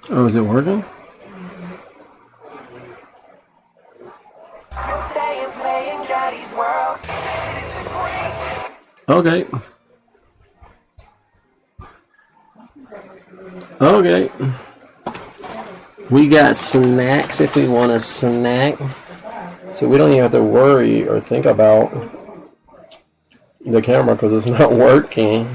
Oh, is it working? Okay. Okay. We got snacks if we want a snack. So we don't even have to worry or think about the camera because it's not working.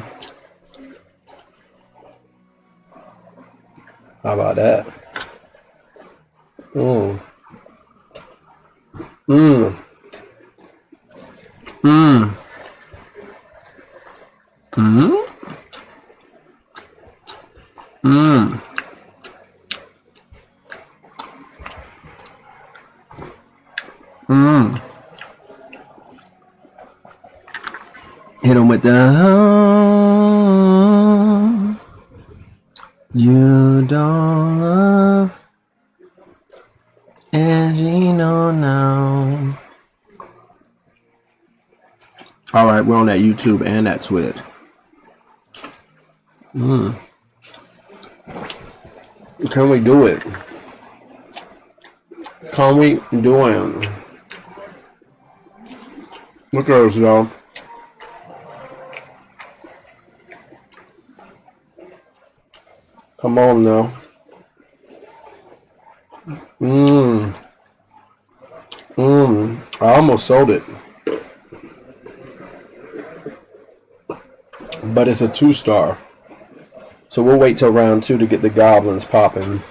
How about that? Mmm. Mmm. Mmm. Mmm. Mmm. Mmm. Hit him with the you don't love and you know now. All right, we're on that YouTube and that Twitch. Can we do it? Can we do it? Look at us, y'all. Come on now. I almost sold it. But it's a 2-star. So we'll wait till round 2 to get the goblins popping.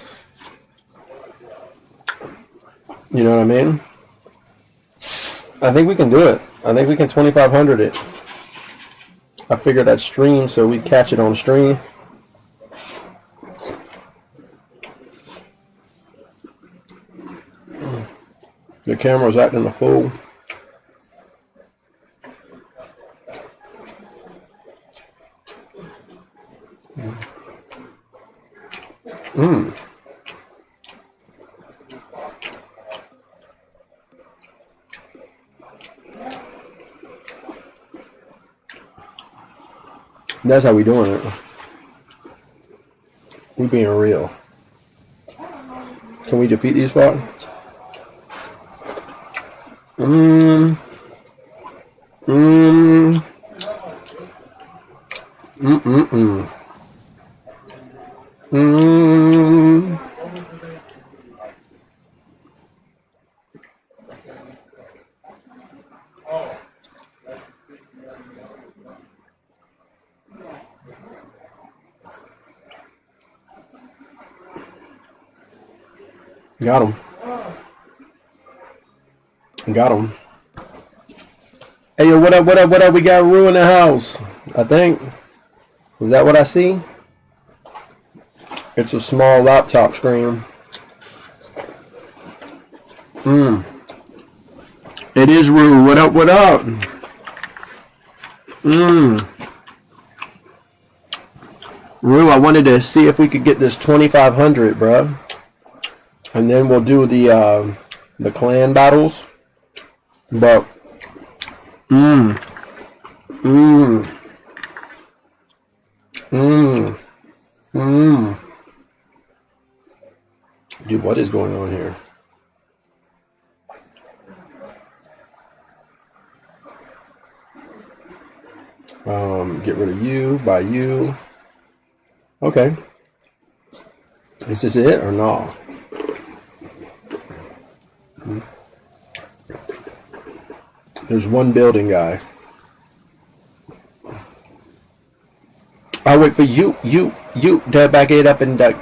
You know what I mean? I think we can do it. I think we can 2,500 it. I figured I'd stream so we catch it on stream. The camera's acting a fool. That's how we doing it. We being real. Can we defeat these folk? Got him. Got him. Hey, yo, what up, what up, what up? We got Rue in the house, I think. Is that what I see? It's a small laptop screen. It is Rue. What up, what up? Rue, I wanted to see if we could get this 2,500, bruh. And then we'll do the clan battles. But dude, what is going on here? Get rid of you, buy you. Okay. Is this it or no? There's one building guy. I'll wait for you to back it up and duck.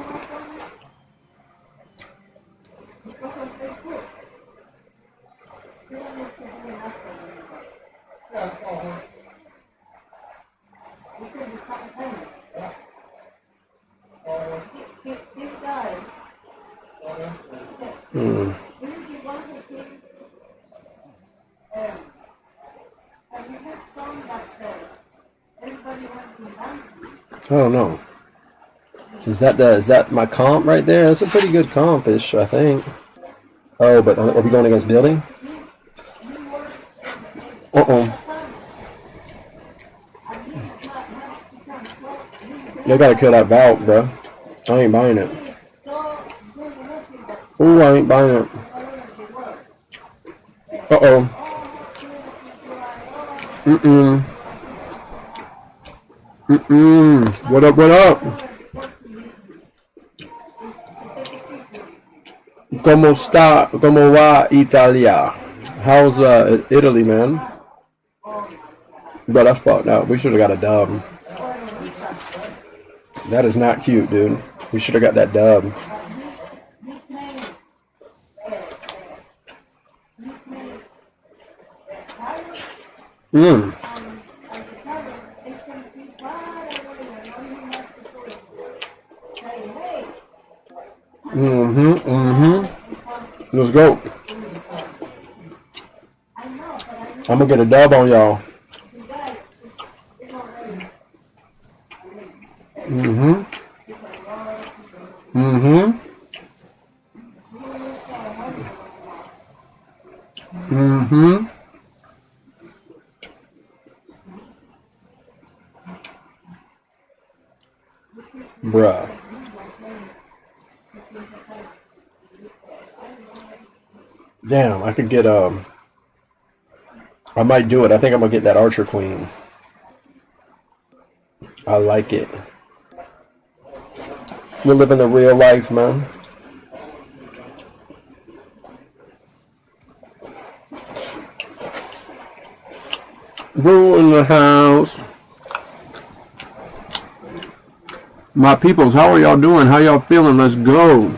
I don't know. Is that my comp right there? That's a pretty good comp-ish, I think. Oh, but are we going against building? You gotta kill that vault, bro. I ain't buying it. Ooh, I ain't buying it. Uh-oh. Mm-mm. Mm-mm. What up, what up? ¿Cómo está? ¿Cómo va Italia? How's Italy, man? Bro, that's fucked up. We should have got a dub. That is not cute, dude. We should have got that dub. Mm. Let's go. I'm gonna get a dub on y'all. Bruh. Damn, I could get I might do it. I think I'm gonna get that Archer Queen. I like it. We're living the real life, man. Rule in the house. My peoples, how are y'all doing? How y'all feeling? Let's go.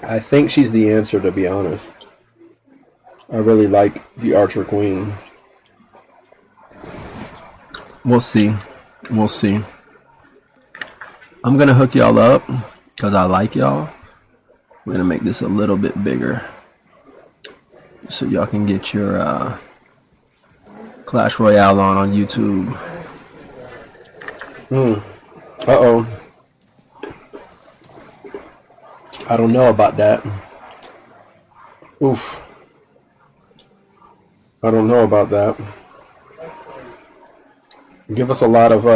I think she's the answer, to be honest. I really like the Archer Queen. We'll see. We'll see. I'm going to hook y'all up because I like y'all. We're going to make this a little bit bigger so y'all can get your Clash Royale on YouTube. Uh-oh. I don't know about that. Oof. I don't know about that. Give us a lot of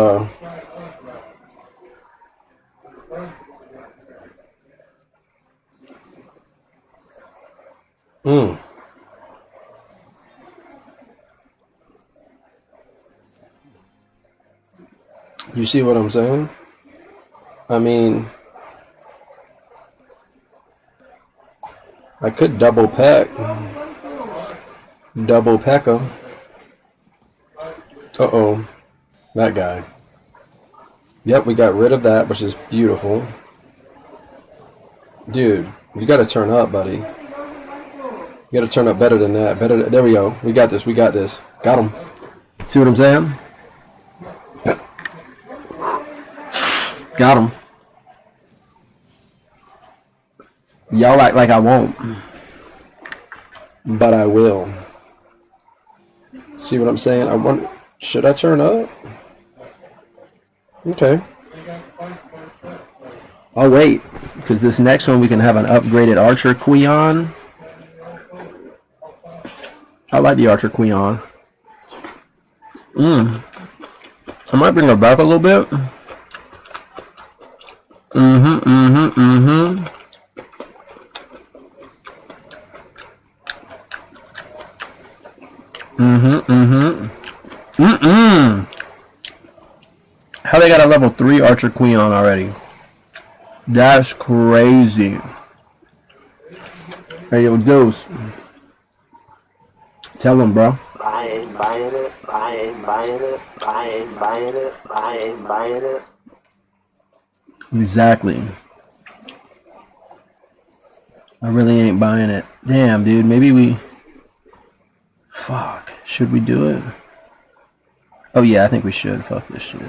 You see what I'm saying? I mean, I could double peck him. Uh-oh. That guy. Yep, we got rid of that, which is beautiful. Dude, you gotta turn up, buddy. You gotta turn up better than that. There we go. We got this. We got this. Got him. See what I'm saying? Got him. Y'all act like I won't. But I will. See what I'm saying? I wonder, should I turn up? Okay. I'll wait, because this next one we can have an upgraded Archer Queon. I like the Archer Queon. I might bring her back a little bit. How they got a level 3 Archer Queon already? That's crazy. Hey, yo, Deuce. Tell him, bro. I ain't buying it. I ain't buying it. I ain't buying it. I ain't buying it. Exactly. I really ain't buying it. Damn, dude. Maybe we... Fuck. Should we do it? Oh, yeah, I think we should. Fuck this shit.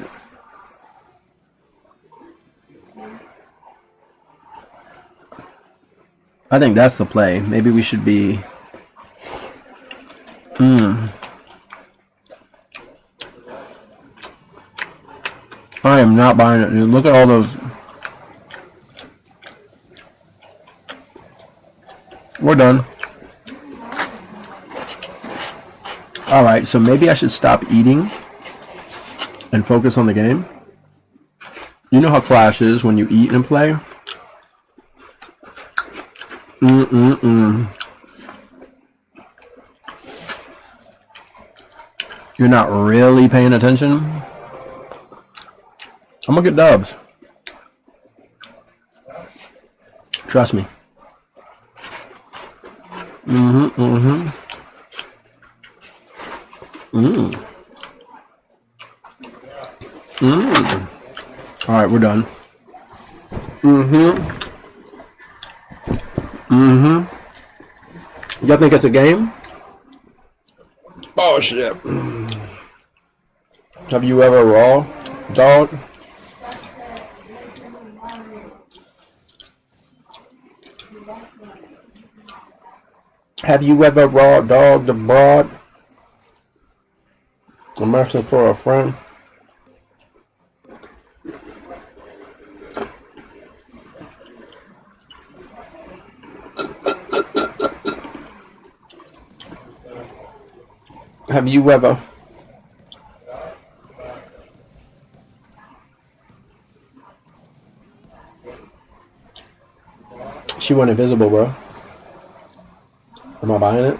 I think that's the play. Maybe we should be... I am not buying it, dude. Look at all those... We're done. Alright, so maybe I should stop eating and focus on the game. You know how Clash is when you eat and play? You're not really paying attention. I'm gonna get dubs. Trust me. Alright, we're done. Y'all think it's a game? Oh shit. Have you ever raw dog? Have you ever raw dogged abroad? I'm asking for a friend. Have you ever? She went invisible, bro. Am I buying it?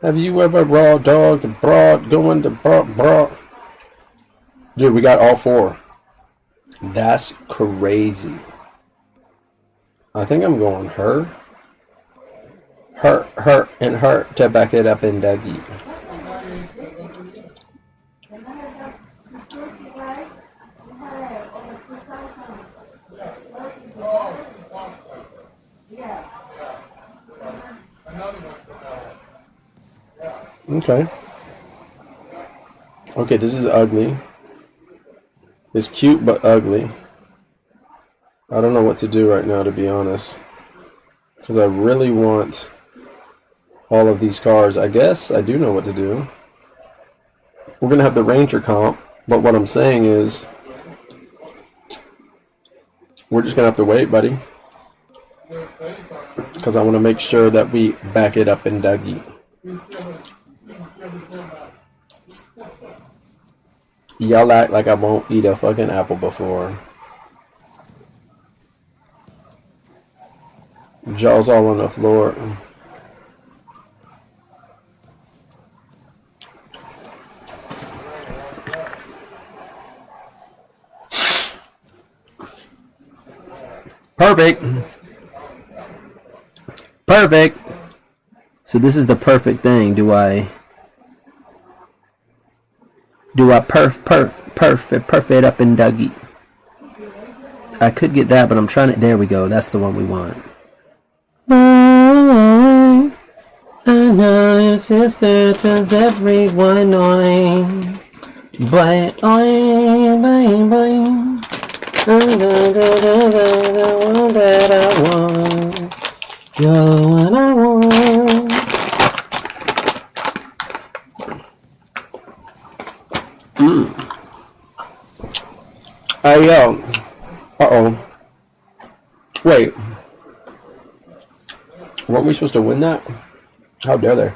Have you ever raw dogged abroad, going to broad? Dude, we got all four. That's crazy. I think I'm going her, and her to back it up in Dougie. Okay. Okay, this is ugly. It's cute but ugly. I don't know what to do right now, to be honest, because I really want all of these cars. I guess I do know what to do. We're gonna have the Ranger comp, but what I'm saying is we're just gonna have to wait, buddy, because I want to make sure that we back it up in Dougie. Y'all act like I won't eat a fucking apple before. Jaws all on the floor. Perfect. Perfect. So this is the perfect thing. Do I perf it up in Dougie? I could get that, but I'm trying to. There we go. That's the one we want. I know your sister turns everyone on, but boing. The one that I want, you're what I want. Hey, uh-oh. Wait. Weren't we supposed to win that? How dare they?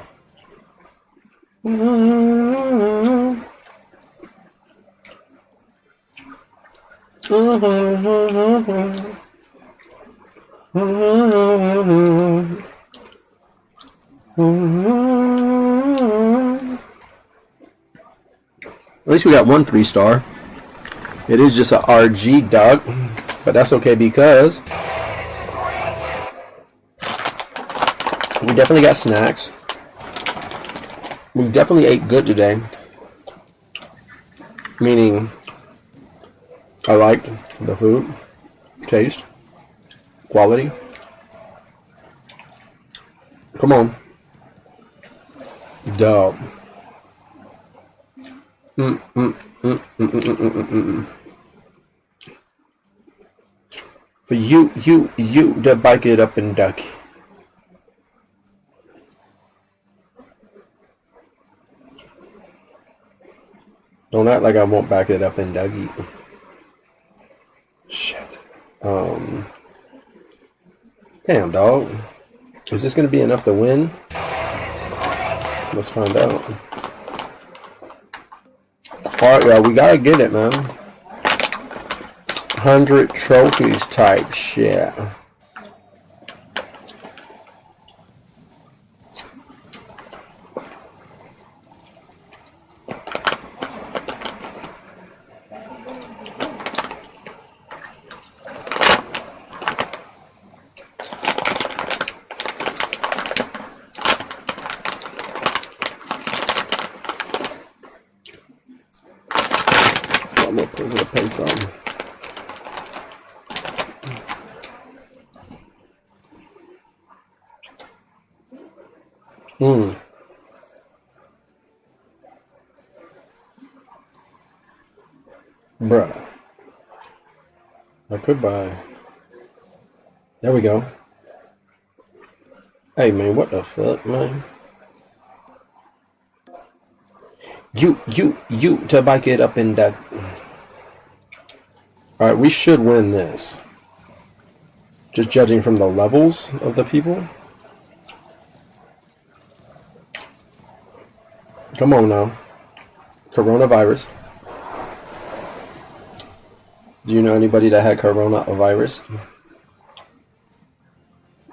At least we got one 3-star. It is just a RG dog, but that's okay because we definitely got snacks. We definitely ate good today. Meaning, I liked the food, taste, quality. Come on. Dope. For you to bike it up and duck. Don't act like I won't back it up and Dougie. Shit. Damn, dog. Is this going to be enough to win? Let's find out. Alright, y'all, we gotta get it, man. 100 trophies type shit. I'm gonna put a pace on. Bruh. I could buy. There we go. Hey man, what the fuck, man? You to bike it up in that. Alright, we should win this. Just judging from the levels of the people. Come on now. Coronavirus. Do you know anybody that had coronavirus?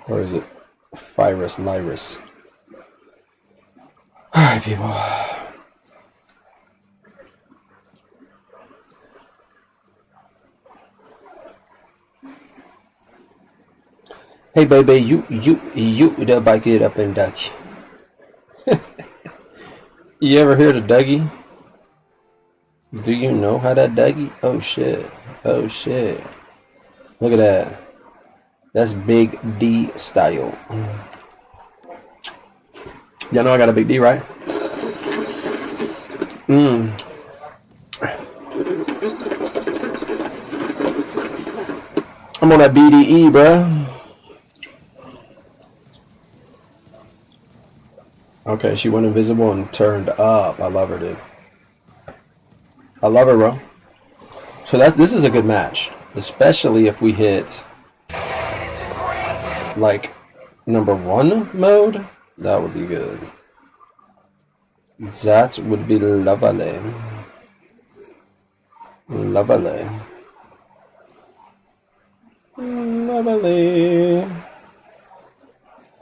Or is it virus, virus? Alright, people. Hey, baby, you the bike it up and duck. You ever heard of Dougie? Do you know how that Dougie? Oh shit. Oh shit. Look at that. That's Big D style. Y'all know I got a big D, right? I'm on that BDE, bruh. Okay, she went invisible and turned up. I love her, dude. I love her, bro. So this is a good match, especially if we hit like #1 mode. That would be good. That would be lovely. Lovely. Lovely.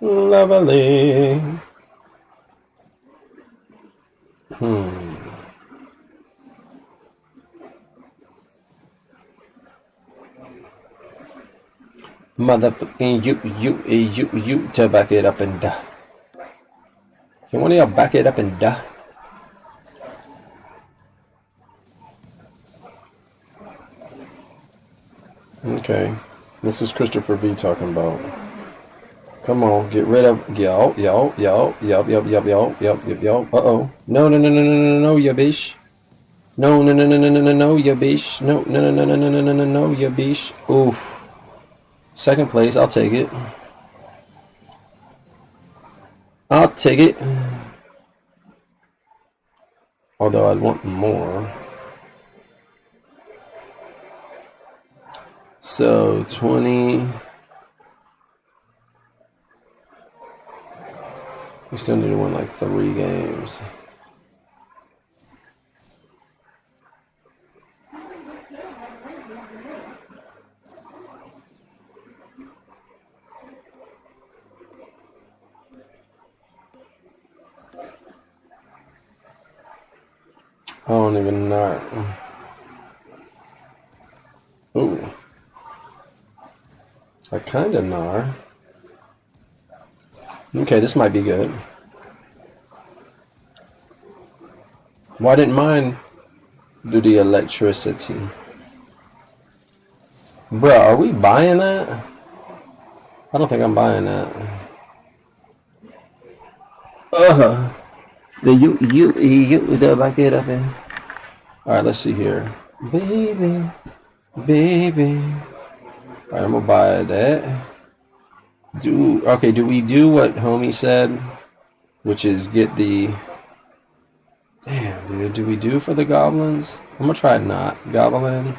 Lovely. Motherfucking you to back it up and die. Can one of y'all back it up and die? Okay, this is Christopher B talking about. Come on, get rid of yo. Uh-oh. No, you bish. No, you bish. No, you bish. Oof. Second place, I'll take it. I'll take it. Although I'd want more. So 20. We still need to win like 3 games. I don't even know. Ooh. I kinda know. Okay, this might be good. Why didn't mine do the electricity? Bruh, are we buying that? I don't think I'm buying that. The back it up in. Alright, let's see here. Baby. Alright, I'm gonna buy that. Do we do what homie said? Which is get the... Damn, dude, do we do for the goblins? I'm gonna try not goblin.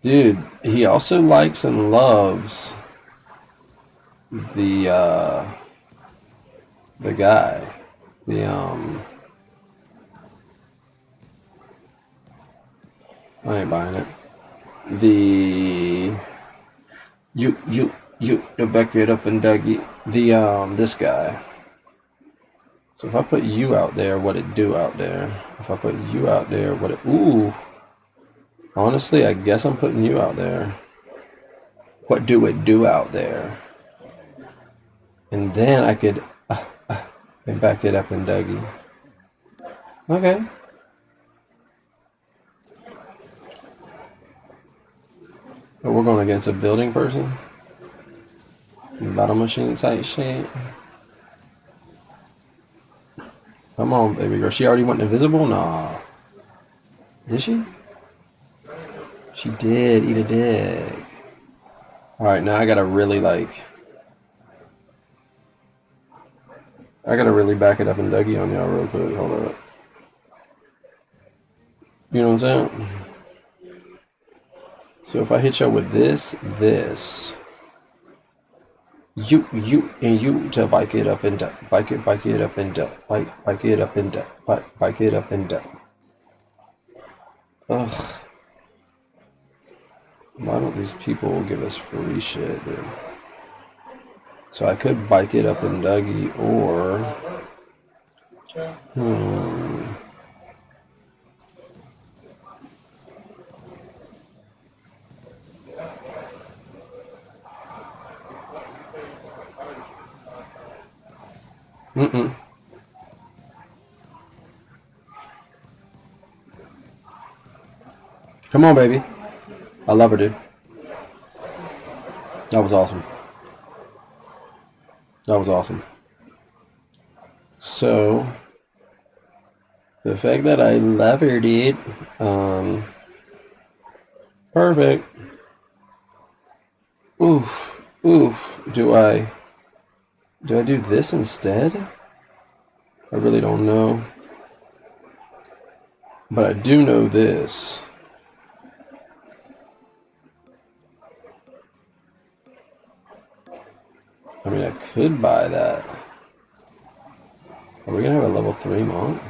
Dude, he also likes and loves the guy. The I ain't buying it. The you back it up and Dougie. The this guy. So if I put you out there, what it do out there? If I put you out there, what it ooh. Honestly, I guess I'm putting you out there. What do it do out there? And then I could back it up in Dougie. Okay. But we're going against a building person. Battle machine type shit. Come on, baby girl. She already went invisible? Nah. Did she? She did. Eat a dick. Alright, now I gotta really I gotta really back it up and Dougie on y'all real quick. Hold up. You know what I'm saying? So if I hit y'all with this, you to bike it up and down, bike it up and down, bike it up and down, bike it up and down. Ugh. Why don't these people give us free shit, dude? So I could bike it up in Dougie or Come on, baby. I love her, dude. That was awesome. That was awesome. So, the fact that I love her, dude. Perfect. Oof. Oof. Do I do this instead? I really don't know. But I do know this. I mean, I could buy that. Are we gonna have a level 3 monk?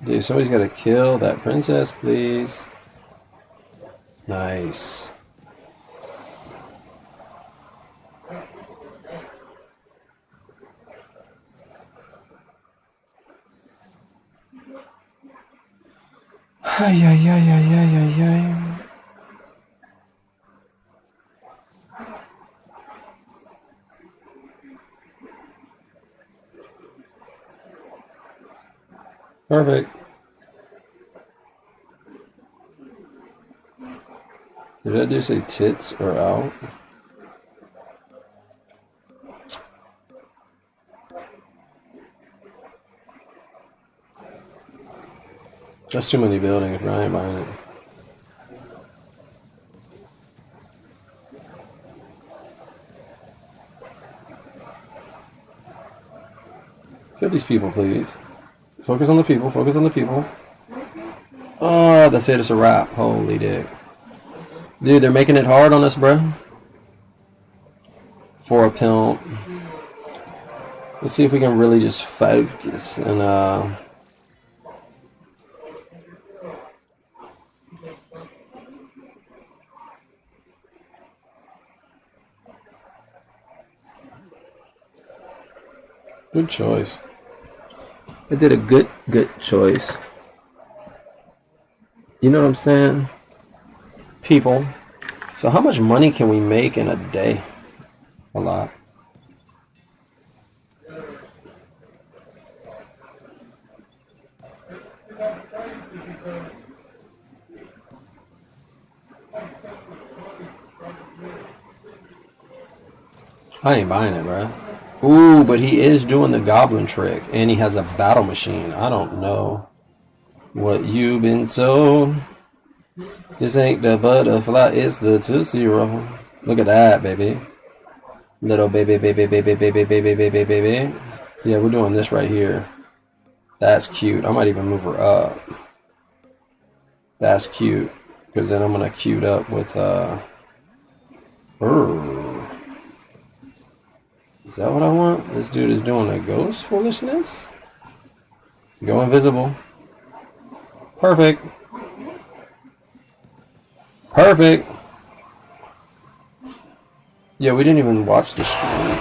Dude, somebody's gotta kill that princess, please. Nice. Ay, ay, ay, ay, ay, ay, ay. Perfect. Did I do say tits or out? That's too many buildings, bro. I ain't buying it. Kill these people, please. Focus on the people. Focus on the people. Oh, that's it. It's a wrap. Holy dick. Dude, they're making it hard on us, bro. For a pimp. Let's see if we can really just focus and good choice. I did a good choice. You know what I'm saying? People. So how much money can we make in a day? A lot. I ain't buying it, bro. Ooh, but he is doing the goblin trick, and he has a battle machine. I don't know what you've been told. This ain't the butterfly, it's the Tootsie Roll. Look at that, baby. Little baby, baby, baby, baby, baby, baby, baby. Yeah, we're doing this right here. That's cute. I might even move her up. That's cute. Because then I'm going to cue it up with, Is that what I want? This dude is doing a ghost foolishness? Go invisible. Perfect. Perfect. Yeah, we didn't even watch the stream.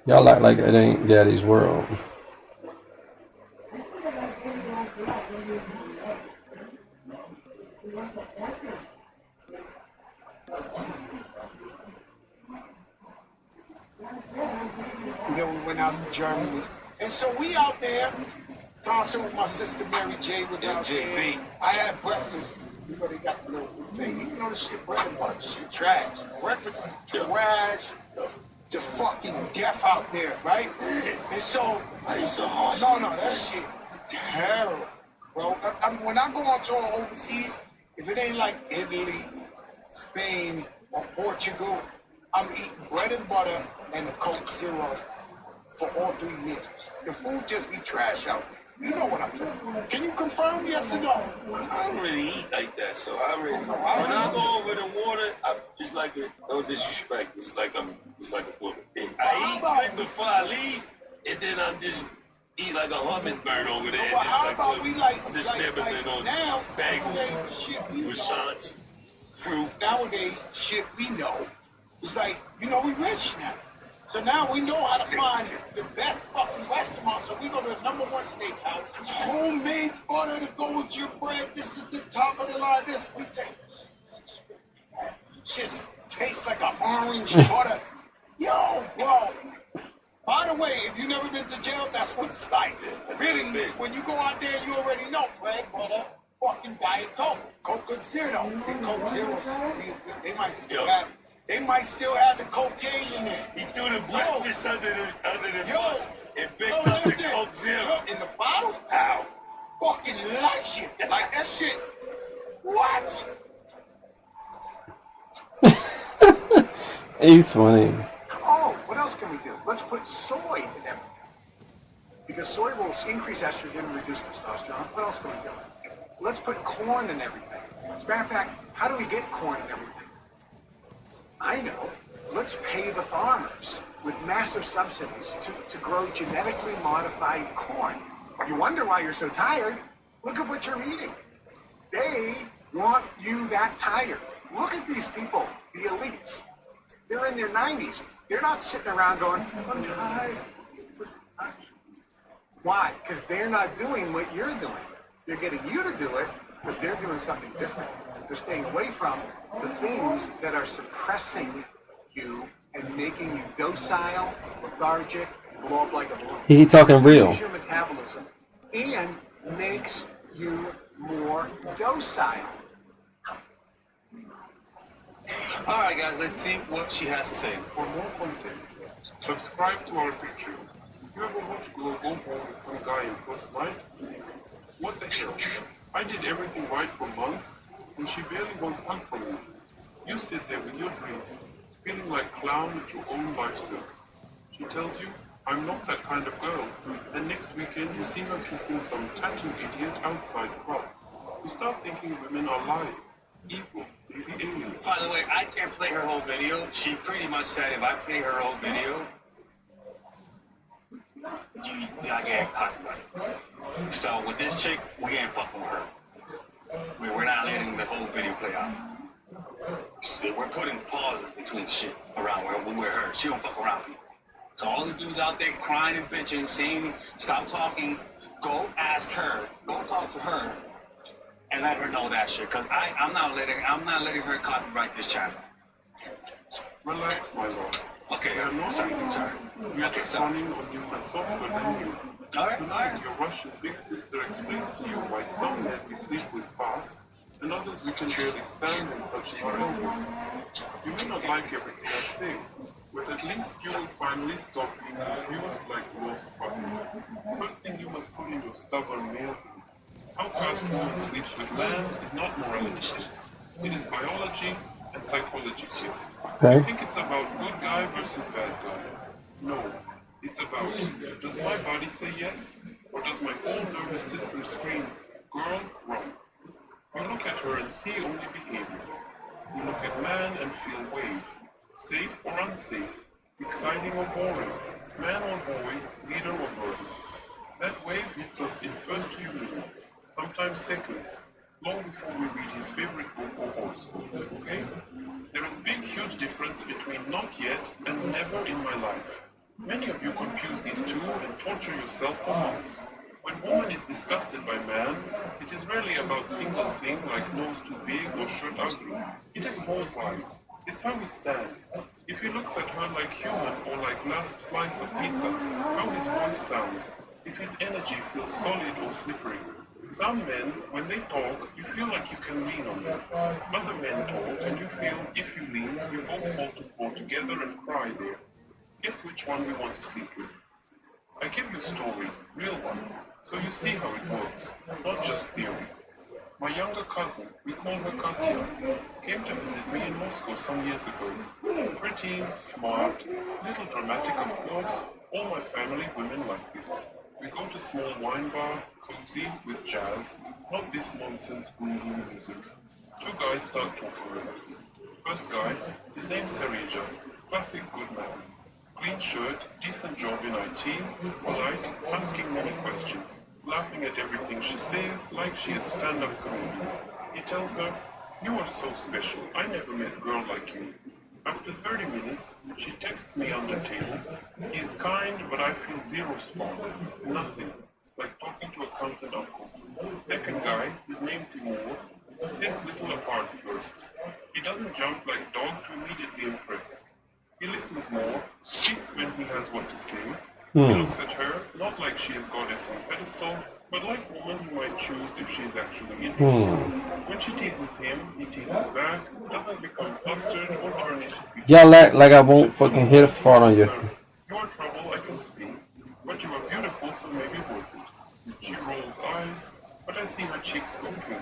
Y'all act like it ain't Daddy's world. We went out to Germany. And so we out there. Concert with my sister Mary J was out there. I had breakfast. You know they got the little buffet. You know the shit bread and butter shit trash. Breakfast is trash to fucking death out there, right? And so no, that shit is terrible, bro. When I go on tour overseas, if it ain't like Italy, Spain, or Portugal, I'm eating bread and butter and a Coke Zero for all 3 meals. The food just be trash out there. You know what I'm doing. Can you confirm yes or no? I don't really eat like that, so I really. When I go over the water, it's like no disrespect. It's like a woman. I eat good before I leave, and then I'm just eat like a hummingbird over there. Well, how about we like been on now? bagels, croissants, fruit. Nowadays, shit we know. It's like, you know, we rich now. So now we know how to find the best fucking restaurant. So we go to the #1 steakhouse. Homemade butter to go with your bread. This is the top of the line. This we taste. Just tastes like an orange butter. Yo, bro. By the way, if you've never been to jail, that's what it's like. Really, when you go out there, you already know bread, butter, fucking Diet Coke, Coke Zero. And Coke Zero, they might still have the cocaine in there. He threw the breakfast under the bus and picked up the Coke Zero. In the bottle? Ow. Fucking light shit. Like that shit. What? He's funny. Oh, what else can we do? Let's put soy in everything. Because soy will increase estrogen and reduce testosterone. What else can we do? Let's put corn in everything. As a matter of fact, how do we get corn in everything? I know. Let's pay the farmers with massive subsidies to grow genetically modified corn. You wonder why you're so tired? Look at what you're eating. They want you that tired. Look at these people, the elites. They're in their 90s. They're not sitting around going, I'm tired. Why? Because they're not doing what you're doing. They're getting you to do it, but they're doing something different. They're staying away from the things that are suppressing you and making you docile, lethargic, blow up like a balloon. He talking real. Your metabolism and makes you more docile. All right, guys, let's see what she has to say. For more content, subscribe to our picture. You ever watch Global with some guy in First Light? What the hell? I did everything right for months, and she barely wants help from me. You sit there with your drink, feeling like clown at your own life service. She tells you, I'm not that kind of girl, and next weekend you see her kissing some touching idiot outside the club. You start thinking women are liars, evil, maybe aliens. By the way, I can't play her whole video. She pretty much said if I play her whole video, I get copyright. So with this chick, we ain't fucking with her. We're not letting the whole video play out. So we're putting pauses between shit around when we're her. She don't fuck around people. So all the dudes out there crying and bitching, saying, stop talking, go ask her, go talk to her, and let her know that shit. Cause I'm not letting her copyright this channel. Relax, my lord. Okay, sorry. We are Okay, just sorry. running on different software than you. Alright. Tonight, your Russian big sister explains to you why some men we sleep with fast, and others we can barely stand and touch forever. like everything I say, but at least you will finally stop being confused like most puppies. First thing you must put in your stubborn male. How fast woman sleeps with man is not morality based. It is biology and psychology based. Okay. You think it's about good guy versus bad guy? No. It's about, does my body say yes? Or does my whole nervous system scream, girl, run? You look at her and see only behavior. You look at man and feel wave. Safe or unsafe, exciting or boring, man or boy, leader or burden. That wave hits us in first few minutes, sometimes seconds, long before we read his favorite book or horoscope, okay? There is a big, huge difference between not yet and never in my life. Many of you confuse these two and torture yourself for months. When woman is disgusted by man, it is rarely about single thing like nose too big or shirt ugly. It is whole vibe. It's how he stands. If he looks at her like human or like last slice of pizza, how his voice sounds, if his energy feels solid or slippery. Some men, when they talk, you feel like you can lean on them. Other men talk and you feel if you lean, you both fall to floor together and cry there. Guess which one we want to sleep with? I give you a story, real one, so you see how it works, not just theory. My younger cousin, we call her Katya, came to visit me in Moscow some years ago. Pretty, smart, little dramatic of course, all my family women like this. We go to small wine bar, cozy, with jazz, not this nonsense groovy music. Two guys start talking with us. First guy, his name's Sereja, classic good man. Clean shirt, decent job in IT, polite, asking many questions, laughing at everything she says like she is stand-up comedian. He tells her, "You are so special, I never met a girl like you." After 30 minutes, she texts me under table. He is kind, but I feel zero spark, nothing, like talking to a content uncle. Second guy, his name Timur, sits little apart first. He doesn't jump like dog to immediately impress. He listens more, speaks when he has what to say. He looks at her, not like she is goddess on pedestal, but like woman he might choose if she is actually interested. When she teases him, he teases back, doesn't become flustered or turn into people. Y'all act like I won't fucking hit a fart on you. You are trouble, I can see, but you are beautiful, so maybe worth it. She rolls eyes, but I see her cheeks go pink.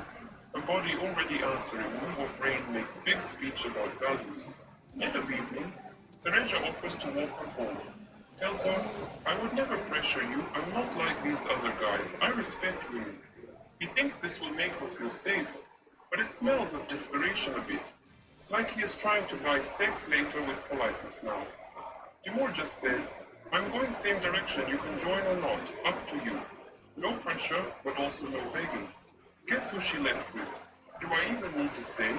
Her body already answering me, her brain makes big speech about values. End of evening, Sereja offers to walk her home. Tells her, "I would never pressure you, I'm not like these other guys, I respect women." He thinks this will make her feel safe, but it smells of desperation a bit. Like he is trying to buy sex later with politeness now. Timur just says, "I'm going same direction, you can join or not, up to you." No pressure, but also no begging. Guess who she left with? Do I even need to say?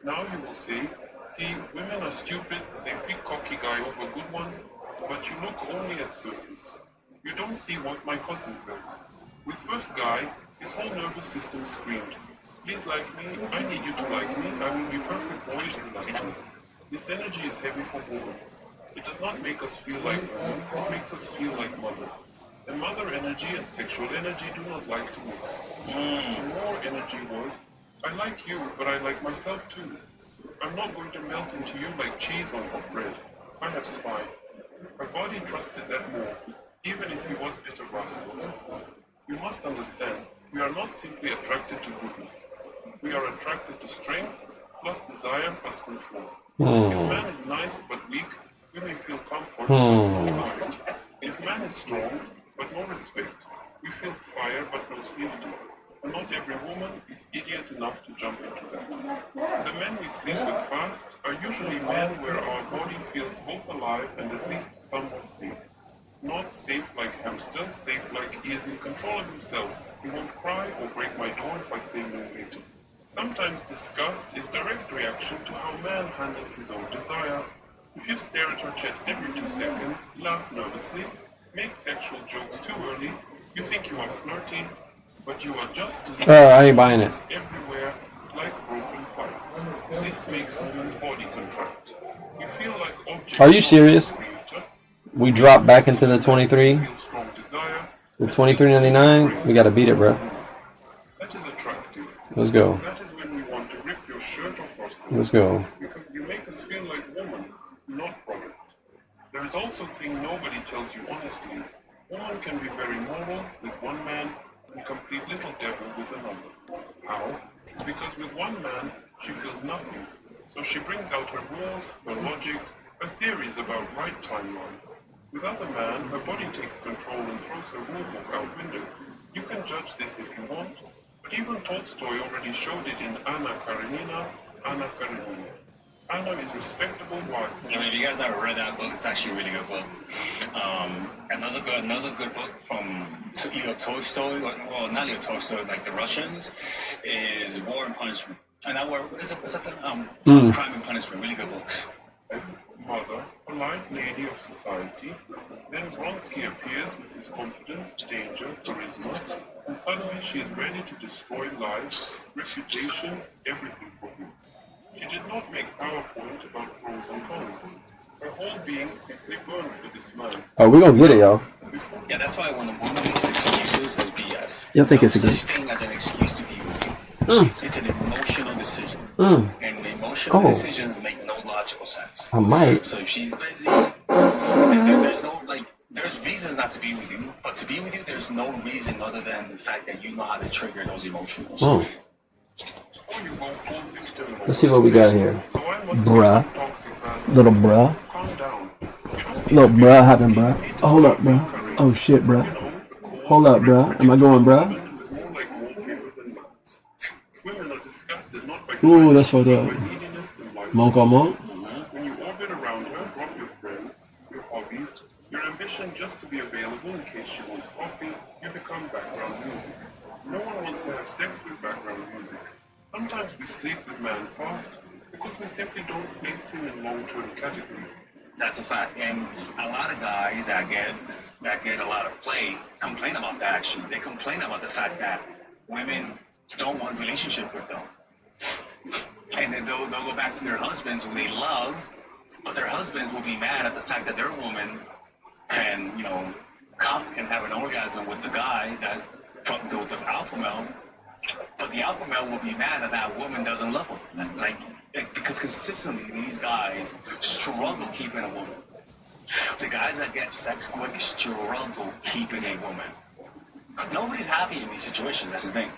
Now you will say, "See, women are stupid, they pick cocky guy over good one, but you look only at surface. You don't see what my cousin felt." With first guy, his whole nervous system screamed, "Please like me, I need you to like me, I will be perfect boys and like me." This energy is heavy for women. It does not make us feel like women, it makes us feel like mother. And mother energy and sexual energy do not like to mix. So more energy was, "I like you, but I like myself too. I'm not going to melt into you like cheese on hot bread. I have spine." Her body trusted that more, even if he was a bit of rascal. You must understand, we are not simply attracted to goodness. We are attracted to strength, plus desire, plus control. If man is nice but weak, we may feel comfort, but no fight. If man is strong, but no respect, we feel fire, but no safety. And not every woman is idiot enough to jump into that. The men we sleep with fast are usually men where our body feels both alive and at least somewhat safe. Not safe like hamster, safe like he is in control of himself. He won't cry or break my door if I say no later. Sometimes disgust is direct reaction to how man handles his own desire. If you stare at her chest every 2 seconds, laugh nervously, make sexual jokes too early, you think you are flirty, but you are just I ain't buying it. everywhere like broken pipe. This makes woman's body contract. You feel like objects. Are you serious? of the creator. We drop back into the 23, Feel strong desire. the 23.99. We gotta beat it, bro. That is attractive. Let's go. That is when we want to rip your shirt off ourselves. Let's go. You make us feel like women. There's also a thing nobody tells you honestly. Woman can be very moral with one man and complete little devil with another. How? Because with one man, she feels nothing. So she brings out her rules, her logic, her theories about right timeline. With other man, her body takes control and throws her rule book out window. You can judge this if you want, but even Tolstoy already showed it in Anna Karenina, Anna Karenina. Anna is respectable wife. I mean, if you guys never read that book, it's actually a really good book. Another good book from Leo Tolstoy, well, not Leo Tolstoy, like the Russians, is War and Punishment. And that war, what is it? What's that? Crime and Punishment. Really good books. Mother, polite lady of society. Then Vronsky appears with his confidence, danger, charisma, and suddenly she is ready to destroy lives, reputation, everything for him. She did not make PowerPoint about pros and cons. Her whole being simply burned for this man. Oh, we gonna get it, y'all. Yeah, that's why when a woman makes excuses, it's BS. You think it's a such good thing as an excuse to be with you. It's an emotional decision. And emotional decisions make no logical sense. I might. So if she's busy, there's no, like, there's reasons not to be with you, but to be with you, there's no reason other than the fact that you know how to trigger those emotions. Let's see what we got here. Bruh. Little bruh. Little bruh happened, bruh. Oh, hold up, bruh. Oh shit, bruh. Hold up, bruh. Am I going, bruh? Ooh, that's fucked up. Monk on monk. When you orbit around her, drop your friends, your hobbies, your ambition just to be available in case she wants coffee, you become background music. No one wants to have sex with background music. Sometimes we sleep with man fast because we simply don't place him in long-term category. That's a fact. And a lot of guys that get a lot of play complain about that actually. They complain about the fact that women don't want a relationship with them. And then they'll go back to their husbands who they love, but their husbands will be mad at the fact that their woman can, can have an orgasm with the guy that with the alpha male, but the alpha male will be mad that that woman doesn't love him. Because consistently these guys struggle keeping a woman. The guys that get sex quick struggle keeping a woman. Nobody's happy in these situations, that's the thing.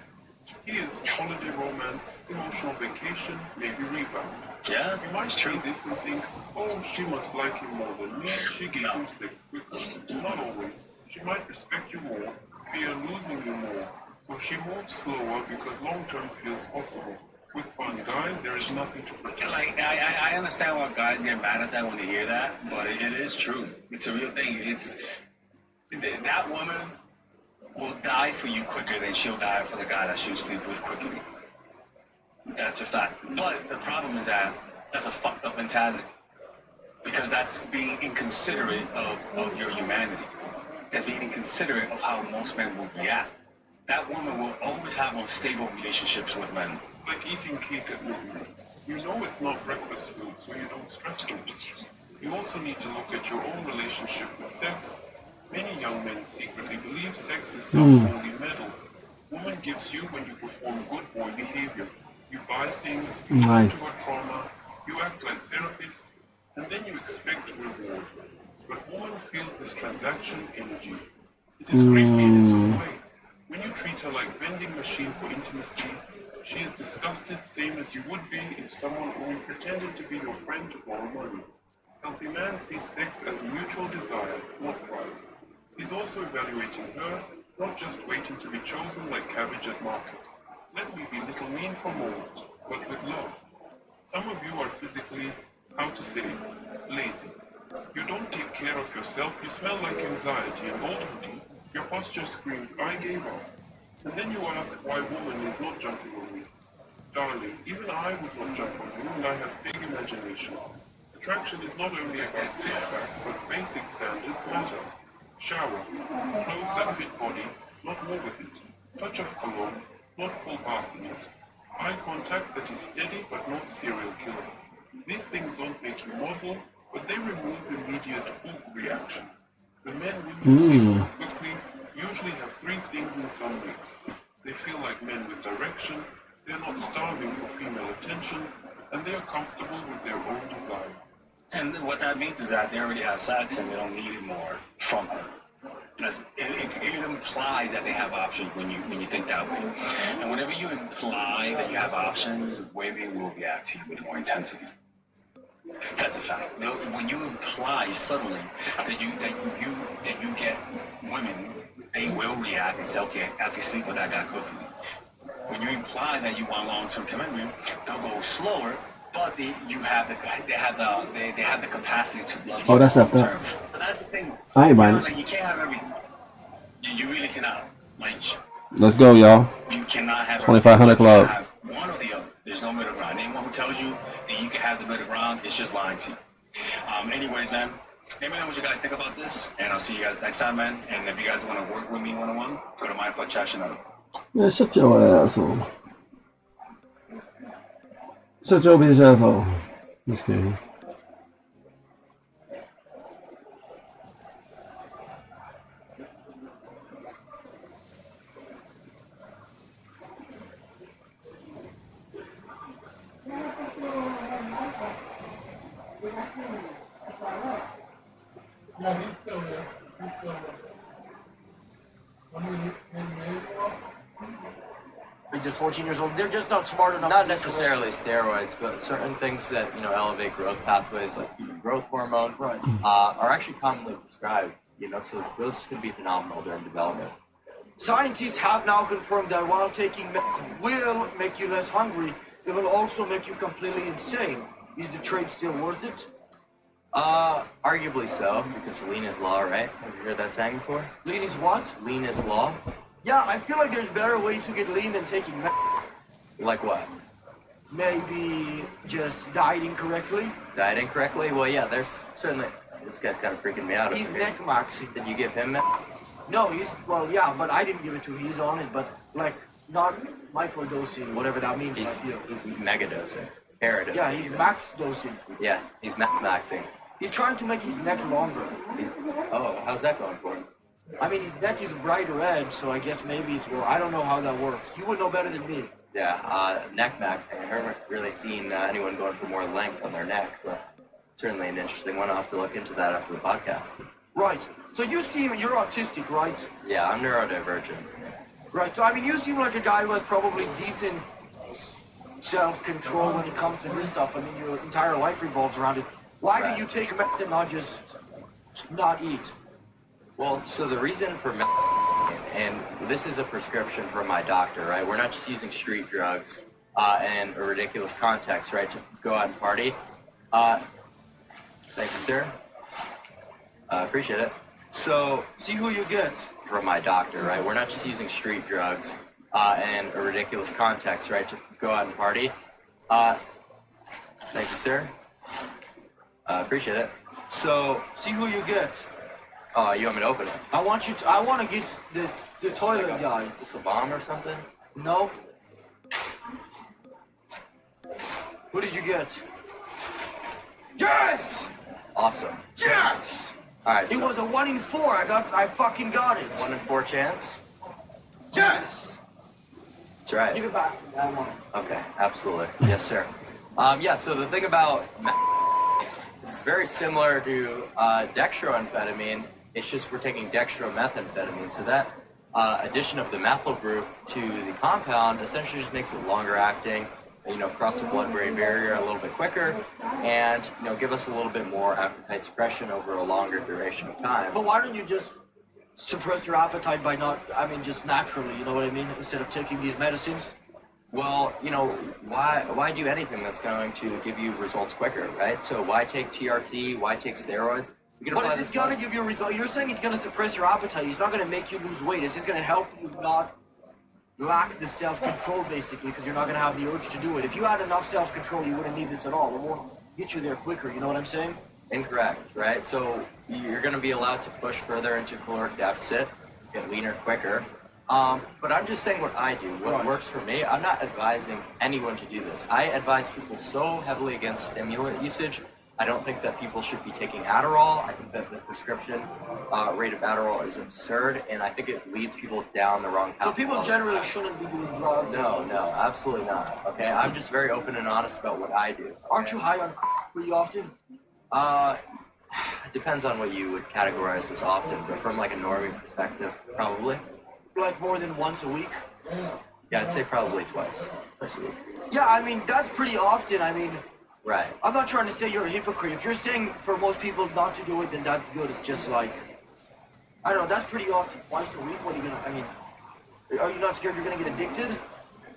He is holiday romance, emotional vacation, maybe rebound. Yeah, you might see this and think, oh, she must like him more than me, she gave him sex quicker. Not always. She might respect you more, fear losing you more. So she moves slower because long-term feels possible. With fun guys, there is nothing to protect. Like, I understand why guys get mad at that when they hear that, but it is true. It's a real thing. That woman will die for you quicker than she'll die for the guy that she'll sleep with quickly. That's a fact. But the problem is that that's a fucked up mentality. Because that's being inconsiderate of your humanity. That's being inconsiderate of how most men will react. That woman will always have unstable relationships with men. Like eating cake at midnight. You know it's not breakfast food, so you don't stress so much. You also need to look at your own relationship with sex. Many young men secretly believe sex is some holy medal. Woman gives you when you perform good boy behavior. You buy things, you listen to her trauma, you act like therapist, and then you expect reward. But woman feels this transaction energy. It is creepy in its own way. When you treat her like vending machine for intimacy, she is disgusted same as you would be if someone only pretended to be your friend to borrow money. Healthy man sees sex as a mutual desire, not prize. He's also evaluating her, not just waiting to be chosen like cabbage at market. Let me be little mean for a moment, but with love. Some of you are physically, lazy. You don't take care of yourself, you smell like anxiety and ultimately, your posture screams, I gave up. And then you ask why woman is not jumping on me. Darling, even I would not jump on you and I have big imagination. Attraction is not only about six-pack, but basic standards matter. Shower, clothes that fit body, not more with it. Touch of cologne, not full bath in it. Eye contact that is steady but not serial killer. These things don't make you model, but they remove immediate hook reaction. The men women sleep quickly usually have three things in some mix. They feel like men with direction, they're not starving for female attention, and they are comfortable with their own desire. And what that means is that they already have sex and they don't need more from her. It implies that they have options when you think that way. And whenever you imply that you have options, women will react to you with more intensity. That's a fact. When you imply subtly that you get women, they will react and say, okay, I can sleep with that guy quickly. When you imply that you want long-term commitment, they'll go slower, but they have the capacity to love you that's not long-term. But that's the thing. I ain't buying it. Like, you can't have everything. You really cannot. Like, Let's go, y'all. you cannot have 2,500 club. have one or the other. There's no middle ground. Anyone who tells you that you can have the middle ground is just lying to you. Anyways, man, let me know what you guys think about this, and I'll see you guys next time, man. And if you guys want to work with me one-on-one, go to Mindfuck Chat Chanel. Yeah, shut your ass on. Shut your bitch ass on. Just kidding. He's just 14 years old. They're just not smart enough. Not necessarily steroids, but certain things that elevate growth pathways, like human growth hormone, are actually commonly prescribed. So those can be phenomenal during development. Scientists have now confirmed that while taking meth will make you less hungry, it will also make you completely insane. Is the trade still worth it? Arguably so, because lean is law, right? Have you heard that saying before? Lean is what? Lean is law. Yeah, I feel like there's better ways to get lean than taking meth. Like what? Maybe just dieting correctly. Dieting correctly? Well, yeah, there's certainly... This guy's kind of freaking me out. He's neck maxing. Did you give him meth? No, yeah, but I didn't give it to him. He's on it, but like not microdosing, whatever that means. He's mega dosing. Paradosing. Yeah, he's max dosing. Yeah, he's maxing. He's trying to make his neck longer. Oh, how's that going for him? I mean, his neck is bright red, so I guess maybe it's well. I don't know how that works. You would know better than me. Yeah, neck maxing. I haven't really seen anyone going for more length on their neck, but certainly an interesting one. I'll have to look into that after the podcast. Right. So you're autistic, right? Yeah, I'm neurodivergent. Right. So I mean, you seem like a guy who has probably decent self-control when it comes to this stuff. I mean, your entire life revolves around it. Why do you take meth and not just not eat? Well, so the reason for meth, and this is a prescription from my doctor, right? We're not just using street drugs in a ridiculous context, right? To go out and party. Thank you, sir. Appreciate it. So, see who you get. From my doctor, right? We're not just using street drugs in a ridiculous context, right? To go out and party. Thank you, sir. Appreciate it. So, see who you get. You want me to open it? I want to get the toilet like guy. Is this a bomb or something? No. Who did you get? Yes! Awesome. Yes! Alright, it was a 1 in 4. I fucking got it. 1 in 4 chance? Yes! That's right. Give it back. Okay, absolutely. Yes, sir. Yeah, so the thing about this is very similar to dextroamphetamine. It's just we're taking dextromethamphetamine. So that addition of the methyl group to the compound essentially just makes it longer acting, cross the blood-brain barrier a little bit quicker, and, give us a little bit more appetite suppression over a longer duration of time. But why don't you just suppress your appetite by just naturally, you know what I mean, instead of taking these medicines? Well, why do anything that's going to give you results quicker, right? So why take TRT? Why take steroids? But it's going to give you a result. You're saying it's going to suppress your appetite. It's not going to make you lose weight. It's just going to help you not lack the self-control, basically, because you're not going to have the urge to do it. If you had enough self-control, you wouldn't need this at all. It won't get you there quicker. You know what I'm saying? Incorrect, right? So you're going to be allowed to push further into caloric deficit, get leaner quicker. But I'm just saying what I do, what works for me. I'm not advising anyone to do this. I advise people so heavily against stimulant usage. I don't think that people should be taking Adderall. I think that the prescription rate of Adderall is absurd, and I think it leads people down the wrong path. So people generally shouldn't be doing drugs? No, absolutely not. Okay, I'm just very open and honest about what I do. Aren't you high on pretty often? It depends on what you would categorize as often, but from like a normie perspective, probably. Like more than once a week? Yeah, I'd say probably twice a week. Yeah, I mean, that's pretty often. I mean, Right. I'm not trying to say you're a hypocrite. If you're saying for most people not to do it, then that's good. It's just like, I don't know, that's pretty often. Twice a week? What are you gonna, I mean, are you not scared you're gonna get addicted?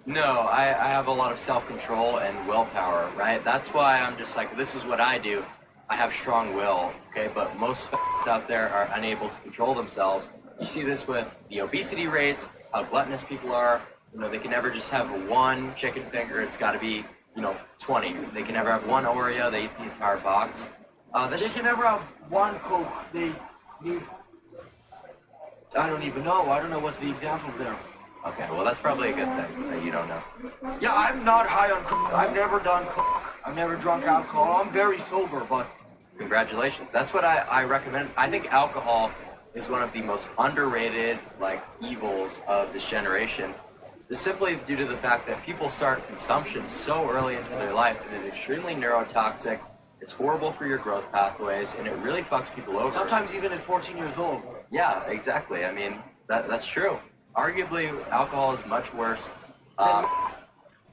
No, I have a lot of self-control and willpower, right? That's why I'm just like, this is what I do. I have strong will, okay? But most out there are unable to control themselves. You see this with the obesity rates, how gluttonous people are. You know, they can never just have one chicken finger. It's got to be, 20. They can never have one Oreo. They eat the entire box. They can never have one Coke. They need, I don't even know. I don't know what's the example there. Okay, well, that's probably a good thing that you don't know. Yeah, I'm not high on Coke. I've never done Coke. I've never drunk alcohol. I'm very sober, but... Congratulations. That's what I recommend. I think alcohol is one of the most underrated, evils of this generation. It's simply due to the fact that people start consumption so early into their life, and it's extremely neurotoxic. It's horrible for your growth pathways, and it really fucks people over. Sometimes even at 14 years old. Yeah, exactly. I mean, that's true. Arguably, alcohol is much worse.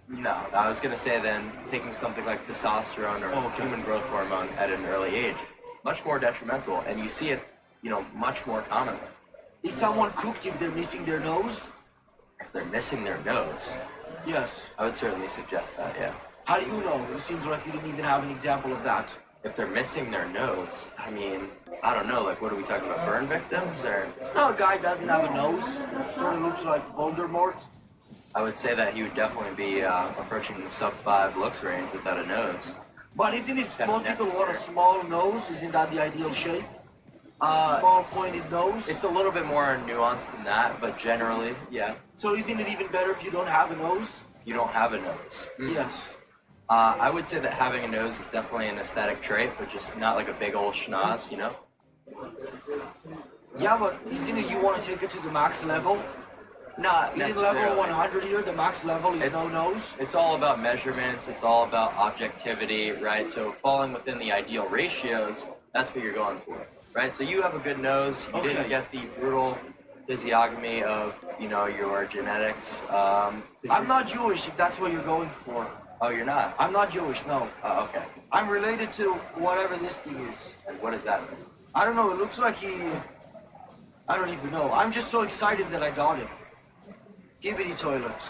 No, I was going to say then taking something like testosterone or human growth hormone at an early age, much more detrimental, and you see it, much more commonly. Is someone cooked if they're missing their nose? If they're missing their nose, Yes. I would certainly suggest that, yeah. How do you know? It seems like you didn't even have an example of that. If they're missing their nose, I mean, I don't know, what are we talking about, burn victims, or? No, a guy doesn't have a nose. Sort of looks like Voldemort. I would say that he would definitely be approaching the sub-5 looks range without a nose. But isn't it, Kind of most people want a necessary. small nose? Isn't that the ideal shape? Small pointed nose? It's a little bit more nuanced than that, but generally, yeah, So isn't it even better if you don't have a nose? you don't have a nose. Yes. I would say that having a nose is definitely an aesthetic trait, but just not like a big old schnoz, Yeah, but isn't it you want to take it to the max level? Not Is it necessarily. level 100 here? The max level is It's- no nose? It's all about measurements. It's all about objectivity, right? So falling within the ideal ratios, that's what you're going for, right? So you have a good nose. You didn't Okay. get the brutal physiognomy of, your genetics. I'm not Jewish if that's what you're going for. Oh, you're not? I'm not Jewish, no. Oh, okay. I'm related to whatever this thing is. And what does that mean? I don't know, it looks like I don't even know. I'm just so excited that I got it. Gibbity toilets.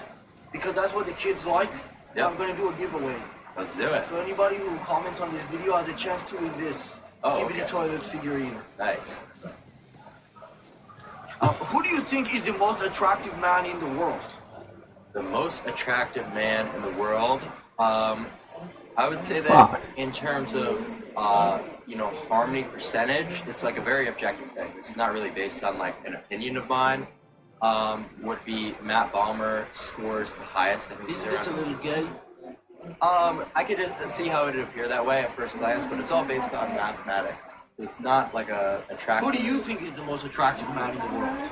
Because that's what the kids like. Yep. I'm gonna do a giveaway. Let's do it. So anybody who comments on this video has a chance to win this Oh, Gibbity okay. toilets figurine. Nice. Who do you think is the most attractive man in the world? The most attractive man in the world. I would say that Fuck. in terms of harmony percentage, it's like a very objective thing. This is not really based on an opinion of mine. Would be Matt Balmer scores the highest. I think Isn't he's this a around- little gay? I could see how it would appear that way at first glance, but it's all based on mathematics. It's not like a attractive. Who do you think is the most attractive man in the world?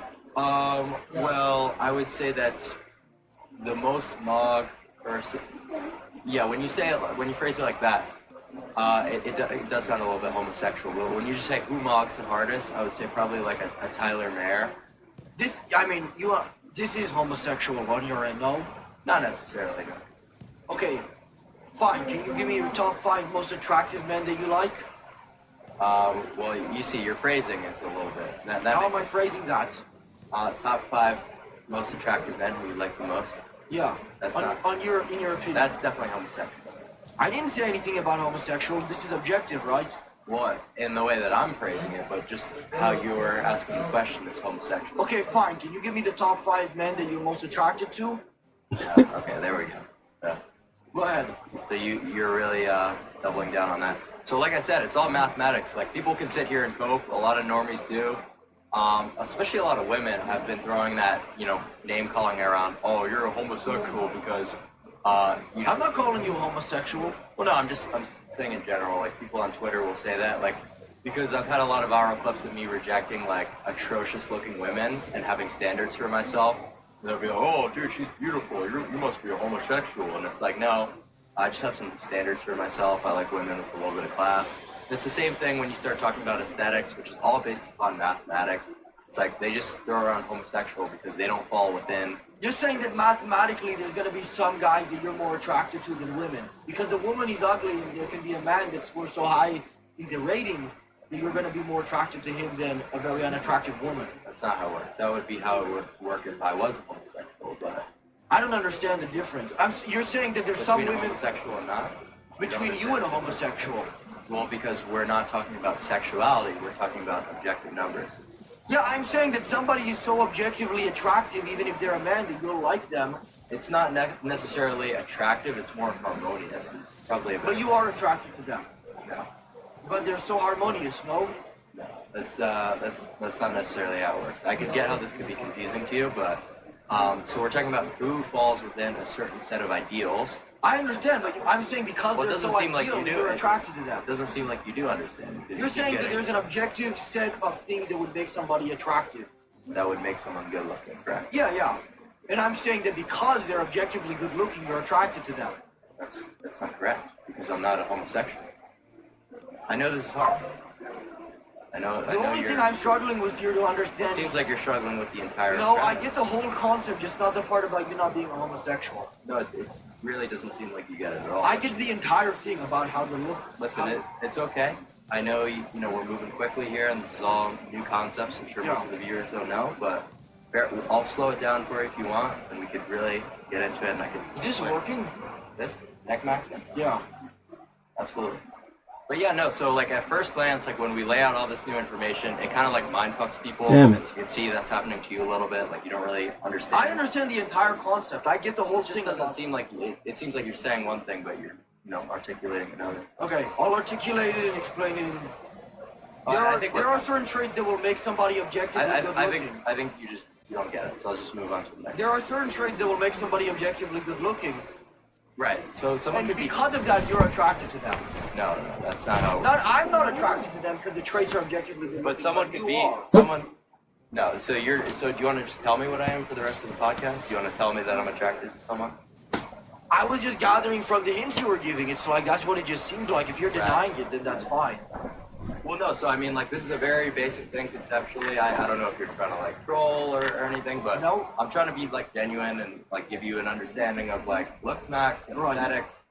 Well, I would say that the most mog person. Yeah, when you phrase it like that, it does sound a little bit homosexual. But when you just say who mogs the hardest, I would say probably like a Tyler Mayer. This is homosexual on your end, no? Not necessarily. No. Okay, fine. Can you give me your top 5 most attractive men that you like? Well, you see, your phrasing is a little bit. That How makes am I phrasing that? top 5 most attractive men who you like the most. Yeah. That's in not- your opinion. That's definitely homosexual. I didn't say anything about homosexual. This is objective, right? What in the way that I'm phrasing it, but just how you're asking the question is homosexual. Okay, fine. Can you give me the top 5 men that you're most attracted to? Okay, there we go. Yeah. Go ahead. So you're really doubling down on that. So like I said, it's all mathematics. Like people can sit here and cope. A lot of normies do. Especially a lot of women have been throwing that, name calling around. Oh, you're a homosexual because, I'm not calling you homosexual. Well, no, I'm saying in general. Like people on Twitter will say that, because I've had a lot of viral clips of me rejecting atrocious looking women and having standards for myself. And they'll be like, oh, dude, she's beautiful. You must be a homosexual. And it's like, no, I just have some standards for myself. I like women with a little bit of class. It's the same thing when you start talking about aesthetics, which is all based upon mathematics. It's like they just throw around homosexual because they don't fall within. You're saying that mathematically there's going to be some guys that you're more attracted to than women. Because the woman is ugly and there can be a man that scores so high in the rating that you're going to be more attracted to him than a very unattractive woman. That's not how it works. That would be how it would work if I was homosexual, but... I don't understand the difference. You're saying that there's some Between a women... homosexual and not? Between you and a homosexual. Well, because we're not talking about sexuality, we're talking about objective numbers. Yeah, I'm saying that somebody is so objectively attractive, even if they're a man, that you'll like them. It's not necessarily attractive, it's more harmonious. It's probably a bit. But you are attracted to them. No. But they're so harmonious, no? No. That's not necessarily how it works. I could get how this could be confusing to you, but so we're talking about who falls within a certain set of ideals. I understand, but I'm saying because Well, it they're doesn't so seem like ideal, you do. you're attracted to them. It doesn't seem like you do understand. because You're you keep saying that getting- there's an objective set of things that would make somebody attractive. that would make someone good looking, correct? Yeah. And I'm saying that because they're objectively good looking, you're attracted to them. That's not correct, because I'm not a homosexual. I know this is hard. I know The only you're... thing I'm struggling with here to understand It seems like you're struggling with the entire... No, I premise. get the whole concept, just not the part about you not being a homosexual. No, it really doesn't seem like you get it at all. I get the entire thing about how to look. Listen, it's okay. I know we're moving quickly here, and this is all new concepts. I'm sure most of the viewers don't know, but I'll slow it down for you if you want, and we could really get into it. And I could. Is this working? This neck maxing? Yeah. Absolutely. But yeah, no. So like at first glance, like when we lay out all this new information, it kind of like mind fucks people. Damn it. You can see that's happening to you a little bit. Like you don't really understand. I understand the entire concept. I get the whole It just thing. doesn't seem like it seems like you're saying one thing, but you're articulating another. Okay, I'll articulate it and explain it. I There are certain traits that will make somebody objectively good looking. I think you don't get it. So I'll just move on to the next. There are certain traits that will make somebody objectively good looking. Right. So someone And could be. because of that, you're attracted to them. No, that's not how. It works. I'm not attracted to them because the traits are objectively good looking. But someone could you be are. someone. No. So do you want to just tell me what I am for the rest of the podcast? Do you want to tell me that I'm attracted to someone? I was just gathering from the hints you were giving. It's like that's what it just seemed like. If you're denying it, then that's fine. Well, no. So I mean, like this is a very basic thing conceptually. I don't know if you're trying to like troll or anything, but No. I'm trying to be like genuine and like give you an understanding of like looks max and Right. aesthetics.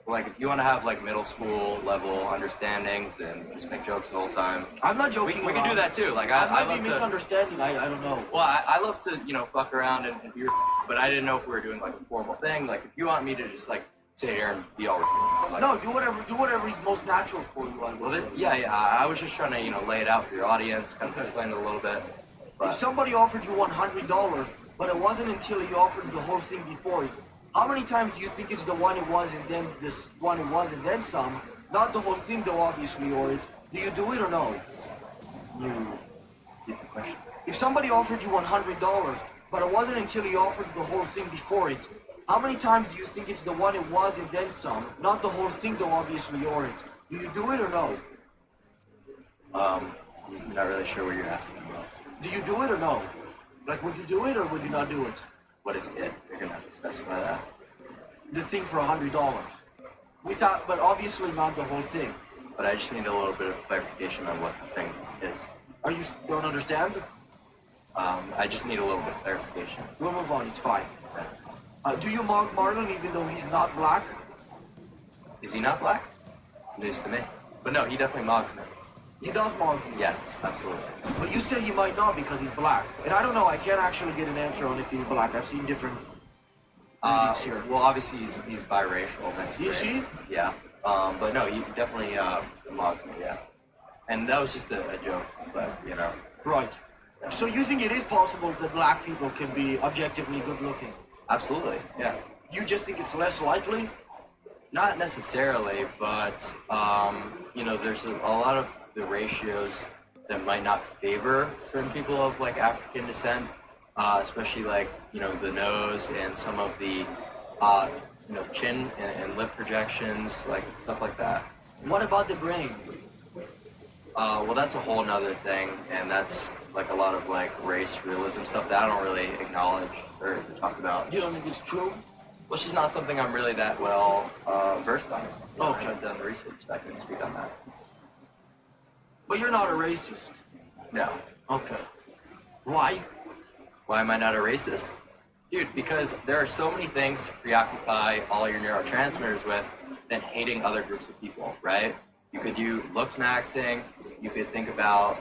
Like if you want to have like middle school level understandings and just make jokes the whole time, I'm not we joking. can do around. that too. Like I I might love be to. misunderstanding. I don't know. Well, I love to, fuck around and be, but I didn't know if we were doing like a formal thing. Like, if you want me to just like sit here and be all, like, No, do whatever is most natural for you. I will say. yeah, I was just trying to, lay it out for your audience, kind of explain it a little bit. If But somebody offered you $100, but it wasn't until you offered the whole thing before it, how many times do you think it's the one it was and then this one it was and then some? Not the whole thing though, obviously, or do you do it or no? you get the question. If somebody offered you $100, but it wasn't until you offered the whole thing before it, how many times do you think it's the one it was and then some? Not the whole thing though, obviously, or it. Do you do it or no? I'm not really sure what you're asking about. Do you do it or no? Like, would you do it or would you not do it? What is it? You're gonna have to specify that. The thing for $100. Without, but obviously not the whole thing. But I just need a little bit of clarification on what the thing is. Don't understand? I just need a little bit of clarification. We'll move on, it's fine. Do you mock Marlon even though he's not black? Is he not black? News to me. But no, he definitely mocks me. He does mock you. Yes, absolutely. But you said he might not because he's black. And I don't know, I can't actually get an answer on if he's black. I've seen different readings here. Well, obviously he's biracial. That's Is great. he? Yeah. But no, he definitely mocks me. Yeah. And that was just a joke, but Right. So you think it is possible that black people can be objectively good looking? absolutely. Yeah. You just think it's less likely? Not necessarily, but there's a lot of the ratios that might not favor certain people of like African descent, especially like the nose and some of the chin and lip projections, like stuff like that. What about the brain? Well, that's a whole nother thing, and that's like a lot of like race realism stuff that I don't really acknowledge or talk about. You don't think it's true? Which is not something I'm really that well versed on. Okay. I haven't done the research. I can speak on that. But you're not a racist. No. Okay. Why? Why am I not a racist? Dude, because there are so many things to preoccupy all your neurotransmitters with than hating other groups of people, right? You could do looks maxing. You could think about,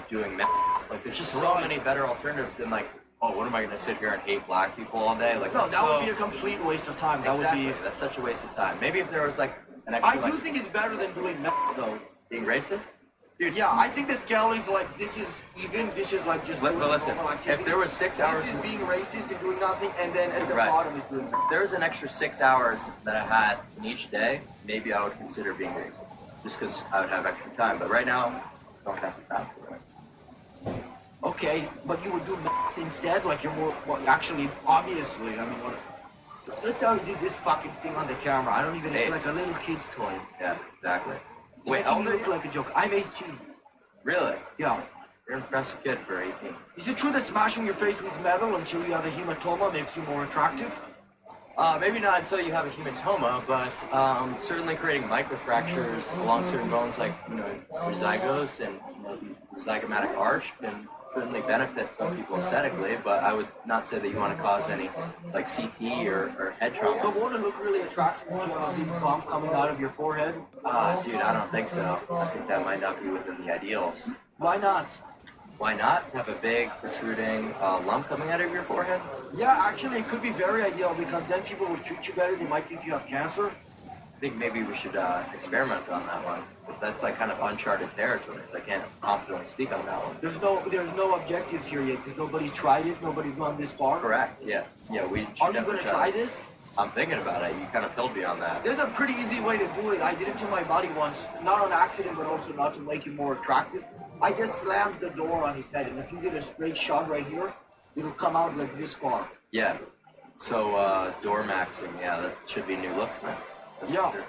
doing like there's just so many better alternatives than like, oh, what am I going to sit here and hate black people all day? Like, no, that would be a complete waste of time. That exactly. would be. That's such a waste of time. Maybe if there was like an extra. I do think it's better than doing meth, though. Being racist. Dude, yeah, I think the scale is like this is even. This is like just. But listen, if there was 6 hours, this is being racist and doing nothing, and then at the right. bottom is doing. If there was an extra 6 hours that I had in each day, maybe I would consider being racist, just because I would have extra time. But right now, I don't have the time for it. Okay, but you would do math instead, like you're more. Well, actually, obviously, I mean, let's do this fucking thing on the camera. I don't even. It's like a little kid's toy. Yeah, exactly. Wait, how old are you? Look like a joke. I'm 18. Really? Yeah. You're an impressive kid for 18. Is it true that smashing your face with metal until you have a hematoma makes you more attractive? Maybe not until you have a hematoma, but certainly creating microfractures along certain bones, like your zygos and the zygomatic arch, can certainly benefit some people aesthetically. But I would not say that you want to cause any like CT or head trauma. But won't it look really attractive if you have a big bump coming out of your forehead? Dude, I don't think so. I think that might not be within the ideals. Why not? Why not? To have a big protruding lump coming out of your forehead? Yeah, actually, it could be very ideal because then people will treat you better. They might think you have cancer. I think maybe we should experiment on that one. But that's like kind of uncharted territory, so I can't confidently speak on that one. There's no objectives here yet because nobody's tried it. Nobody's gone this far. Correct. Yeah. Yeah. We. Are you gonna try this? I'm thinking about it. You kind of filled me on that. There's a pretty easy way to do it. I did it to my buddy once, not on accident, but also not to make him more attractive. I just slammed the door on his head, and if you get a straight shot right here, it'll come out like this far. Yeah. So door maxing. Yeah, that should be new looks max. That's yeah. Sure.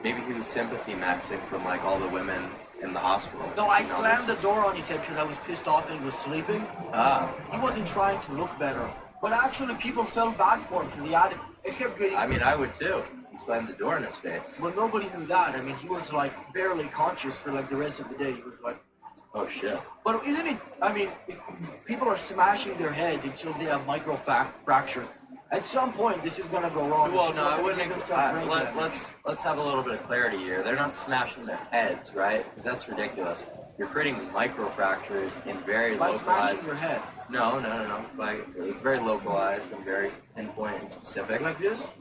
Maybe he was sympathy maxing from like all the women in the hospital. No, I slammed the door on his head because I was pissed off and he was sleeping. He wasn't trying to look better. But actually, people felt bad for him because he had it kept getting. I mean, I would too. You slammed the door in his face. Well, nobody knew that. I mean, he was like barely conscious for like the rest of the day. He was like. Oh shit. But isn't it? I mean, if people are smashing their heads until they have micro fractures. At some point, this is gonna go wrong. Well, no, I wouldn't. Let's have a little bit of clarity here. They're not smashing their heads, right? Because that's ridiculous. You're creating micro fractures in very localized. By smashing your head. No. It's very localized and very pinpoint and specific. Like this.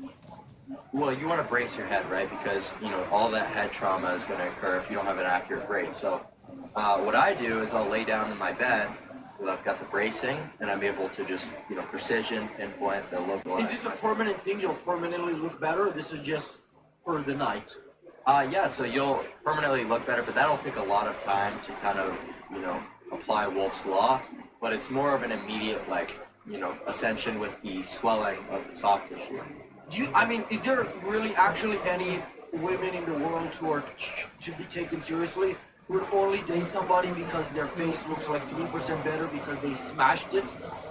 Well, you want to brace your head, right? Because all that head trauma is going to occur if you don't have an accurate brace. So, what I do is I'll lay down in my bed. I've got the bracing, and I'm able to just, precision, pinpoint the local. Is this a permanent thing? You'll permanently look better, or this is just for the night? Yeah, so you'll permanently look better, but that'll take a lot of time to kind of, apply Wolf's Law. But it's more of an immediate, ascension with the swelling of the soft tissue. Is there really actually any women in the world who are to be taken seriously? Would only date somebody because their face looks like 3% better because they smashed it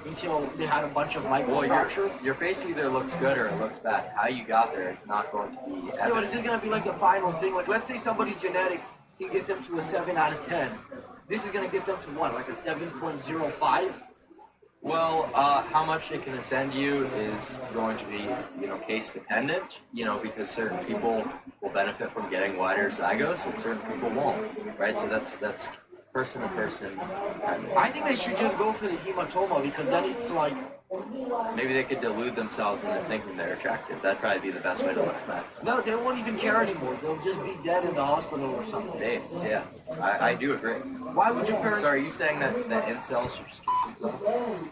until they had a bunch of microfractures? Your face either looks good or it looks bad. How you got there is not going to be evident. Yeah, but it's just going to be like the final thing. Like, let's say somebody's genetics can get them to a 7 out of 10. This is going to get them to what, like a 7.05? Well, how much it can ascend you is going to be, case dependent, because certain people will benefit from getting wider zygos and certain people won't, right? So that's person to person. I think they should just go for the hematoma because then it's like... Maybe they could delude themselves into thinking they're attractive. That'd probably be the best way to look next. No, they won't even care anymore. They'll just be dead in the hospital or something. Based, yeah. I do agree. Why would your parents... So are you saying that incels should just keep themselves?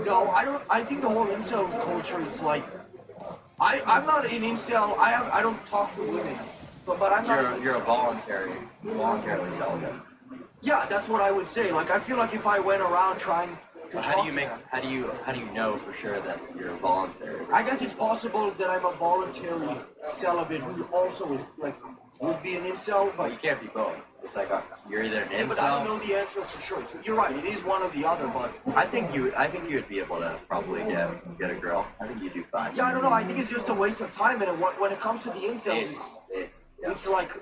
No, I don't. I think the whole incel culture is like, I'm not an incel. I don't talk to women, but I'm not. You're a voluntarily celibate. Yeah, that's what I would say. Like, I feel like if I went around trying to how do you know for sure that you're voluntary? I guess it's possible that I'm a voluntary celibate who also would be an incel, but you can't be both. It's like you're either an incel. But I don't know the answer for sure. You're right. It is one or the other, but I think you would be able to probably get a girl. I think you do fine. Yeah, I don't know. I think it's just a waste of time. And when it comes to the incels, it's like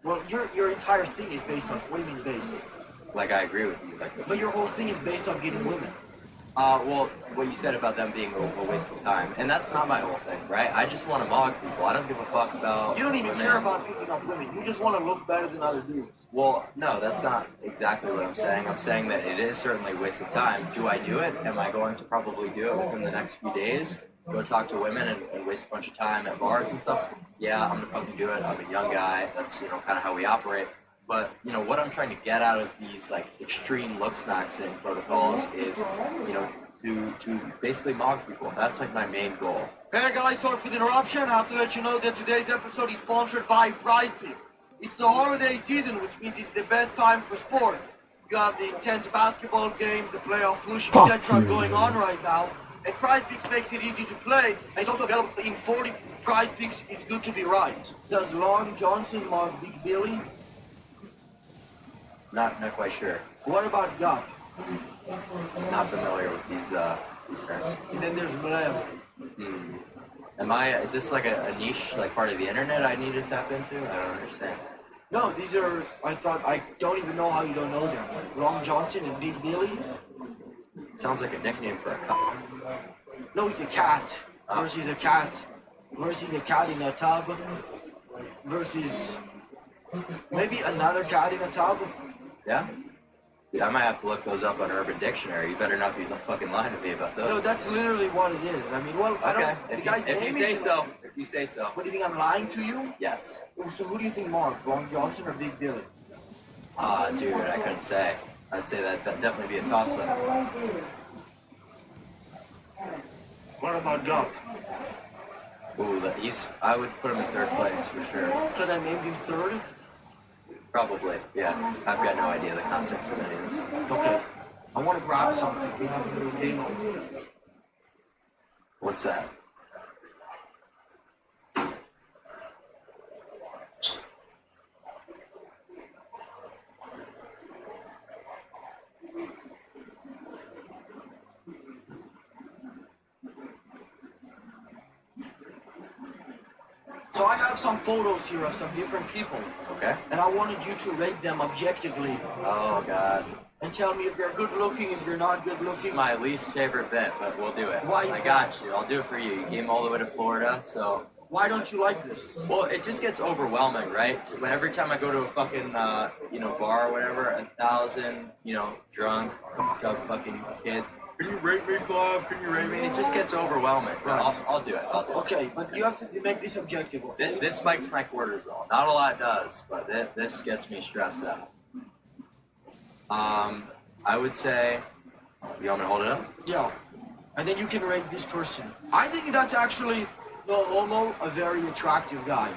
Well, your entire thing is based on, what do you mean based? Like, I agree with you. Like, that's, But your whole thing is based on getting women. well, what you said about them being a waste of time, and that's not my whole thing, right? I just want to mog people. I don't give a fuck about. You don't even women. care about picking up women. You just want to look better than other dudes. Well, no, that's not exactly what I'm saying. I'm saying that it is certainly a waste of time. Do I do it? Am I going to probably do it within the next few days? Go talk to women and waste a bunch of time at bars and stuff? Yeah, I'm gonna fucking do it. I'm a young guy. That's, you know, kind of how we operate. But, you know, what I'm trying to get out of these, like, extreme looks maxing protocols is, you know, to basically mog people. That's, like, my main goal. Hey guys, sorry for the interruption. I have to let you know that today's episode is sponsored by Prize Picks. It's the holiday season, which means it's the best time for sports. You have the intense basketball games, the playoff push, etc. going on right now. And Prize Picks makes it easy to play, and it's also available in 40 Prize Picks. It's good to be right. Does Long Johnson mog Big Billy? Not quite sure. What about Yuck? Not familiar with these terms. And then there's Blem. Is this like a niche, like part of the internet I need to tap into? I don't understand. No, these are, I don't even know how you don't know them. Long Johnson and Big Billy? Sounds like a nickname for a cup. No, it's a cat. Versus a cat. Versus a cat in a tub. Versus maybe another cat in a tub. Yeah? Yeah, I might have to look those up on Urban Dictionary. You better not be fucking lying to me about those. No, that's literally what it is. I mean, well, I Okay, don't... if you say so. If you say so. What do you think, I'm lying to you? Yes. So who do you think more, Long Johnson or Big Billy? Dude, I couldn't say. I'd say that'd definitely be a toss-up. What about Gump? Ooh, I would put him in third place for sure. Should I maybe third? Probably, yeah. I've got no idea the context of any of this. Okay. I want to grab something. We have a little game. What's that? So I have some photos here of some different people. Okay. And I wanted you to rate them objectively. Oh, God. And tell me if they're good looking, if they're not good This is looking. my least favorite bit, but we'll do it. Why is I got you. I'll do it for you. You came all the way to Florida, so... Why don't you like this? Well, it just gets overwhelming, right? So when every time I go to a fucking, bar or whatever, 1,000, drunk fucking kids. Can you rate me, Club? Can you rate me? It just gets overwhelming. Right. I'll do it. Okay, but you have to make this objective, okay? This spikes my cortisol. Not a lot does, but this gets me stressed out. I would say, you want me to hold it up? Yeah. And then you can rate this person. I think that's actually, no homo, a very attractive guy.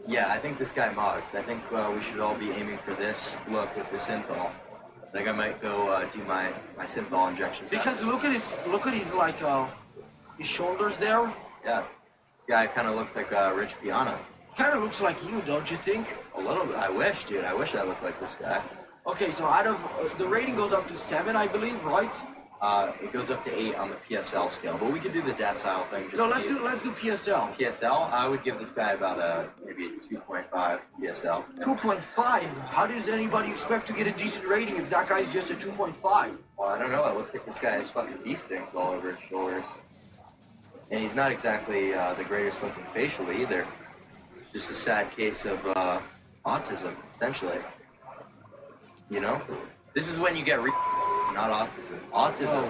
Yeah, I think this guy mugs. I think we should all be aiming for this look with the synthol. I think I might go do my synthol injections. Because look at his like his shoulders there. Yeah, guy kind of looks like Rich Piana. Kind of looks like you, don't you think? A little bit. I wish, dude. I wish I looked like this guy. Okay, so out of the rating goes up to 7, I believe, right? It goes up to 8 on the PSL scale, but we could do the decile thing. Just No, to let's do PSL. PSL. I would give this guy about maybe a 2.5 PSL. 2.5. How does anybody expect to get a decent rating if that guy's just a 2.5? Well, I don't know. It looks like this guy has fucking bee stings all over his shoulders, and he's not exactly the greatest looking facially either. Just a sad case of autism, essentially. You know, this is when you get not autism. Autism,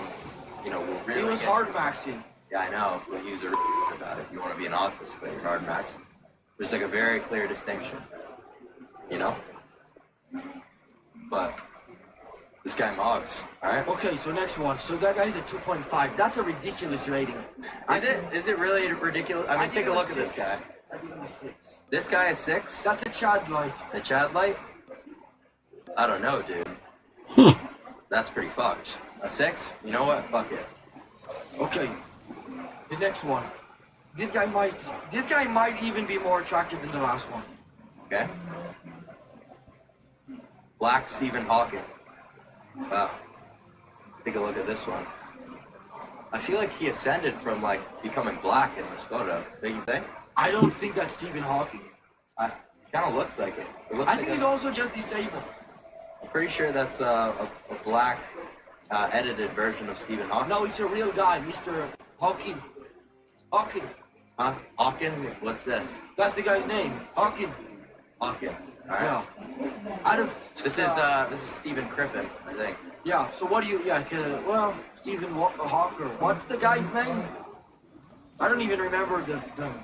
will really. He was hard maxing. Yeah, I know. But he was a about it. You want to be an autist, but you're hard maxing. There's like a very clear distinction. But this guy mogs. All right. Okay, so next one. So that guy's a 2.5. That's a ridiculous rating. Is it really ridiculous? I mean, take a look at this guy. I give him a 6. This guy is 6. That's a Chad light. A Chad light? I don't know, dude. That's pretty fucked. A 6? You know what? Fuck it. Okay. The next one. This guy might even be more attractive than the last one. Okay. Black Stephen Hawking. Wow. Take a look at this one. I feel like he ascended from becoming black in this photo. Don't you think? I don't think that's Stephen Hawking. Kind of looks like it. It looks I like think he's also just disabled. I'm pretty sure that's a black edited version of Stephen Hawking. No, he's a real guy, Mr. Hawking. Hawking. Huh? Hawking? What's this? That's the guy's name. Hawking. Hawking. All right. Yeah. Out of This is Stephen Crippen, I think. yeah. So what do you? Yeah. Well, Stephen Hawker. What's the guy's name? I don't even remember the.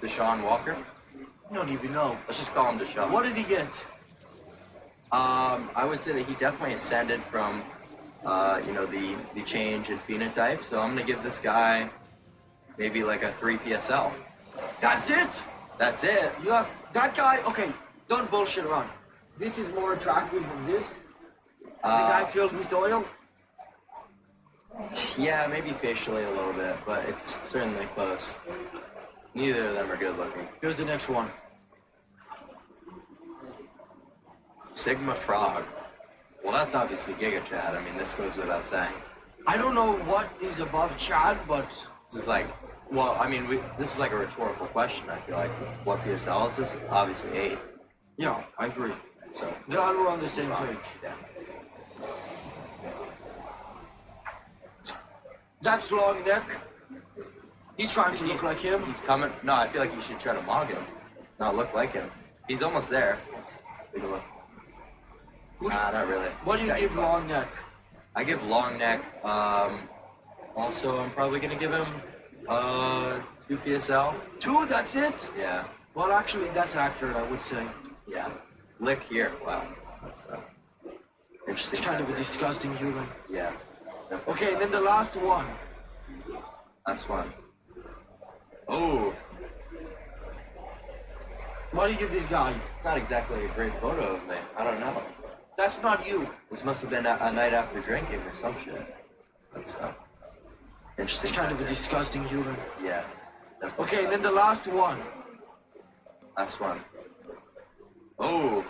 Deshaun Walker. I don't even know. Let's just call him Deshaun. What does he get? I would say that he definitely ascended from, the change in phenotype. So I'm gonna give this guy maybe like a 3 PSL. That's it. That's it. You have that guy. Okay, don't bullshit around. This is more attractive than this. The guy filled with oil. Yeah, maybe facially a little bit, but it's certainly close. Neither of them are good looking. Here's the next one. Sigma Frog. Well, that's obviously Giga Chad. I mean, this goes without saying. I don't know what is above Chad, but This is like, well, I mean, this is like a rhetorical question, I feel like. What PSL is this? Obviously 8. yeah, I agree. So, Glad we're on the same page. yeah. That's long neck. He's trying to look like him. He's coming. No, I feel like you should try to mog him, not look like him. He's almost there. Let's take a look. Nah, not really. What do you give long neck? I give long neck. Also, I'm probably gonna give him 2 PSL. 2, that's it? Yeah, Well, actually, that's accurate, I would say. yeah. Lick here. Wow, that's interesting. It's kind of a disgusting human. Yeah. Okay, and then the last one. Last one. Oh, What do you give this guy? it's not exactly a great photo of me. I don't know. That's not you. This must have been a night after drinking or some shit. That's interesting. It's kind of a disgusting human. Yeah. definitely Okay, so. and then the last one. Last one. Oh,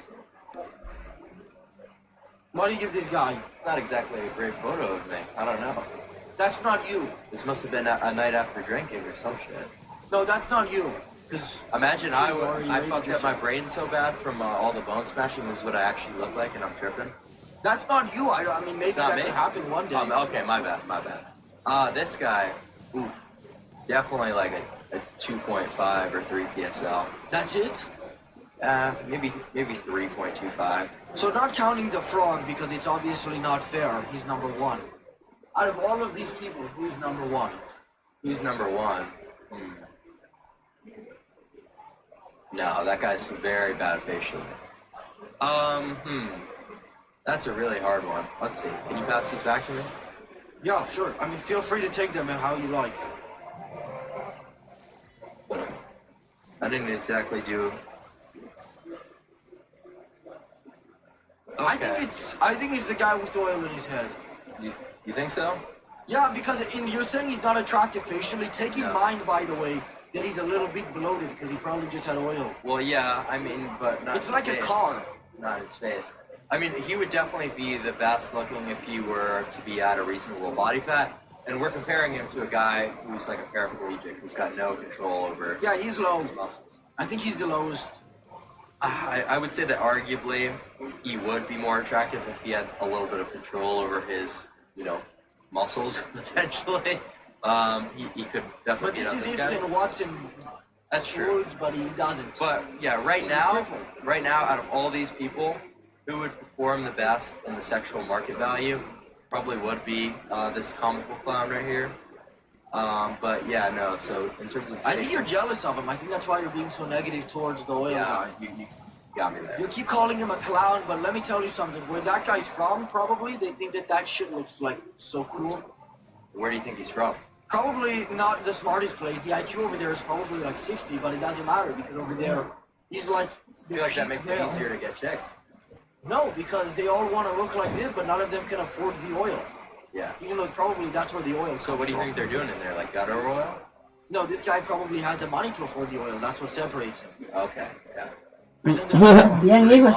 What do you give this guy? it's not exactly a great photo of me. I don't know. That's not you. This must have been a night after drinking or some shit. No, that's not you. Because Imagine Or you I ate fucked up yourself. my brain so bad from all the bone smashing. This is what I actually look like, and I'm tripping. that's not you. I mean, maybe It's not that me. could happen one day. Okay, my bad. This guy, oof, definitely like a 2.5 or 3 PSL. That's it? Maybe 3.25. So not counting the frog, because it's obviously not fair, he's number 1. Out of all of these people, who's number 1? Who's number 1? No, that guy's very bad facially. That's a really hard one. Let's see. Can you pass these back to me? Yeah, sure. I mean, feel free to take them how you like. I didn't exactly do. I think it's the guy with oil in his head. You think so? Yeah, because you're saying he's not attractive facially. Take in No. mind, by the way, that he's a little bit bloated because he probably just had oil. Well, yeah. I mean, but not. It's his like a face. car. Not his face. I mean, he would definitely be the best looking if he were to be at a reasonable body fat. And we're comparing him to a guy who's like a paraplegic, who's got no control over Yeah, he's low. his muscles. I think he's the lowest. I would say that arguably he would be more attractive if he had a little bit of control over his, muscles, potentially. He could definitely But beat this up is this if guy. Sim Watson That's true. would, but he doesn't. But yeah, right He's a now, cripple. out of all these people, who would perform the best in the sexual market value probably would be this comical clown right here. But yeah, no. So in terms of, I think you're jealous of him. I think that's why you're being so negative towards the oil yeah, guy. you got me there. You keep calling him a clown, but let me tell you something. Where that guy's from, probably, they think that shit looks like so cool. Where do you think he's from? Probably not the smartest place. The IQ over there is probably like 60, but it doesn't matter because over there, he's like... I feel like that makes it male. easier to get chicks. No, because they all want to look like this, but none of them can afford the oil. Yeah. Even though probably that's where the oil So what do you think they're doing in there? Like gutter oil? No, this guy probably has the money to afford the oil. That's what separates him. Okay. Yeah. Bien, hijo,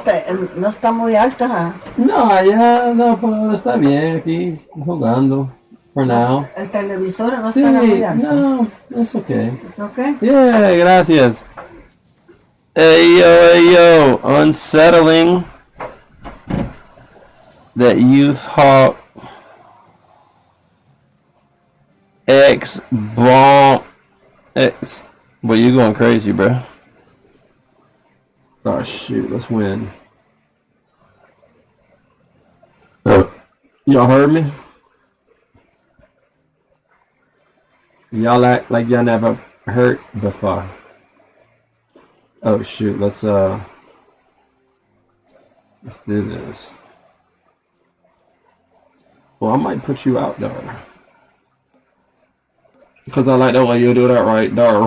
no está muy alta. ¿Ah? No, ya no, por ahora está bien aquí jugando. For now. El televisor no Sí, está muy alto. no, it's okay. ¿Es okay? Yeah, gracias. Hey yo, unsettling that Youth Hawk X Bomb X. Boy, you going crazy, bro. Oh shoot, let's win. Y'all heard me? Y'all act like y'all never heard before. Oh shoot, let's do this. Well, I might put you out there. Because I like the way you do that right there.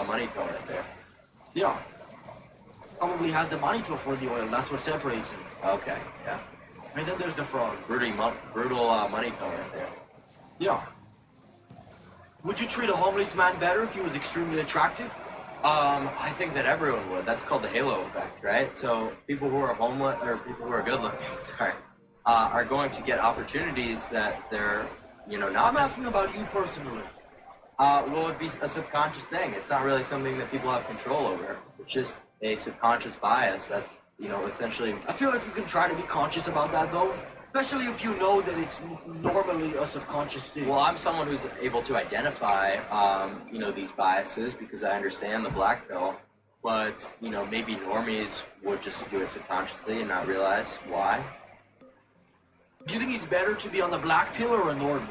Money pill right there. Yeah. Probably has the money to afford the oil. That's what separates him. Okay, yeah. And then there's the fraud. Brutal money pill right there. Yeah. Would you treat a homeless man better if he was extremely attractive? I think that everyone would. That's called the halo effect, right? So people who are homeless, or people who are good looking, sorry, are going to get opportunities that they're, not. I'm asking about you personally. Well, it'd be a subconscious thing. It's not really something that people have control over. It's just a subconscious bias that's, essentially... I feel like you can try to be conscious about that, though. Especially if you know that it's normally a subconscious thing. Well, I'm someone who's able to identify, these biases because I understand the black pill. But, maybe normies would just do it subconsciously and not realize why. Do you think it's better to be on the black pill or a normie?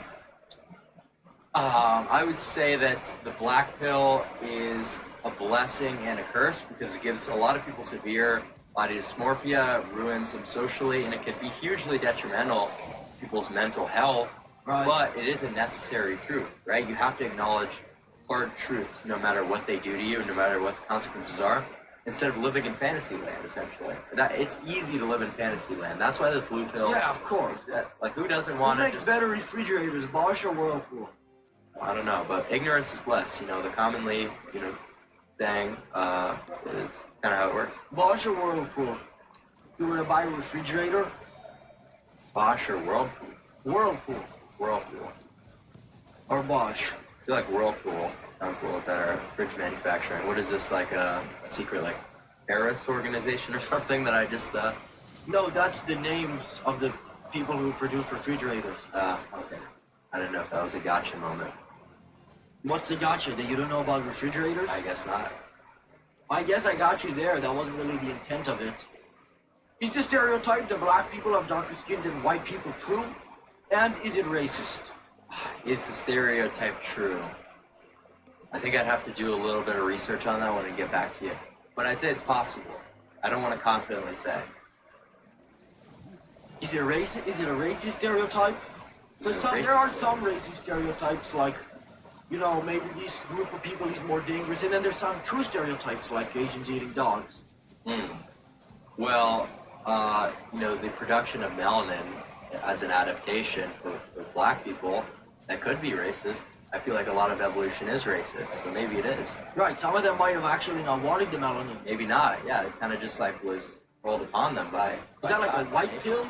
I would say that the black pill is a blessing and a curse because it gives a lot of people severe body dysmorphia, ruins them socially, and it can be hugely detrimental to people's mental health. Right. But it is a necessary truth, right? You have to acknowledge hard truths no matter what they do to you, no matter what the consequences are, instead of living in fantasy land, essentially. It's easy to live in fantasy land. That's why the blue pill... Yeah, of course. Yes. Like, who doesn't want to... Who makes better refrigerators, Bosch or Whirlpool? I don't know, but ignorance is bliss. The commonly, saying, it's kind of how it works. Bosch or Whirlpool? If you were to buy a refrigerator? Bosch or Whirlpool? Whirlpool. Whirlpool. Or Bosch. I feel like Whirlpool sounds a little better. Fridge manufacturing. What is this, like a secret, like, terrorist organization or something that I just, No, that's the names of the people who produce refrigerators. Okay. I didn't know if that was a gotcha moment. What's the gotcha? That you don't know about refrigerators? I guess not. I guess I got you there. That wasn't really the intent of it. Is the stereotype that black people have darker skin than white people true? And is it racist? Is the stereotype true? I think I'd have to do a little bit of research on that one and get back to you. But I'd say it's possible. I don't want to confidently say. Is it a racist stereotype? Because there are some racist stereotypes, like, maybe this group of people is more dangerous, and then there's some true stereotypes, like Asians eating dogs. Well, the production of melanin as an adaptation for black people, that could be racist. I feel like a lot of evolution is racist, so maybe it is. Right, some of them might have actually not wanted the melanin. Maybe not, yeah, it kind of just was rolled upon them by... Is that like a white pill?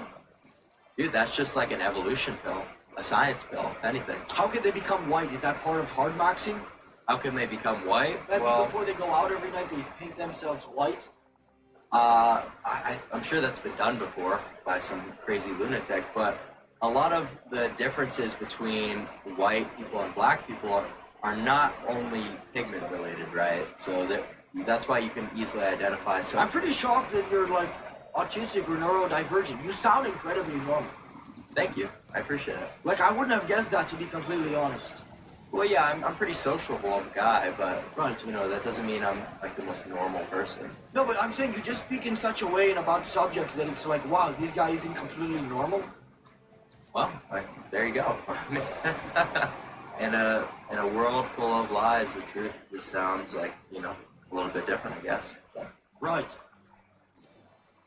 Dude, that's just like an evolution pill. A science pill, if anything. How can they become white? Is that part of hard maxing? How can they become white? Maybe before they go out every night, they paint themselves white? I'm sure that's been done before by some crazy lunatic, but a lot of the differences between white people and black people are not only pigment related, right? So that's why you can easily identify some... I'm pretty shocked that you're, autistic or neurodivergent. You sound incredibly normal. Thank you. I appreciate it. I wouldn't have guessed that, to be completely honest. Well, yeah, I'm pretty sociable of a guy, but, right. That doesn't mean I'm, the most normal person. No, but I'm saying you just speak in such a way and about subjects that it's like, wow, this guy isn't completely normal. Well, there you go. In a world full of lies, the truth just sounds like, a little bit different, I guess. Right.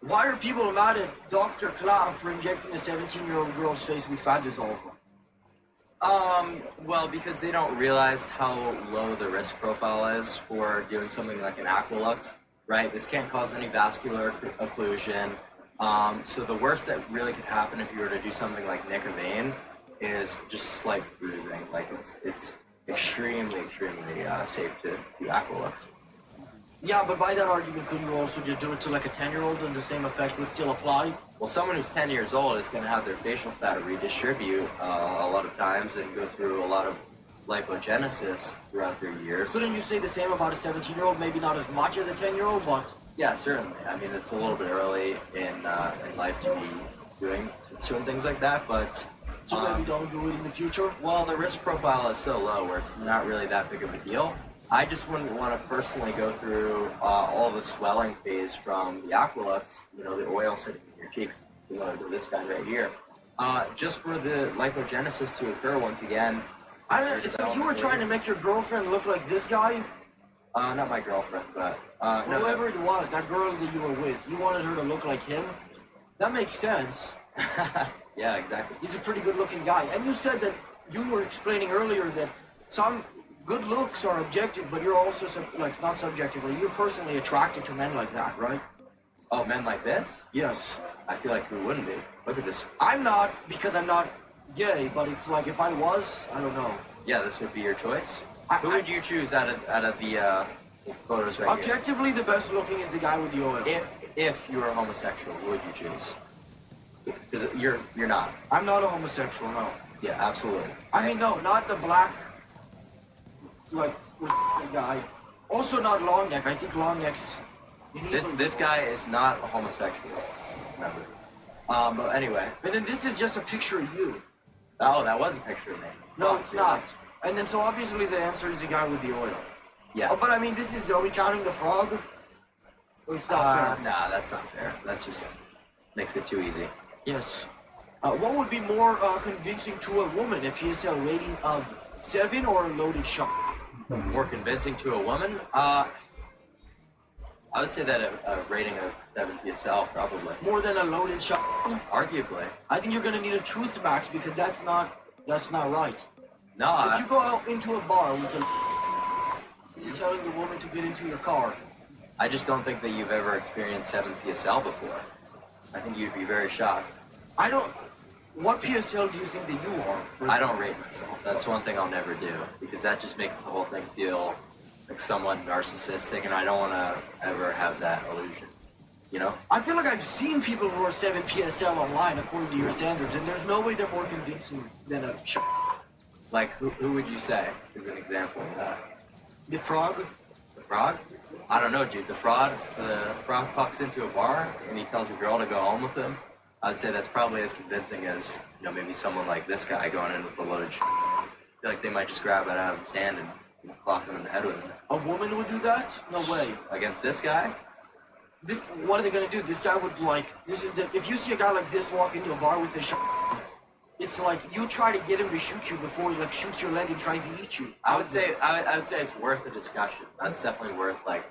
Why are people mad at Dr. Klav for injecting a 17-year-old girl's face with fat dissolver? Well, because they don't realize how low the risk profile is for doing something like an Aqualux, right? This can't cause any vascular occlusion. So the worst that really could happen if you were to do something like nick a vein is just slight bruising. Like it's extremely safe to do Aqualux. Yeah, but by that argument, could you also just do it to like a 10-year-old and the same effect would still apply? Well, someone who's 10 years old is going to have their facial fat redistribute a lot of times and go through a lot of lipogenesis throughout their years. Couldn't you say the same about a 17-year-old? Maybe not as much as a 10-year-old, but... Yeah, certainly. I mean, it's a little bit early in life to be doing certain things like that, but... So maybe don't do it in the future? Well, the risk profile is so low where it's not really that big of a deal. I just wouldn't want to personally go through all the swelling phase from the Aqualux, you know, the oil sitting in your cheeks, you know, this guy right here. Just for the lipogenesis to occur once again. I don't know, so you were trying to make your girlfriend look like this guy? Not my girlfriend, but... Whoever it was, that girl that you were with, you wanted her to look like him? That makes sense. Yeah, exactly. He's a pretty good-looking guy. And you said that you were explaining earlier that some good looks are objective, but you're also, like, not subjectively, you're personally attracted to men like that, right? Oh, men like this? Yes. I feel like who wouldn't be? Look at this. I'm not, because I'm not gay, but it's like if I was, I don't know. Yeah, this would be your choice. Who would you choose out of the photos right here? Objectively, the best looking is the guy with the oil. If you were homosexual, who would you choose? Because you're not. I'm not a homosexual, no. Yeah, absolutely. I mean, no, not the black, like, guy. Also not long neck. I think long necks... This guy is not a homosexual, remember. But anyway. And then this is just a picture of you. Oh, that was a picture of me. No, it's not. And then so obviously the answer is the guy with the oil. Yeah. Oh, but I mean, this is, are we counting the frog? Or it's not fair? Nah, that's not fair. That's just makes it too easy. Yes. What would be more convincing to a woman, a PSL rating of 7 or a loaded shot? More convincing to a woman? I would say that a rating of 7 PSL, probably. More than a loaded shot? Arguably. I think you're gonna need a truth max because that's not right. No, If you go out into a bar with you're telling the woman to get into your car. I just don't think that you've ever experienced 7 PSL before. I think you'd be very shocked. What PSL do you think that you are? I don't rate myself. That's one thing I'll never do because that just makes the whole thing feel like somewhat narcissistic, and I don't want to ever have that illusion. You know? I feel like I've seen people who are 7 PSL online according to your standards, and there's no way they're more convincing than a shot. Like, who would you say is an example of that? The frog? The frog? I don't know, dude. The frog fucks into a bar and he tells a girl to go home with him. I'd say that's probably as convincing as, you know, maybe someone like this guy going in with a loaded shit. I feel like they might just grab it out of his hand and clock him in the head with it. A woman would do that? No way. Against this guy? What are they gonna do? This guy would if you see a guy like this walk into a bar with a shot, it's like you try to get him to shoot you before he like shoots your leg and tries to eat you. I would say it's worth a discussion. That's definitely worth like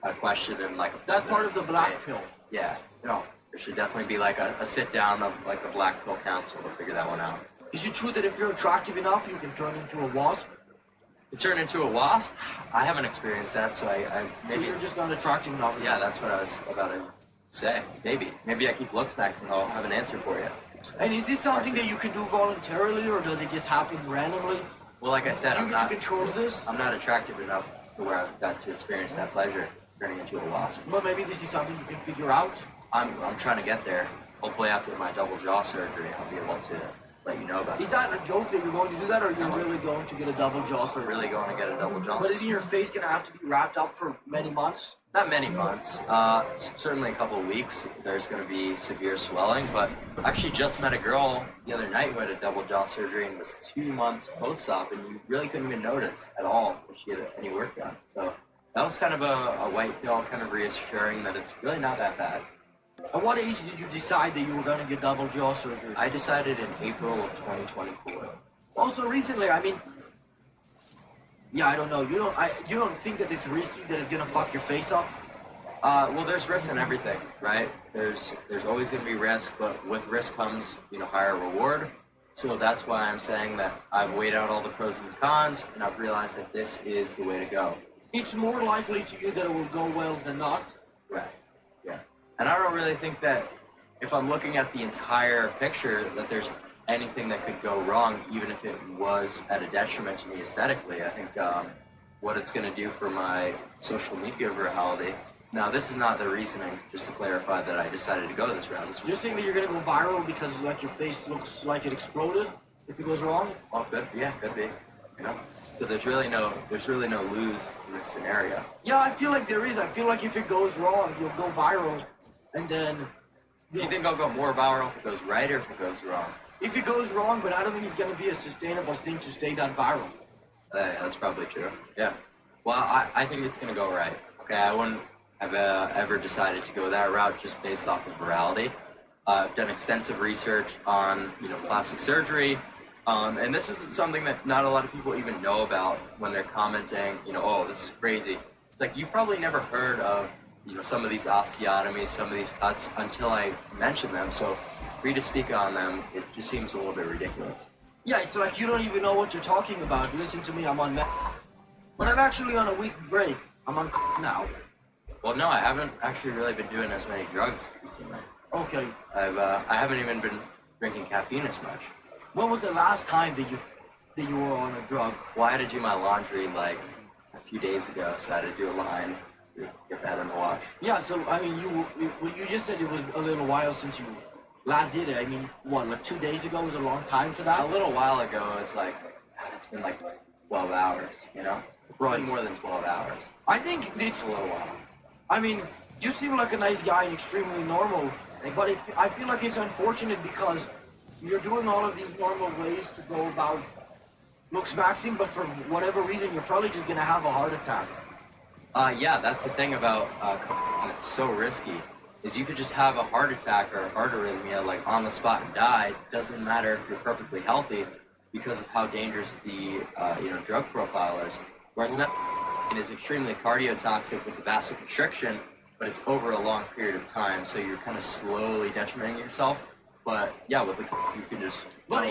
a question and like a. That's part of the black pill. Yeah, you know, there should definitely be like a sit down of like a black pill council to figure that one out. Is it true that if you're attractive enough, you can turn into a wasp? To turn into a wasp? I haven't experienced that, so I maybe. So you're just not attractive enough. Yeah, that's what I was about to say. Maybe I keep looks back and I'll have an answer for you. And is this something that you can do voluntarily, or does it just happen randomly? Well, like I said, you get to control this. I'm not attractive enough to where I've got to experience that pleasure turning into a wasp. But maybe this is something you can figure out. I'm trying to get there. Hopefully, after my double jaw surgery, I'll be able to let you know about it. Is that a joke that you're going to do that, or you're really going to get a double jaw surgery? Really going to get a double jaw surgery. But isn't your face going to have to be wrapped up for many months? Not many months. Certainly a couple of weeks. There's going to be severe swelling, but I actually just met a girl the other night who had a double jaw surgery and was 2 months post-op, and you really couldn't even notice at all if she had any work done. So that was kind of a white pill, kind of reassuring that it's really not that bad. At what age did you decide that you were going to get double jaw surgery? I decided in April of 2024. Also recently, I mean, yeah, I don't know. You don't think that it's risky, that it's gonna fuck your face up? Well, there's risk in everything, right? There's always gonna be risk, but with risk comes, you know, higher reward. So that's why I'm saying that I've weighed out all the pros and the cons, and I've realized that this is the way to go. It's more likely to you that it will go well than not. Right. Yeah. And I don't really think that if I'm looking at the entire picture, that there's anything that could go wrong, even if it was at a detriment to me aesthetically. I think what it's going to do for my social media virality. Now, this is not the reasoning, just to clarify, that I decided to go this route. This was You're saying that you're gonna go viral because like your face looks like it exploded if it goes wrong? oh, could be. You know, so there's really no lose in this scenario. Yeah, I feel like there is. I feel like if it goes wrong, you'll go viral, and then Do you think I'll go more viral if it goes right or if it goes wrong? if it goes wrong, but I don't think it's gonna be a sustainable thing to stay that viral. Yeah, that's probably true. Yeah. Well, I think it's gonna go right. Okay, I wouldn't have ever decided to go that route just based off of virality. I've done extensive research on plastic surgery, and this is something that not a lot of people even know about when they're commenting. Oh, this is crazy. It's like you've probably never heard of some of these osteotomies, some of these cuts until I mention them. So for you to speak on them, it just seems a little bit ridiculous. Yeah, it's like you don't even know what you're talking about. Listen to me, I'm on but I'm actually on a week break. I'm on now. Well, no, I haven't actually really been doing as many drugs recently. Okay. I haven't even been drinking caffeine as much. When was the last time that you were on a drug? Well, I had to do my laundry like a few days ago, so I had to do a line to get that in the wash. Yeah, so I mean, you just said it was a little while since you last did it. I mean, what, like 2 days ago was a long time for that? A little while ago, it was like, it's been like 12 hours, Right. More than 12 hours. I think it's a little while. I mean, you seem like a nice guy and extremely normal, but I feel like it's unfortunate because you're doing all of these normal ways to go about looks maxing, but for whatever reason, you're probably just gonna have a heart attack. Yeah, that's the thing about cocaine. It's so risky. Is you could just have a heart attack or a heart arrhythmia like on the spot and die. It doesn't matter if you're perfectly healthy because of how dangerous the drug profile is. Whereas methamphetamine is extremely cardiotoxic with the vasoconstriction, but it's over a long period of time, so you're kind of slowly detrimenting yourself. But yeah, with the you can just. But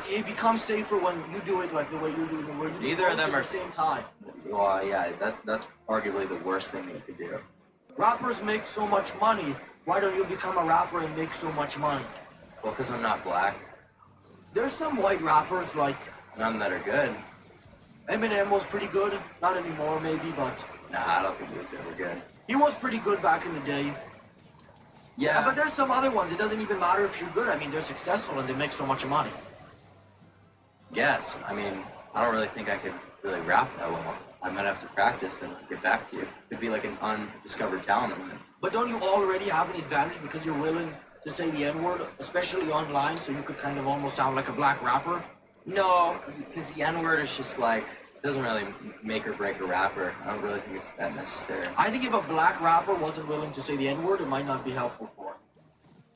it becomes safer when you do it like the way you do it. Where you Neither of them are at the same time. Well, yeah, that's arguably the worst thing that you could do. Rappers make so much money. Why don't you become a rapper and make so much money? Well, because I'm not black. There's some white rappers like None that are good. Eminem was pretty good. Not anymore, maybe, but Nah, I don't think he was ever good. he was pretty good back in the day. Yeah. But there's some other ones. It doesn't even matter if you're good. I mean, they're successful and they make so much money. Yes. I mean, I don't really think I could really rap that well. I might have to practice and get back to you. It'd be like an undiscovered talent of mine. But don't you already have an advantage because you're willing to say the N-word, especially online, so you could kind of almost sound like a black rapper? No, because the N-word is just like, it doesn't really make or break a rapper. I don't really think it's that necessary. I think if a black rapper wasn't willing to say the N-word, it might not be helpful for him.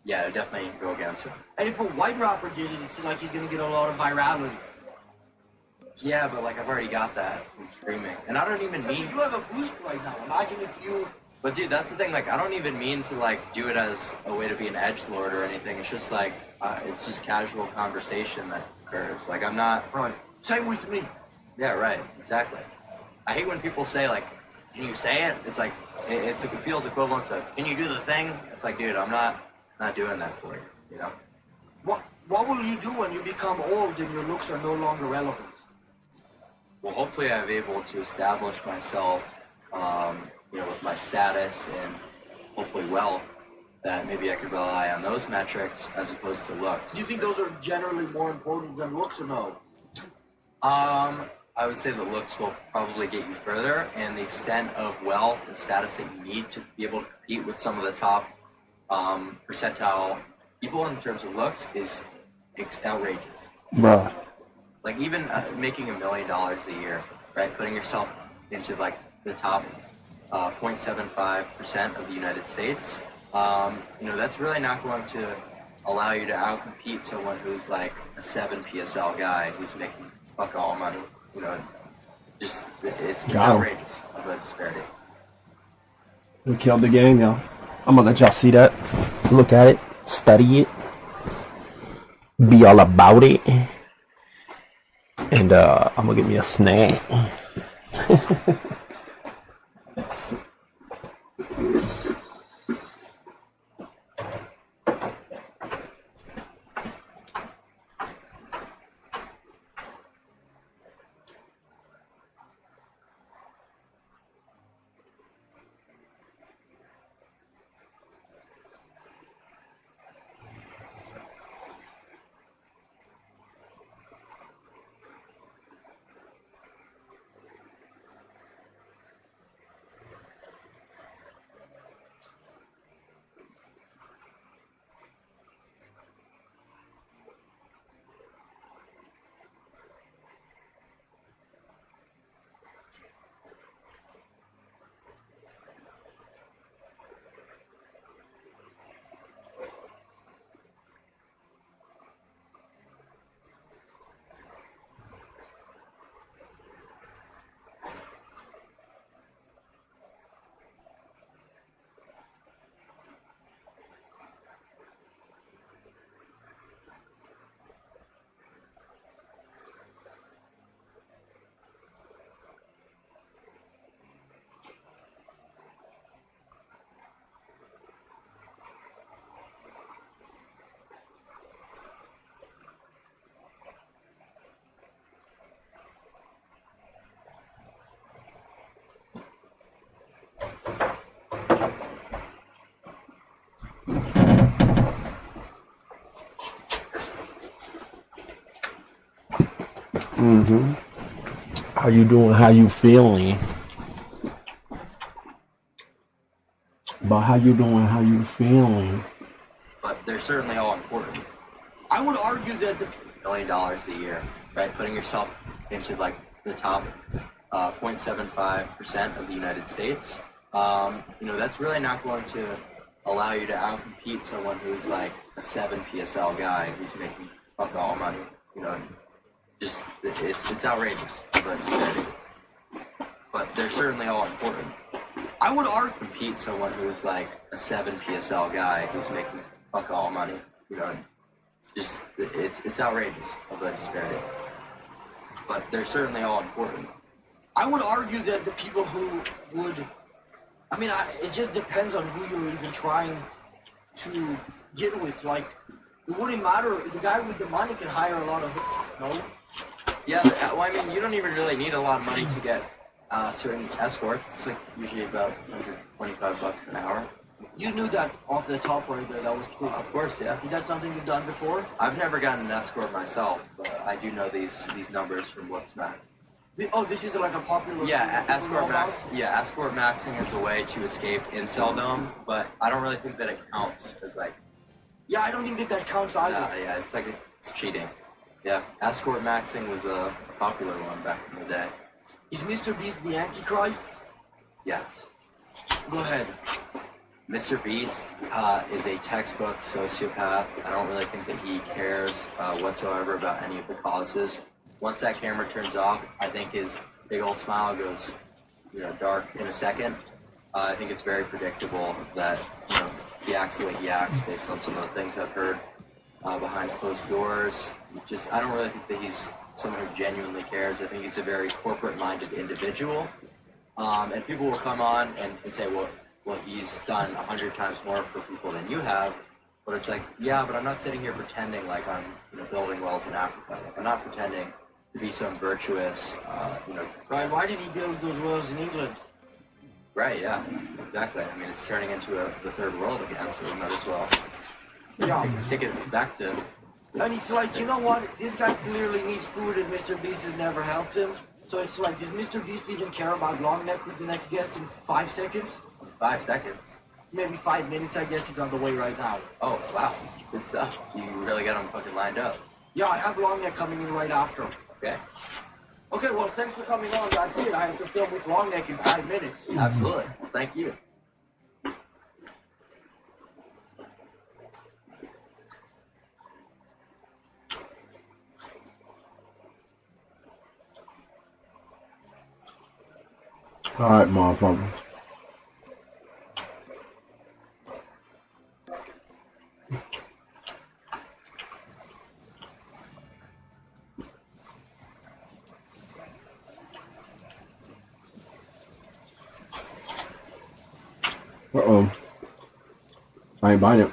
Yeah, it would definitely go against him. And if a white rapper did it, it seems like he's going to get a lot of virality. Yeah, but like I've already got that from screaming. And I don't even mean... You have a boost right now. Imagine if you... But dude, that's the thing, like I don't even mean to like do it as a way to be an edgelord or anything. It's just like, it's just casual conversation that occurs. Like I'm not... Right. Same with me. Yeah, right, exactly. I hate when people say like, can you say it? It's like, it feels equivalent to, can you do the thing? It's like, dude, I'm not doing that for you, you know? What will you do when you become old and your looks are no longer relevant? Well, hopefully I'm able to establish myself, with my status and hopefully wealth, that maybe I could rely on those metrics as opposed to looks. Do you think those are generally more important than looks or no? I would say the looks will probably get you further, and the extent of wealth and status that you need to be able to compete with some of the top percentile people in terms of looks is outrageous. Bruh. Like even making $1 million a year, right? Putting yourself into like the top 0.75% of the United States, that's really not going to allow you to outcompete someone who's like a 7 PSL guy who's making fuck all money. It's outrageous of a disparity. We killed the game, y'all. I'm gonna let y'all see that. Look at it. Study it. Be all about it. And I'm gonna get me a snack. Mm-hmm. How you doing? How you feeling? But how you doing? How you feeling? But they're certainly all important. I would argue that the $1 million a year, right? Putting yourself into like the top 0.75% of the United States, you know, that's really not going to allow you to outcompete someone who's like a 7 PSL guy who's making fuck all money. You know, just it's outrageous, but they're certainly all important. I would argue Compete someone who's like a 7 PSL guy who's making fuck all money. You know, just it's outrageous of the disparity. But they're certainly all important. I would argue that the people who would, I mean, it just depends on who you're even trying to get with. Like, it wouldn't matter. The guy with the money can hire a lot of, no? Yeah, well, I mean, you don't even really need a lot of money to get certain escorts. It's like usually about $125 an hour. You knew that off the top right there. That was cool. Of course, yeah. Is that something you've done before? I've never gotten an escort myself, but I do know these numbers from Looks Mac. Oh, this is like a popular. Yeah, escort max. Yeah, escort maxing is a way to escape inceldom, but I don't really think that it counts as like. Yeah, I don't think that counts either. Yeah, it's like it's cheating. Yeah, escort maxing was a popular one back in the day. Is Mr. Beast the Antichrist? Yes. Go ahead. Mr. Beast is a textbook sociopath. I don't really think that he cares whatsoever about any of the causes. Once that camera turns off, I think his big old smile goes, you know, dark in a second. I think it's very predictable that, you know, he acts the way he acts based on some of the things I've heard behind closed doors. Just, I don't really think that he's someone who genuinely cares. I think he's a very corporate-minded individual. And people will come on and say, well, he's done 100 times more for people than you have. But it's like, yeah, but I'm not sitting here pretending like I'm, you know, building wells in Africa. Like, I'm not pretending to be some virtuous, you know. Right, why did he build those wells in England? Right, yeah, exactly. I mean, it's turning into the third world again, so we might as well take it back to... And it's like, you know what? This guy clearly needs food and Mr. Beast has never helped him. So it's like, does Mr. Beast even care about Long Neck with the next guest in 5 seconds? 5 seconds? Maybe 5 minutes, I guess. He's on the way right now. Oh, wow. Good stuff. You really got him fucking lined up. Yeah, I have Long Neck coming in right after. Okay. Okay, well, thanks for coming on. That's it. I have to film with Long Neck in 5 minutes. Absolutely. Thank you. All right, motherfucker. Uh-oh. I ain't buying it.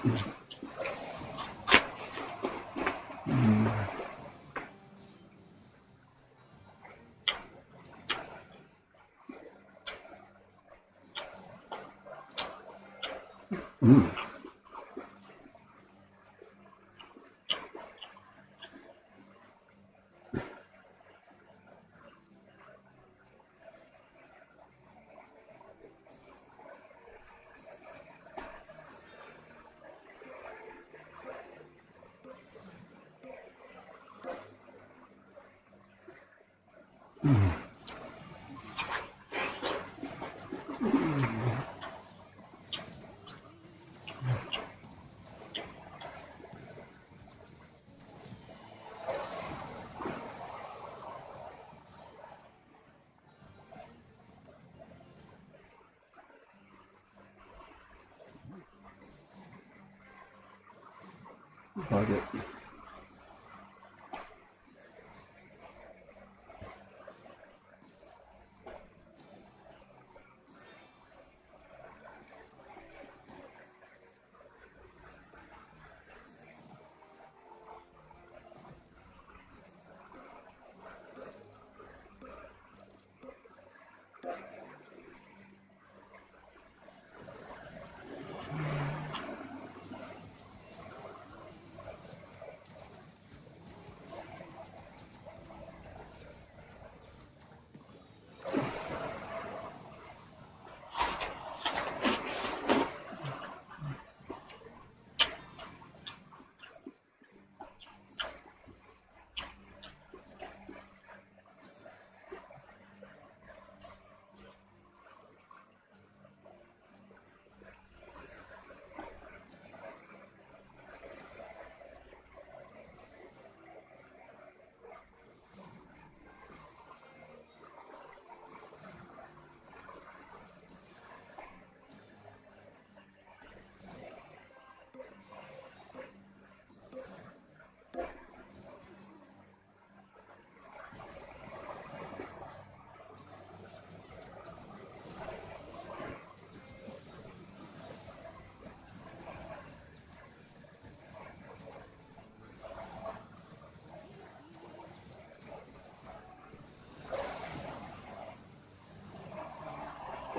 Fuck it.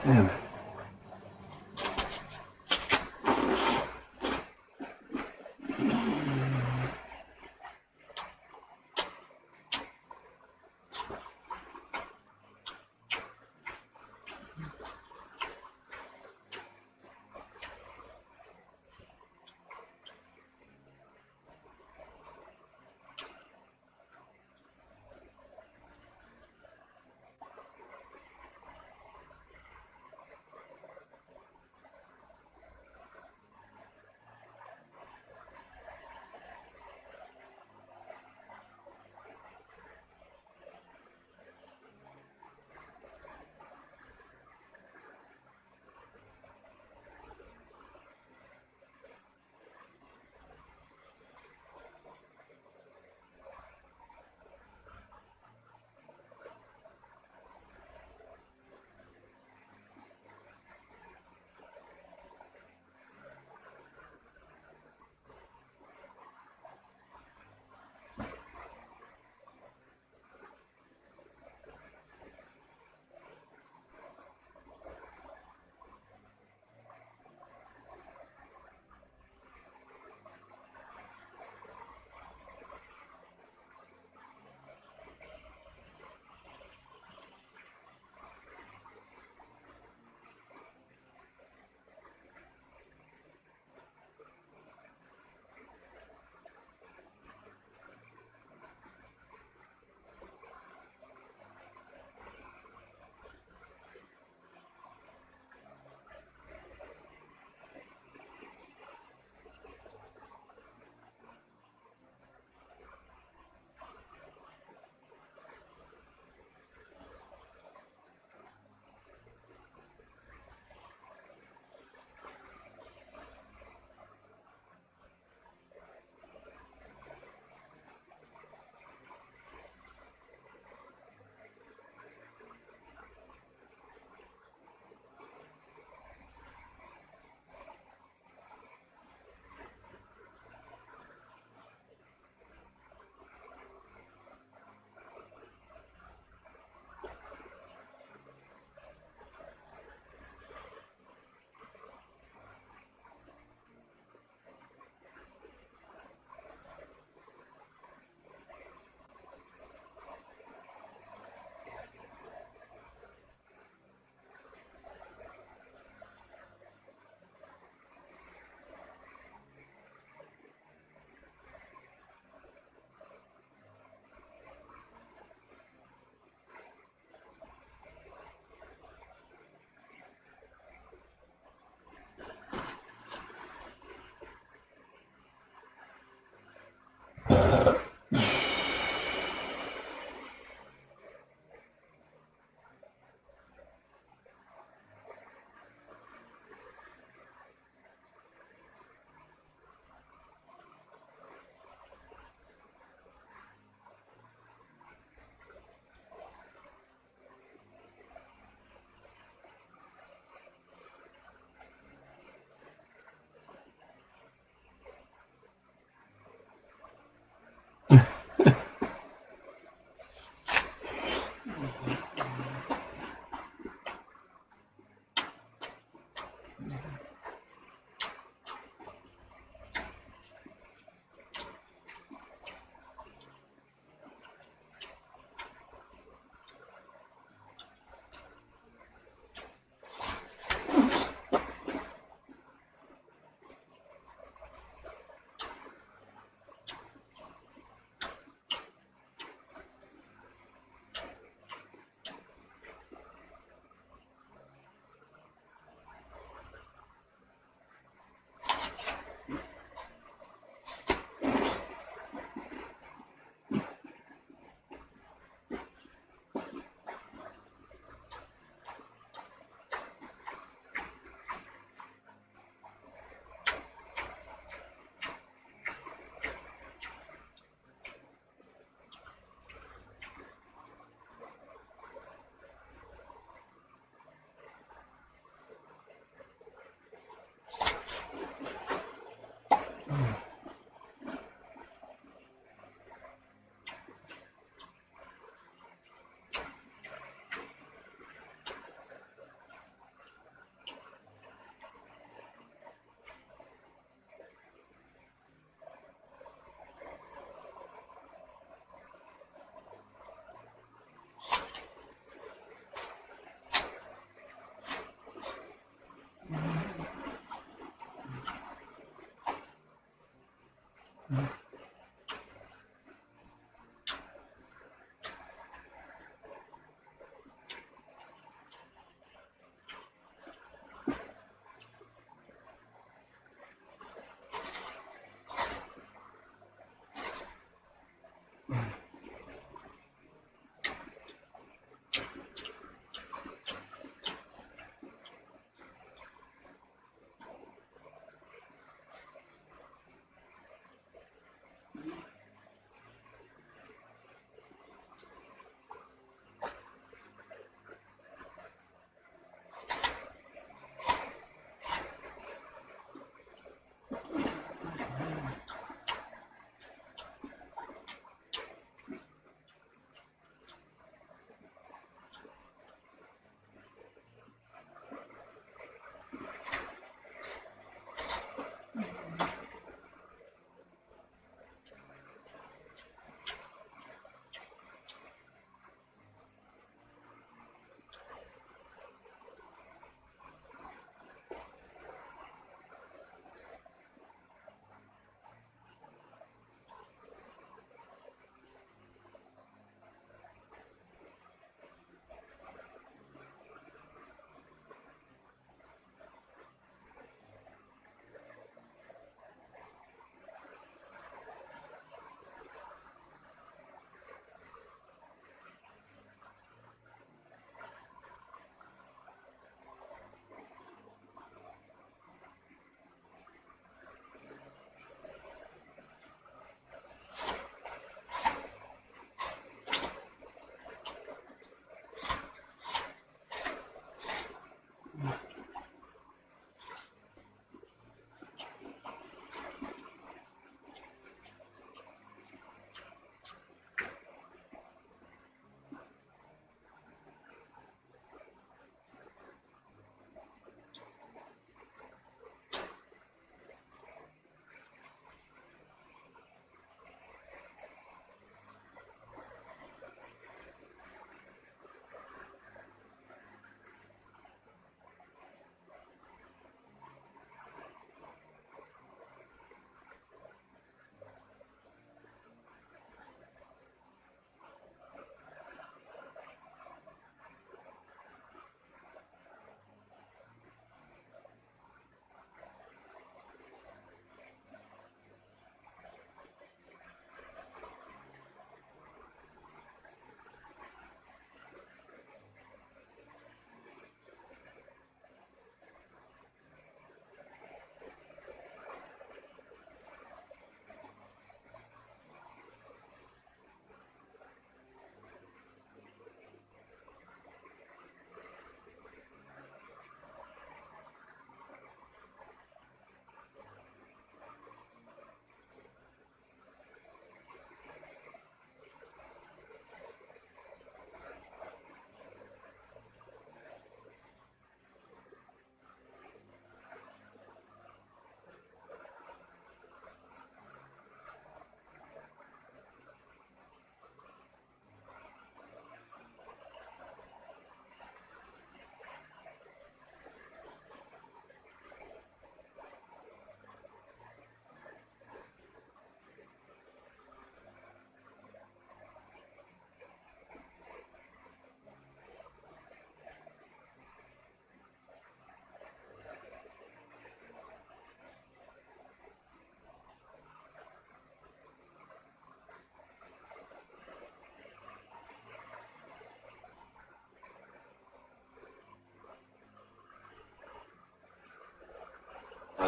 Damn.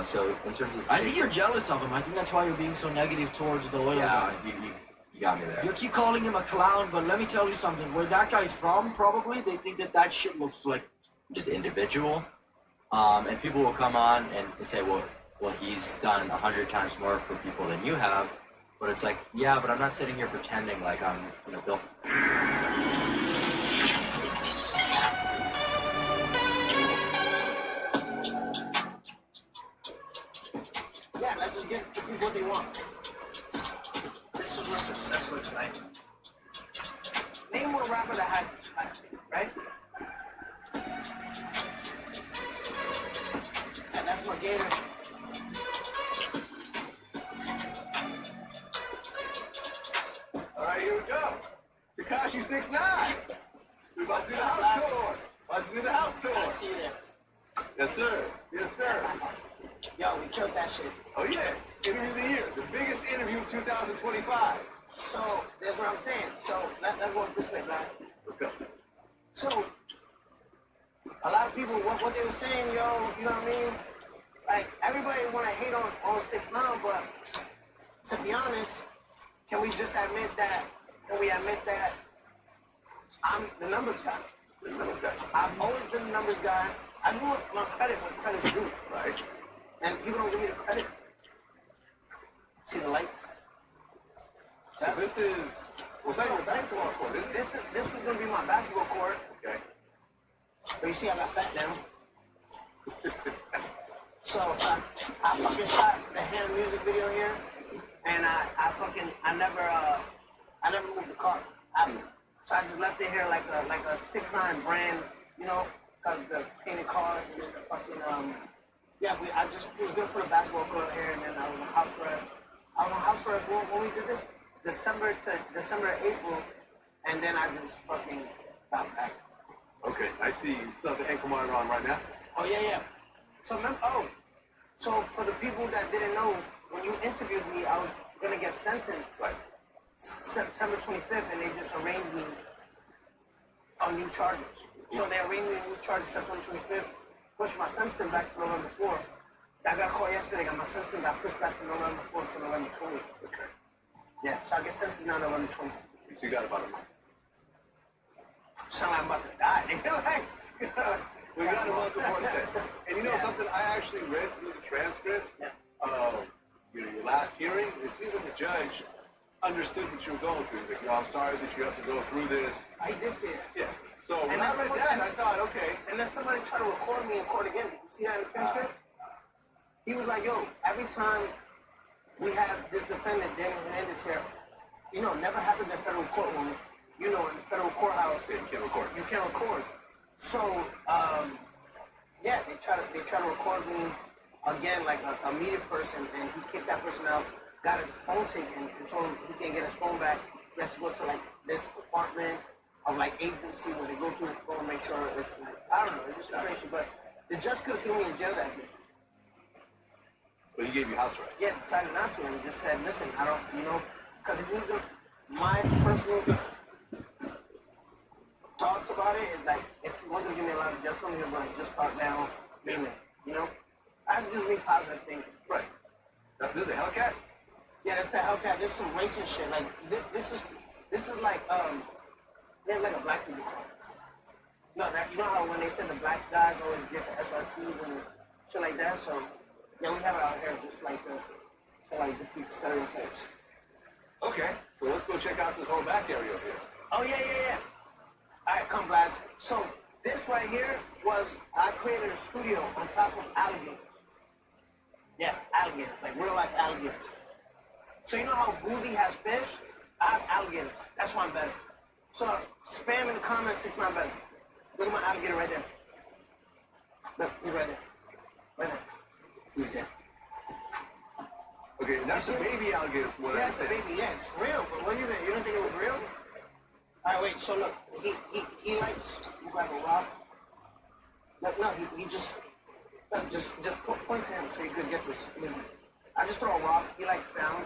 So in terms of, I think you're jealous of him. I think that's why you're being so negative towards the oil guy. you got me there. You keep calling him a clown, but let me tell you something. Where that guy's from, probably they think that shit looks like The individual, and people will come on and say, well, he's done 100 times more for people than you have. But it's like, yeah, but I'm not sitting here pretending like I'm, built. yeah. Let's just get people what they want. This is what success looks like. Name one rapper that had, right? And that's what Gator. here we go. Tekashi 6ix9ine. We about to do the house tour. About to do the house tour. I see you there. Yes, sir. Yes, sir. Yo, we killed that shit. Oh, yeah. Interview of the year. The biggest interview of 2025. So, that's what I'm saying. So, let's go this way, man. Let's go. So, a lot of people, what they were saying, yo, you know what I mean? Like, everybody want to hate on 6ix9ine, but to be honest, can we admit that I'm the numbers guy? The numbers guy. I've always been the numbers guy. I just want my credit when credit's due. Right. And people don't give me the credit. See the lights? So this is, well, say your basketball court, This is going to be my basketball court. Okay. But you see I got fat now. So I fucking shot the hand music video here, and I never moved the car. So I just left it here like a 6ix9ine brand, you know, cause the painted cars and then the fucking I just was gonna put a basketball court here, and then I was on house arrest. I was on house arrest when we did this, December to April, and then I just fucking got fat. Okay, I see you still have the ankle monitor on right now. Oh yeah. So for the people that didn't know, when you interviewed me, I was gonna get sentenced September 25th, and they just arraigned me on new charges. So they arraigned me on new charges September 25th, pushed my sentencing back to November 4th. I got a call yesterday, my sentencing got pushed back from November 4th to November 20th. Okay. Yeah, so I get sentenced now November 20th. So you got about a month. Sound like I'm about to die. They feel like we got a month before the test. And you know something? I actually read through the transcript of your last hearing. It seems like the judge understood what you were going through. He's like, I'm sorry that you have to go through this. I did see it. Yeah. So when I read that, I thought, okay. And then somebody tried to record me in court again. Did you see that in the transcript? He was like, yo, every time we have this defendant, Daniel Hernandez here, you know, never happened in federal courtroom. You know, in the federal courthouse, you can't record. You can't record. So, they try to record me again like a media person, and he kicked that person out, got his phone taken, and told him he can't get his phone back. He has to go to like this department of like agency where they go through his phone, make sure it's like, I don't know, it's just crazy. But the judge could have threw me in jail that day. But he gave you house arrest. Yeah, decided not to, and just said, listen, I don't, you know, because if you look at my personal thoughts about it, is like, if he wasn't giving me a lot of jail, something he was like, just start now, you know? That's just me positive thinking. Right. This is a Hellcat? Yeah, that's the Hellcat. This is some racing shit. Like, this is like, there's like a black people car. No, you know how when they said the black guys always get the SRTs and shit like that? So, yeah, we have it out here just like to defeat stereotypes. Okay, so let's go check out this whole back area here. Oh, yeah. All right, come, lads. So, this right here was, I created a studio on top of alligators. Yeah, alligators, like real life alligators. So you know how Boozy has fish? I have alligators. That's why I'm better. So spam in the comments 6ix9ine better. Look at my alligator right there. Look, he's right there. Right there. He's there. Okay, that's the baby alligator. Yeah, that's the baby. Yeah, it's real. But what do you think? You don't think it was real? All right, wait. So look, he likes. You grab a rock. No, he just point to him so you could get this. I just throw a rock. He likes sound.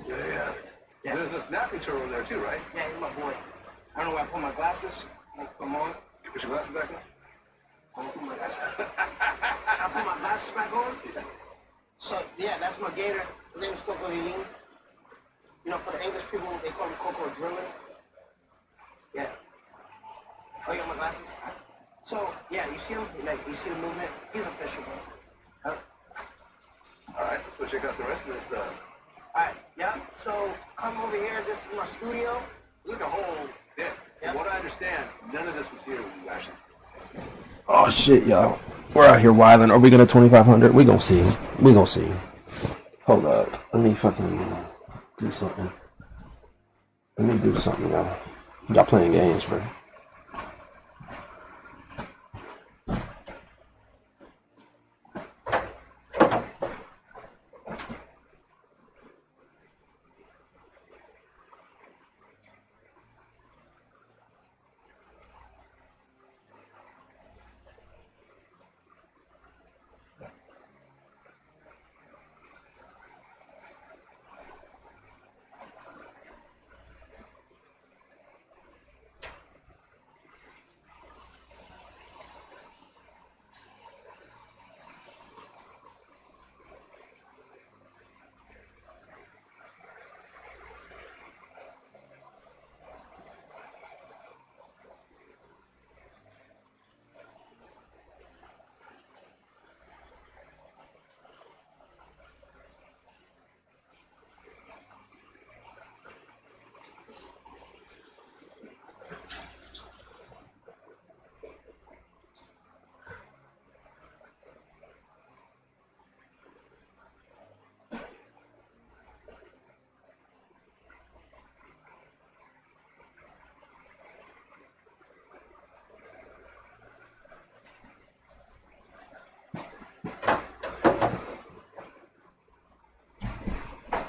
Yeah. There's a snapping turtle in there too, right? Yeah, he's my boy. I don't know where I put my glasses. Come on. You put your glasses back on? I put my glasses back. I put my glasses back on. So yeah, that's my gator. His name is Coco Lilin. You know, for the English people, they call him Coco Drillin. Yeah. Oh, you got my glasses? So, yeah, you see him? Like, you see the movement? He's official, bro. Huh? All right, let's go check out the rest of this. All right, yeah. So, come over here. This is my studio. Look, a whole bit. From what I understand, none of this was here when you actually. Oh shit, y'all. We're out here wilding. Are we gonna 2,500? We gonna see. Hold up. Let me fucking do something. Y'all. Y'all playing games, bro.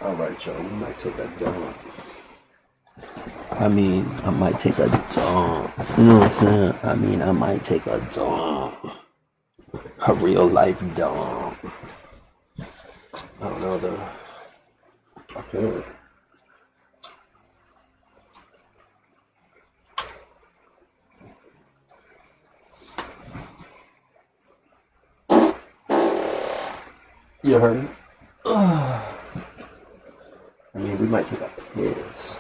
Alright, y'all, we might take a dump. I might take a dump. You know what I'm saying? I might take a dump. A real life dump. I don't know though. I could. You heard it? We might take a piss.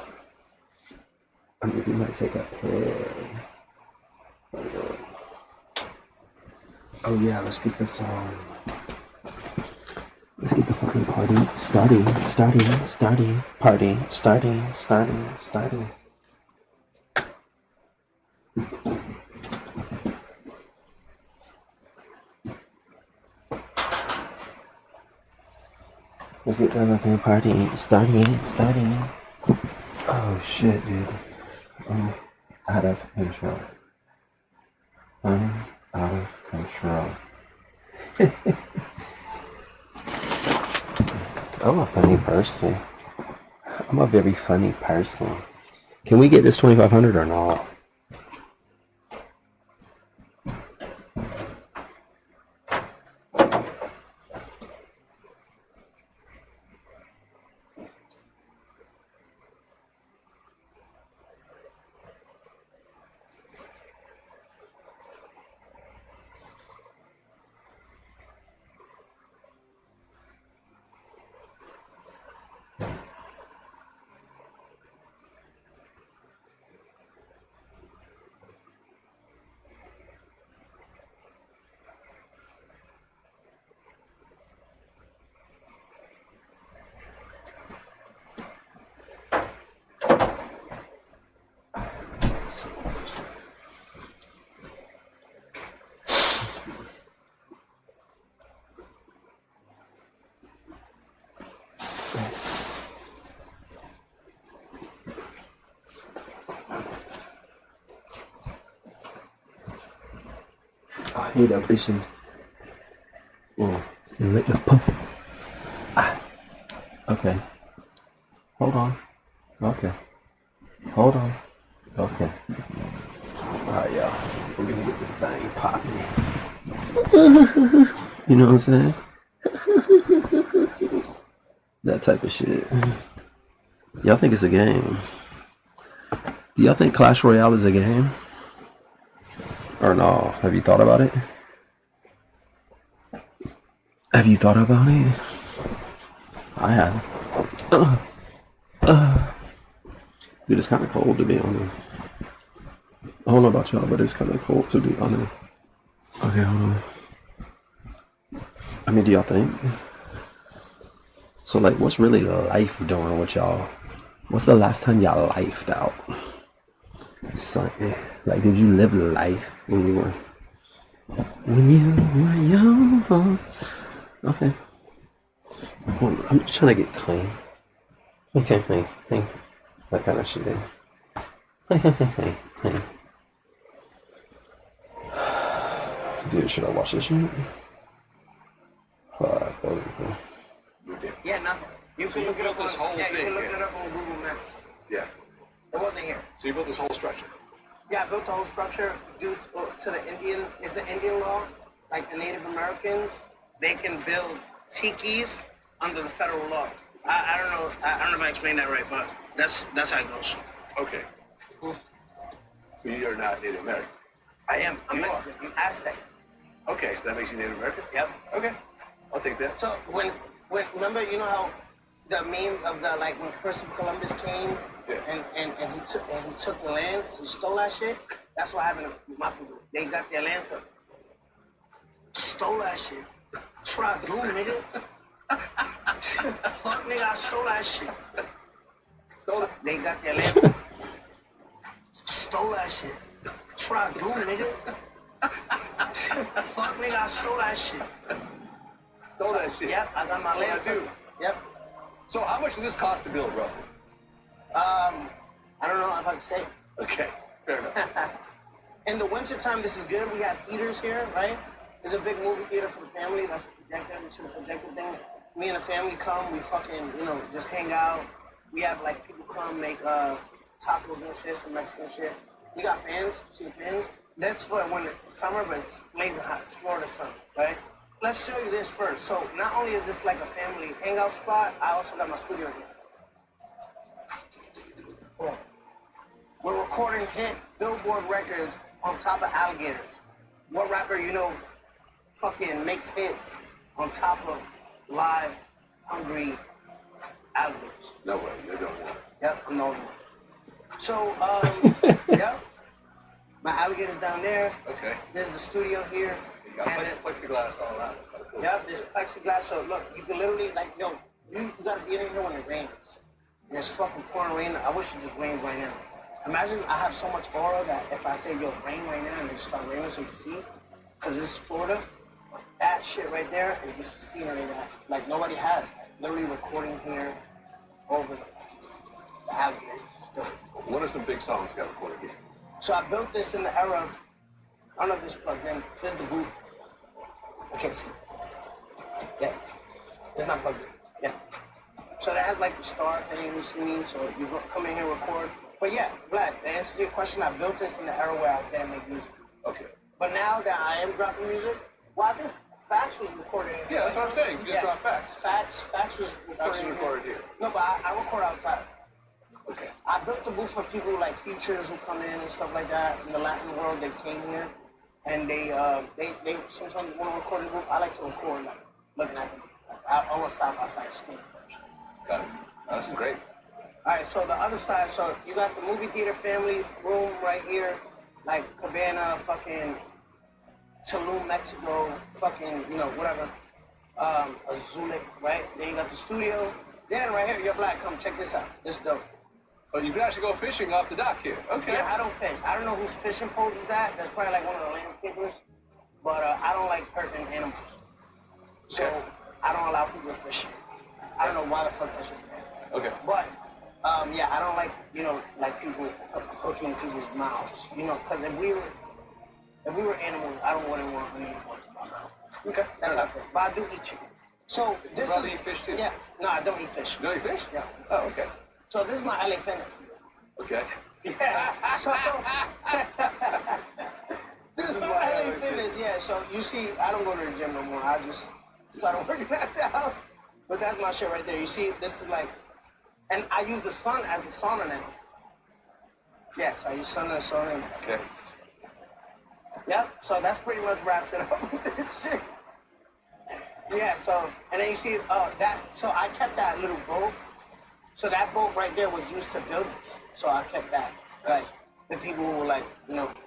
We might take a piss. Oh yeah, let's get this let's get the fucking party starting. Party starting. Let's get the fucking party starting. Oh shit, dude. Out of control. Out of control. I'm a funny person. I'm a very funny person. Can we get this 2,500 or not? I hate that vision. Oh, you let the pump. Okay. Hold on. Okay. Hold on. Okay. Alright, y'all. We're gonna get this thing popping. You know what I'm saying? That type of shit. Y'all think it's a game? Do y'all think Clash Royale is a game? Or no? Have you thought about it? Have you thought about it? I have. Dude, it's kind of cold to be honest. I don't know about y'all, but it's kind of cold to be honest. Okay, hold on. Do y'all think? So, like, what's really life doing with y'all? What's the last time y'all lifed out? Something. Like, did you live life when you were young? Okay. Well, I'm just trying to get clean. Okay, hey. That kind of shit. Hey. Dude, should I watch this shit? Yeah, nothing. You can look it up on this whole thing. You can look it up on Google Maps. Yeah. It wasn't here. So you built this whole structure? Yeah, I built the whole structure due to the Indian. It's the Indian law. Like the Native Americans, they can build tikis under the federal law. I don't know. I don't know if I explained that right, but that's how it goes. Okay. So you're not Native American? I am. I'm Mexican. I'm Aztec. Okay, so that makes you Native American? Yep. Okay. I'll take that. So when remember, you know how the meme of the like when Christopher Columbus came and he took the land, he stole that shit. That's what happened to my people. They got their land took. Stole that shit. That's what I do, nigga. Fuck nigga, I stole that shit. Stole it. They got their land took. Stole that shit. That's what I do, nigga. Fuck nigga, I stole that shit. Stole that shit? Yep, I got my land too. Yep. So how much does this cost to build, roughly? I don't know if I can say. Okay, fair enough. In the wintertime, this is good. We have heaters here, right? There's a big movie theater for the family. That's a projector. We should have projected thing. me and the family come. We fucking, just hang out. We have like people come make tacos and shit, some Mexican shit. We got fans. See the fans? That's for when it's summer, but it's blazing hot. It's Florida summer, right? Let's show you this first. So not only is this like a family hangout spot, I also got my studio here. Cool. We're recording hit Billboard records on top of alligators. What rapper fucking makes hits on top of live, hungry alligators? No way, you're the only one. Yep, I'm the only one. So, yep. My alligator's down there. Okay. There's the studio here. You got plexiglass all around. Cool. Yep, there's plexiglass. So look, you can literally you gotta be in here when it rains. And it's fucking pouring rain. I wish it just rains right now. Imagine I have so much aura that if I say, yo, rain right now, and it just start raining so you can see, because this is Florida, that shit right there is just scenery that, like, nobody has. Literally recording here over the alligators. What are some big songs you got recorded here? So I built this in the era, I don't know if this is plugged in, this is the booth. I can't see. Yeah, it's not plugged in, yeah. So that has like the star thing you see, so you go, come in here, record. But yeah, Vlad, to answer your question, I built this in the era where I can't make music. Okay. But now that I am dropping music, well, I think Fax was recorded in here. Yeah, that's what I'm saying. You just dropped Fax. Fax was recorded here. No, but I record outside. Okay. I built the booth for people like features who come in and stuff like that in the Latin world. They came here, and they sometimes want to record in the booth. I like to record like looking at them. I want to stop outside screen. Got it. This is great. All right, so the other side, so you got the movie theater family room right here, like Cabana, fucking Tulum, Mexico, fucking, whatever, Azulik, right? Then you got the studio. Then right here, you're Black, come check this out. This is dope. Oh, you can actually go fishing off the dock here. Okay. Yeah, I don't fish. I don't know whose fishing pole is that. That's probably like one of the landscapers. But I don't like hurting animals. So I don't allow people to fish. I don't know why the fuck that's there. Okay. But yeah, I don't like like people hooking people's mouths. Because if we were animals, I don't want anyone to my mouth. Okay. That's how I feel. But I do eat chicken. So this is eat fish too? Yeah. No, I don't eat fish. You don't eat fish? Yeah. Oh, okay. So this is my LA fitness. Okay. Yeah. So this is my LA fitness. Yeah. So you see, I don't go to the gym no more. I just started working at the house. But that's my shit right there. You see, this is like, and I use the sun as the sauna now. Yes, I use sun as sauna. Okay. Yep. So that's pretty much wraps it up with this shit. Yeah. So and then you see, so I kept that little boat. So that boat right there was used to build this. So I kept that. Like, the people who were like,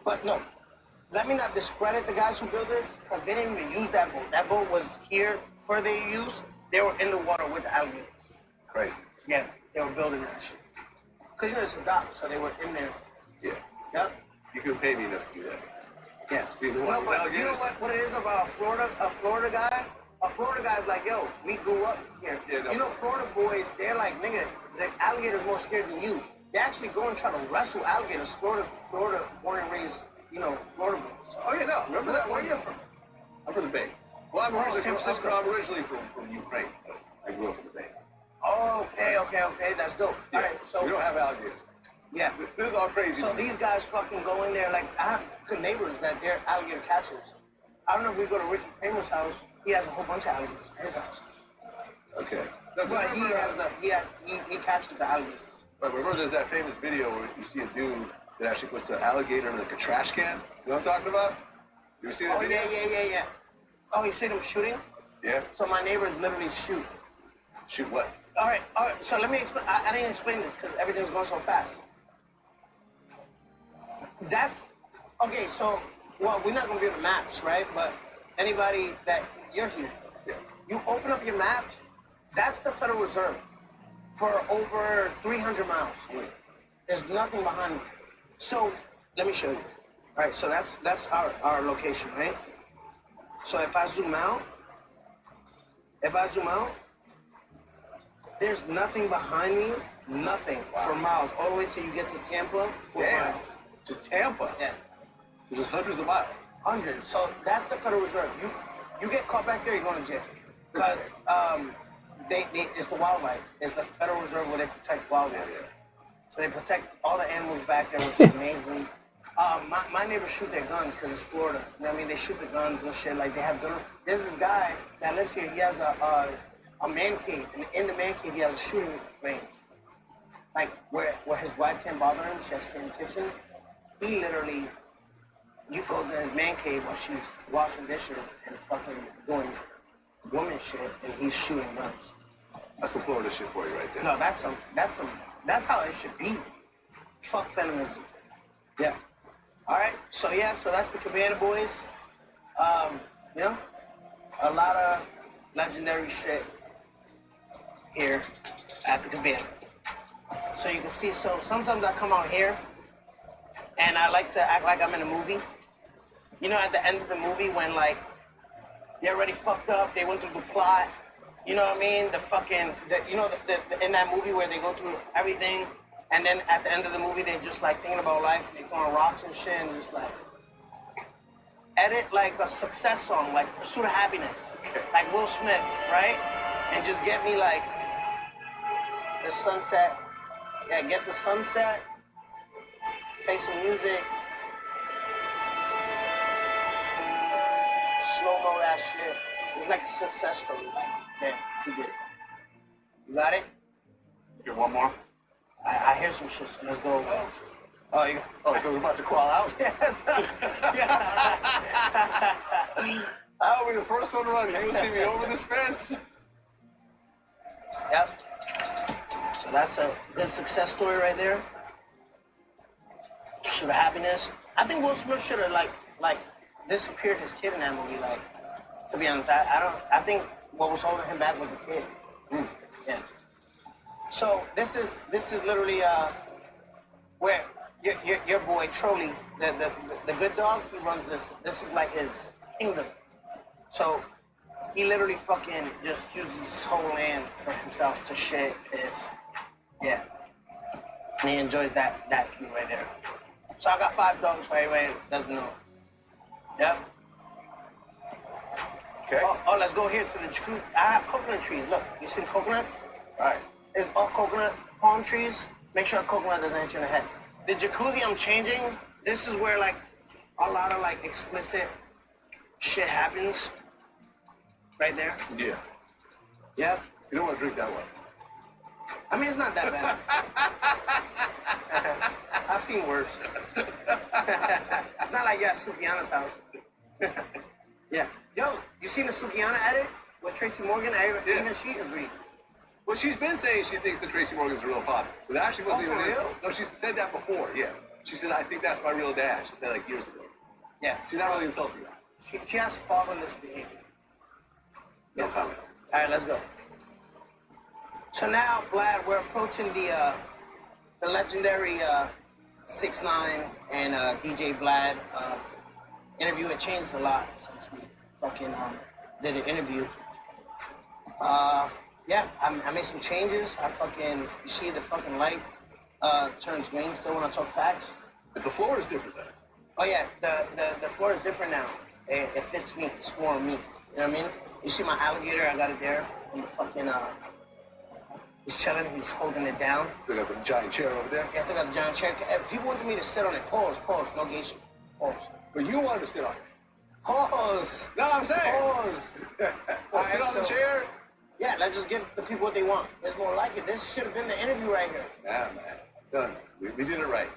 but no. Let me not discredit the guys who built it, because they didn't even use that boat. That boat was here for their use. They were in the water with the alligators. Great. Yeah, they were building that shit. Because it's a dock, so they were in there. Yeah. Yep. You can pay me enough to do that. Yeah. Be the one with But you know what it is about a Florida guy? A Florida guy's like, yo, we grew up here. Yeah, no. Florida boys, they're like, nigga, the alligator's more scared than you. They actually go and try to wrestle alligators. Florida, born and raised, Florida boys. Oh, yeah, no. Remember that? Where are you from? I'm from the Bay. Well, I'm originally from Ukraine. I grew up in the Bay. Oh, okay. That's dope. Yeah. All right, so we don't have alligators. Yeah. This is all crazy. So these guys fucking go in there, like, I have good neighbors that they're alligator catchers. I don't know if we go to Ricky Kramer's house, he has a whole bunch of alligators at his house. Okay. But he catches the alligators. Right, remember there's that famous video where you see a dude that actually puts the alligator in like a trash can? You know what I'm talking about? You ever seen that video? Yeah. Oh, you see them shooting? Yeah. So my neighbors literally shoot. Shoot what? All right. So let me explain. I didn't explain this because everything's going so fast. That's okay. So, well, we're not gonna be on the maps, right? But anybody that you're here, you open up your maps. That's the Federal Reserve for over 300 miles. There's nothing behind me. So let me show you. All right. So that's our location, right? So if I zoom out, there's nothing behind me, nothing for miles, all the way till you get to Tampa, 4 miles. To Tampa? Yeah. So there's hundreds of miles. Hundreds. So that's the Federal Reserve. You get caught back there, you're going to jail. Because it's the wildlife. It's the Federal Reserve where they protect wildlife. So they protect all the animals back there, which is amazing. My neighbors shoot their guns because it's Florida. You know what I mean? They shoot the guns and shit. Like they have guns. There's this guy that lives here. He has a man cave, and in the man cave he has a shooting range. Like where his wife can't bother him, she has to stay in the kitchen. He literally, you goes in his man cave while she's washing dishes and fucking doing woman shit, and he's shooting guns. That's some Florida shit for you right there. No, that's how it should be. Fuck feminism. Yeah. All right. So that's the Cabana Boys. You know, a lot of legendary shit here at the Cabana. So you can see. So sometimes I come out here, and I like to act like I'm in a movie. You know, at the end of the movie when like they're already fucked up, they went through the plot. You know what I mean? In that movie where they go through everything, and then at the end of the movie they're just like thinking about life, they're throwing rocks and shit, and just like edit like a success song, like Pursuit of Happiness, like Will Smith, right? And just get me like the sunset. Yeah, get the sunset, play some music, slow-mo that shit. It's like a success story. Like, yeah, you did it. You got it? Get one more? I hear some shit, so let's go. So we're about to crawl out? Yes. I'll be the first one to run. You'll see me over this fence. Yep. So that's a good success story right there. Pursuit of Happiness. I think Will Smith should have like disappeared his kid in that movie. Like, to be honest, I think what was holding him back was the kid. Yeah. So this is literally where your boy Trolley, the good dog, he runs this. This is like his kingdom. So he literally fucking just uses his whole land for himself to shit, piss. Yeah. And he enjoys that view right there. So I got 5 dogs for everybody that doesn't know. Yep. Okay. Oh, let's go here to the jacuzzi. I have coconut trees. Look, you see the coconuts? All right. It's all coconut palm trees. Make sure a coconut doesn't hit you in the head. The jacuzzi I'm changing, this is where like a lot of like explicit shit happens. Right there. Yeah. Yep. You don't want to drink that one. I mean, it's not that bad. I've seen worse. Not like at Sukiana's house. Yeah. Yo, you seen the Sukiana edit with Tracy Morgan? Even she agreed. Well, she's been saying she thinks that Tracy Morgan's a real father. But that actually wasn't for even real? No, she said that before, yeah. She said, I think that's my real dad. She said like years ago. Yeah. She's not really insulting that. She has fatherless behavior. No comment. All right, let's go. So now, Vlad, we're approaching the legendary 6ix9ine and DJ Vlad interview. It changed a lot since we fucking did an interview. Yeah, I made some changes. You see the fucking light turns green still when I talk facts. But the floor is different then. Oh yeah, the floor is different now. It fits me, it's more me. You know what I mean? You see my alligator, I got it there. And the fucking, he's chilling, he's holding it down. They got the giant chair over there. Yeah, they got the giant chair. People wanted me to sit on it. Pause, no gay shit. Pause. But you wanted to sit on it. Pause. No, I'm saying. Pause. Well, sit on the chair. Yeah, let's just give the people what they want. There's more like it. This should have been the interview right here. Nah, man. Done. We did it right.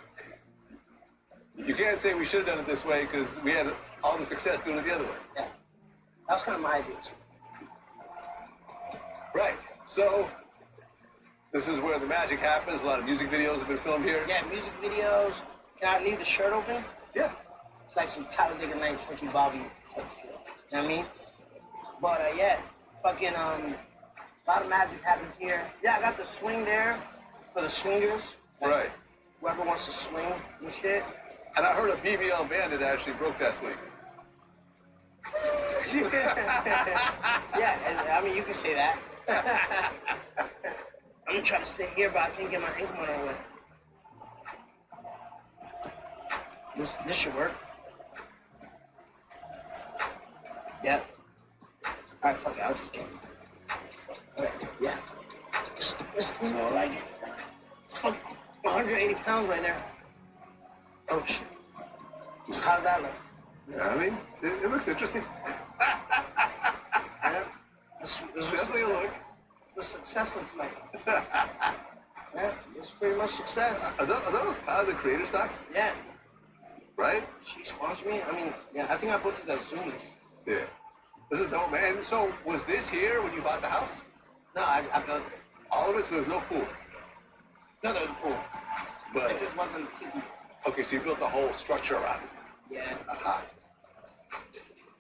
You can't say we should have done it this way because we had all the success doing it the other way. Yeah. That was kind of my idea. Right. So, this is where the magic happens. A lot of music videos have been filmed here. Yeah, music videos. Can I leave the shirt open? Yeah. It's like some Talladega Nights, Ricky Bobby type feel. You know what I mean? But yeah, fucking a lot of magic happens here. Yeah, I got the swing there for the swingers. Right. Whoever wants to swing and shit. And I heard a BBL bandit actually broke that swing. Yeah, I mean, you can say that. I'm gonna try to sit here, but I can't get my ankle on the way. This should work. Yep. Alright, fuck it, I'll just get it. Okay, yeah. Just, like, fuck, 180 pounds right there. Oh, shit. How's that look? Yeah, I mean, it looks interesting. Yeah. This Definitely a look. What success looks like. Yeah, it's pretty much success. Are those the creator stocks? Yeah. Right? She sponsored me. I mean, yeah, I think I booked it as Zoomies. Yeah. This is dope, man. So, was this here when you bought the house? No, I built it. All of it, so there's no pool. No, there's a pool. But, It just wasn't tiki. okay, so you built the whole structure around it. Yeah. Aha.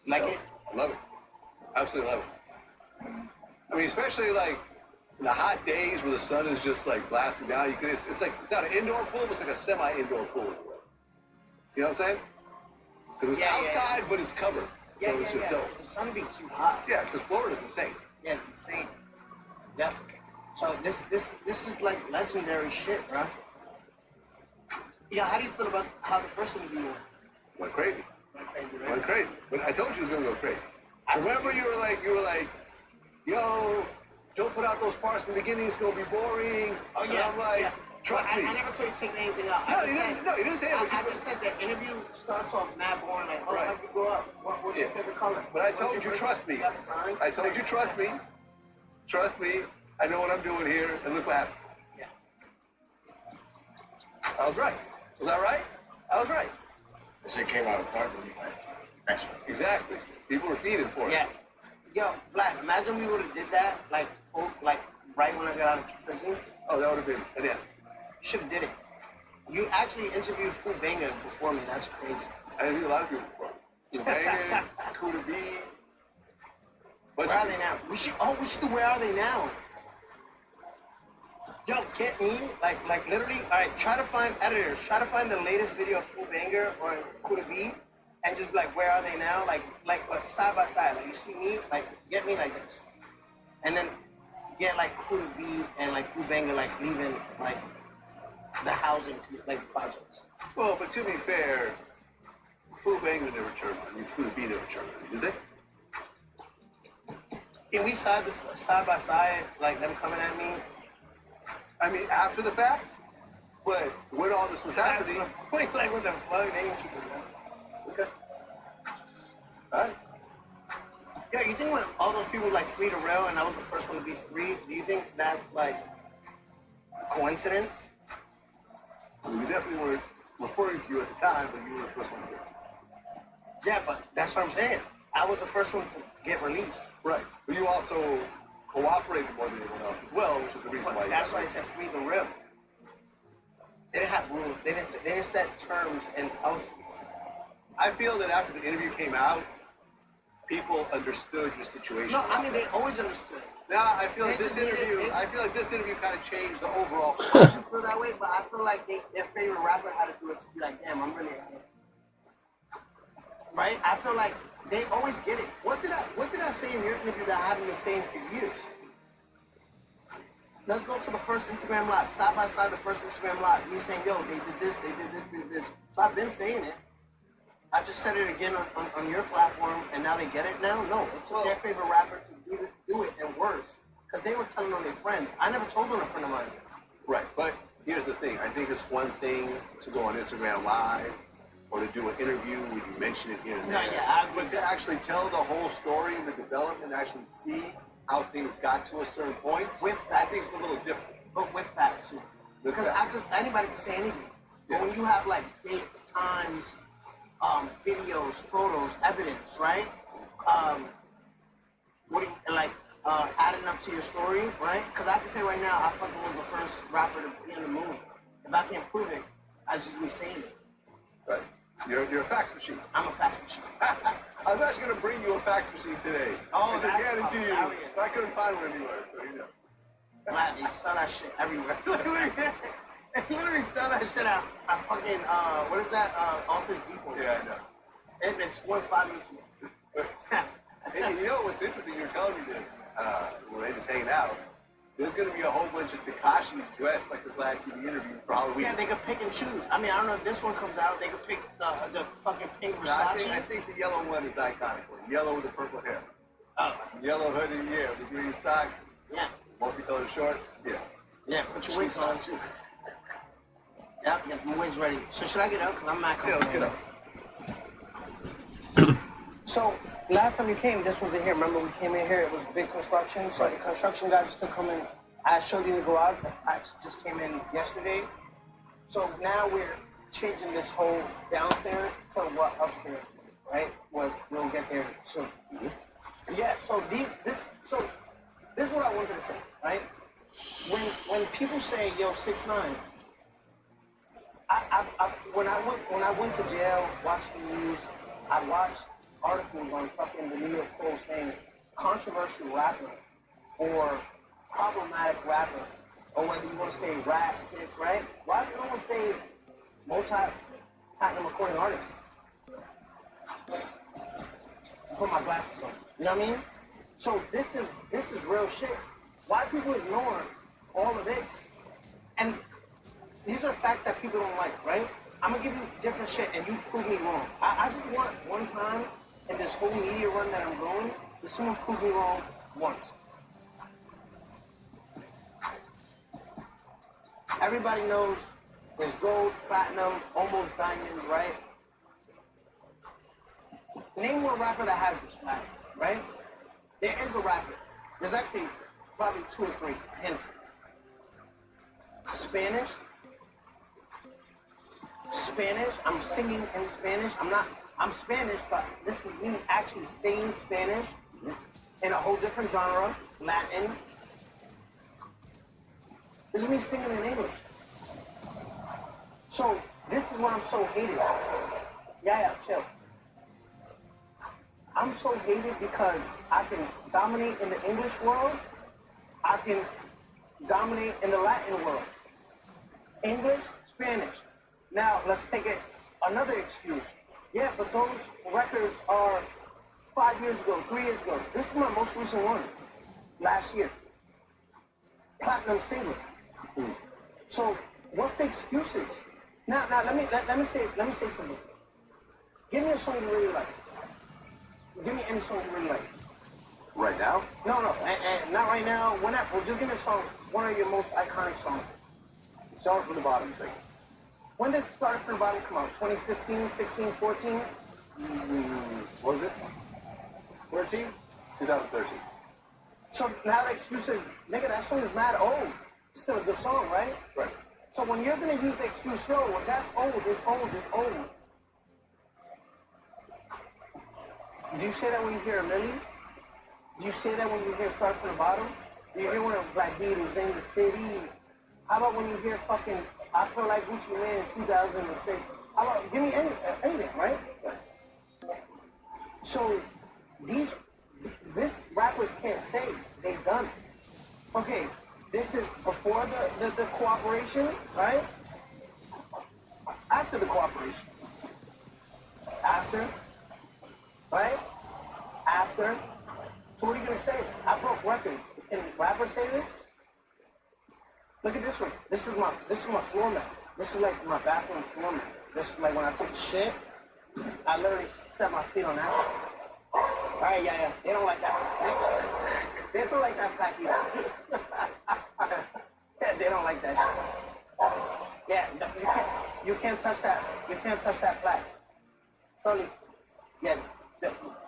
Like it? I love it. Absolutely love it. I mean, especially like in the hot days where the sun is just like blasting down, you can, it's like, it's not an indoor pool, but it's like a semi-indoor pool. See what I'm saying? Because it's outside, but it's covered. Yeah, so it's just dope. The sun be too hot. Yeah, because Florida's insane. Yeah, it's insane. Yep. So this is like legendary shit, bro. Yeah, how do you feel about how the first interview went? Went crazy. Right? Went crazy. But I told you it was gonna go crazy. Remember you were like, yo, don't put out those parts in the beginning, it's gonna be boring. Oh, And yeah. I'm like, yeah. trust me. I never told you to take anything out. No, you didn't say it. I just said the interview starts off mad boring, like, oh, Right. how'd you grow up? What's your favorite color? But I told you, trust me. I told you, trust me. Trust me. I know what I'm doing here, and look what happened. Yeah. I was right. Was I right? I was right. This shit came out of park when you like, next one. Exactly. People were feeding for it. Yeah. Yo, Black, imagine we would have did that, like right when I got out of prison. Oh, that would have been, and yeah. You should have did it. You actually interviewed Fu Banga before me. That's crazy. I interviewed a lot of people before. Banging, Kuda B. Where are they now? We should do Where Are They Now? Yo, get me, like literally, all right, try to find editors, try to find the latest video of Fu Banger or Kuda B, and just be like, where are they now? Like side by side, like you see me, like get me like this, and then get like Kuda B and like Fu Banger like leaving like the housing like projects. Well, but to be fair, Fu Bangor never turned on you. Kuda B never turned on you, did they? Can we side by side, like them coming at me? I mean, after the fact, but when all this was happening, Like with the fuck, they didn't keep it. okay. All right. Yeah, you think when all those people like free to rail and I was the first one to be free, do you think that's like a coincidence? I mean, we definitely weren't referring to you at the time, but you were the first one to do it. Yeah, but that's what I'm saying. I was the first one to get released. Right. But you also cooperated more than anyone else as well, which is the reason why you That's why I said free the rail. They didn't have rules. They didn't set terms and policies. I feel that after the interview came out, people understood your situation. No, I mean they always understood. Now I feel like They this just needed- interview. they- I feel like this interview kind of changed the overall. You feel that way, but I feel like their favorite rapper had to do it to be like, damn, I'm really ahead. Right? I feel like they always get it. What did I say in your interview that I haven't been saying for years? Let's go to the first Instagram live, side by side. The first Instagram live. Me saying, yo, they did this, they did this. So I've been saying it. I just said it again on your platform, and now they get it now? No, it took their favorite rapper to do it, and worse. Because they were telling on their friends. I never told on a friend of mine. Right, but here's the thing. I think it's one thing to go on Instagram Live or to do an interview where you mention it here and there. But to actually tell the whole story, the development, actually see how things got to a certain point, With that, I think it's a little different. but with that too. Because anybody can say anything. But when you have like dates, times, videos, photos, evidence, right? What do you like? Adding up to your story, right? Because I can say right now, I fucking was the first rapper to be in the movie. If I can't prove it, I just be saying it. Right. You're a fax machine. I'm a fact machine. I was actually going to bring you a fax machine today. Oh, I that's guarantee you. hilarious. But I couldn't find one anywhere, so you know. Man, they sell that shit everywhere. They literally sell that shit at fucking, what is that? Office Depot. Yeah, I know. And it's 1.5 each. And you know what's interesting? You're telling me this. We're just hanging out. There's going to be a whole bunch of Tekashis dressed like the Black TV interview for Halloween. Yeah, they could pick and choose. I mean, I don't know if this one comes out. They could pick the fucking pink No, Versace. I think the yellow one is iconic. One. Yellow with the purple hair. Oh, Yellow hoodie, yeah, with the green socks, yeah. multicolored shorts, yeah. Put your wigs on. Yep, my wig's ready. So should I get up? Cause I'm not coming. Get up. So last time you came, this wasn't here. Remember we came in here, it was big construction. So the construction guys just come in. I showed you the garage. I just came in yesterday. So now we're changing this whole downstairs to what upstairs, right? We'll get there soon. Yeah, so this is what I wanted to say, right? When people say, yo, 6ix9ine, when I went to jail, watched the news, I watched articles on fucking the New York Post saying controversial rapper or problematic rapper, or whether you want to say rap sticks, right? Why does no one say multi-platinum recording artist? Put my glasses on. You know what I mean? So this is real shit. Why people ignore all of this? And these are facts that people don't like, right? I'm gonna give you different shit and you prove me wrong. I just want one time in this whole media run that I'm going, to someone prove me wrong once. Everybody knows there's gold, platinum, almost diamond, right? Name one rapper that has this, right? There is a rapper. There's actually probably 2 or 3. And Spanish. I'm singing in Spanish. I'm Spanish, but this is me actually singing Spanish in a whole different genre, Latin. This is me singing in English. So this is why I'm so hated. Yeah, chill. I'm so hated because I can dominate in the English world. I can dominate in the Latin world. English, Spanish. Now, let's take it another excuse. Yeah, but those records are 5 years ago, 3 years ago. This is my most recent one, last year. Platinum single. So, what's the excuses? Now, let me say something. Give me a song you really like. Give me any song you really like. Right now? No, and not right now. Whenever. Just give me a song. One of your most iconic songs. Start from the bottom thing. When did Started From the Bottom come out? 2015, 16, 14? What was it? 14? 2013. So now the excuse is, nigga, that song is mad old. It's still a good song, right? Right. So when you're gonna use the excuse, yo, well, that's old, it's old, it's old. Do you say that when you hear a Lily? Do you say that when you hear Start From the Bottom? Do you hear when a Black Beat was in the city? How about when you hear fucking I Feel Like Gucci Man 2006? How about, give me anything, right? So this rappers can't say they've done it. Okay, this is before the cooperation, right? After the cooperation. After, right? After. So what are you gonna say? I broke records. Can rappers say this? Look at this one. This is my floor mat. This is like my bathroom floor mat. This is like when I take a shit, I literally set my feet on that. Alright, yeah. They don't like that. They don't like that plaque either. Yeah, they don't like that shit. Yeah, you can't touch that. You can't touch that plaque. Totally. Yeah.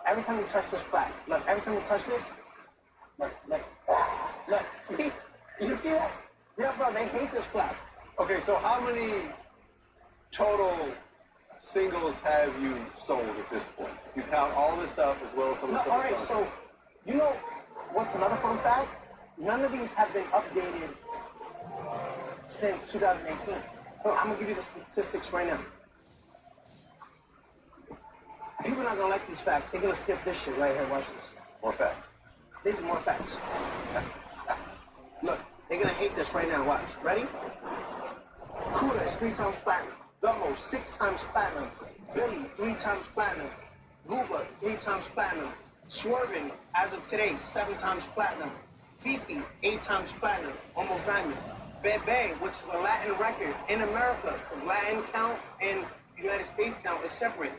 Every time you touch this plaque, look, every time you touch this, look, see? You see that? Yeah, bro, they hate this plaque. Okay, so how many total singles have you sold at this point? You count all this stuff as well as some of the stuff. All right, so you know what's another fun fact? None of these have been updated since 2018. Well, I'm gonna give you the statistics right now. People are not gonna like these facts. They're gonna skip this shit right here. Watch this. More facts. These are more facts. Look, they're gonna hate this right now. Watch. Ready? Kuda is 3 times platinum. Gummo 6 times platinum. Billy 3 times platinum. Gooba 3 times platinum. Swerving as of today 7 times platinum. Fifi 8 times platinum. Almost diamond. Bebe, which is a Latin record in America. The Latin count and United States count is separate.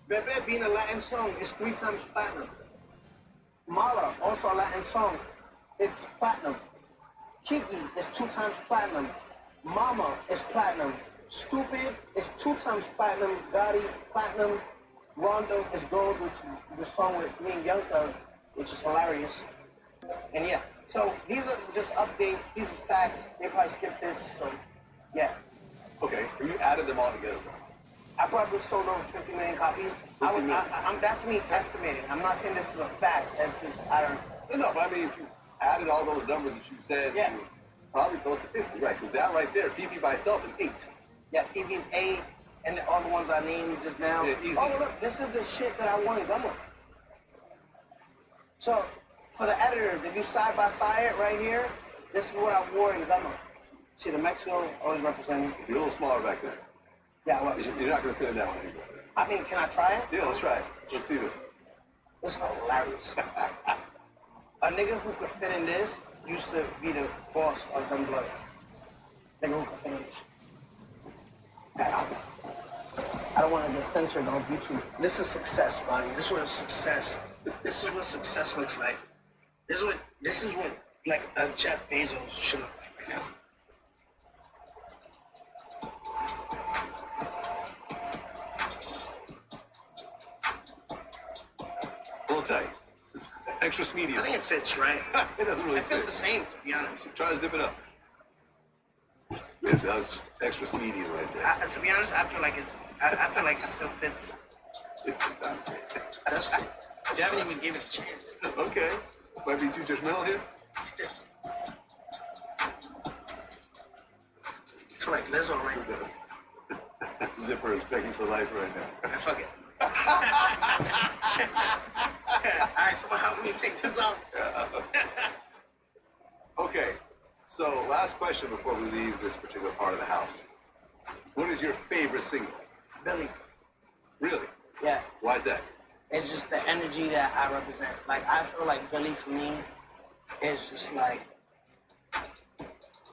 Bebe being a Latin song is 3 times platinum. Mala, also a Latin song, it's platinum. Kiki is 2 times platinum. Mama is platinum. Stupid is 2 times platinum. Gotti, platinum. Rondo is gold, which is the song with me and Young Thug, which is hilarious. And yeah, so these are just updates. These are facts. They probably skipped this, so yeah. Okay, so you added them all together. I probably sold over 50 million copies. That's me estimating. I'm not saying this is a fact. That's just, I don't know. No, but I mean, if you added all those numbers that you said, Yeah. you were probably close to 50, right? Because that right there, PP by itself is 8. Yeah, TV's 8, and all the ones I named just now. Yeah, easy. Oh, look, this is the shit that I wore in Gummo. So, for the editors, if you side by side it right here, this is what I wore in Gummo. See, the Mexico always representing. You're a little smaller back there. Yeah, well, You're not going to fit in that one anymore. I mean, can I try it? Yeah, let's try it. Let's see this. This is hilarious. A nigga who could fit in this used to be the boss of them bloods. Nigga who could fit in this. I don't want to get censored on YouTube. This is success, buddy. This is what success. This is what success looks like. This is what like a Jeff Bezos should look like right now. Pull tight. Extra medium. I think it fits, right? It doesn't really It feels fit. the same, to be honest. Try to zip it up. It does. Extra medium right there. To be honest, I feel like it still fits. That's, you haven't even given it a chance. Okay. Might be too judgmental here. I feel like Lizzo right now. Zipper is begging for life right now. Fuck it. Alright, someone help me take this off. Okay. So, last question before we leave this particular part of the house. What is your favorite single? Billy. Really? Yeah. Why is that? It's just the energy that I represent. Like, I feel like Billy for me is just like,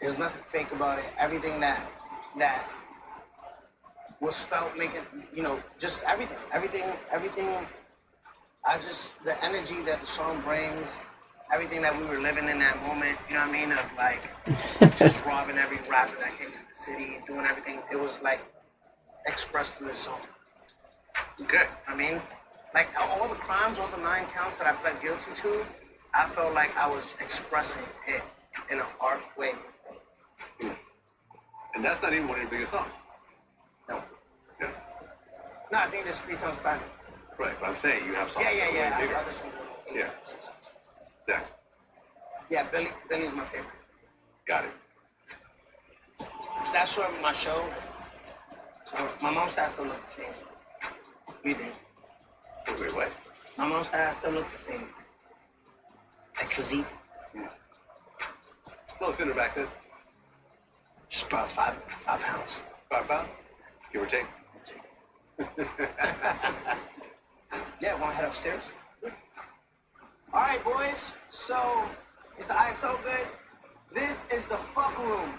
there's nothing fake about it. Everything that was felt making, just everything. The energy that the song brings, everything that we were living in that moment, you know what I mean? Of like, just robbing every rapper that came to the city, doing everything. It was like expressed through the song. Good. I mean, like all the crimes, all the 9 counts that I pled guilty to, I felt like I was expressing it in an art way. And that's not even one of your biggest songs. No. Yeah. No, I think there's 3 times better. Right, but I'm saying you have songs Yeah. that are way I bigger. have other songs. Yeah. Exactly. Yeah, Billy's my favorite. Got it. That's from my show. My mom's house still look the same. You think? Wait, what? My mom's house still look the same. Like physique. A little thinner back then. Just about 5 pounds. 5 pounds? Give or take. Yeah, want to head upstairs? All right, boys. So, is the ISO good? This is the fuck room.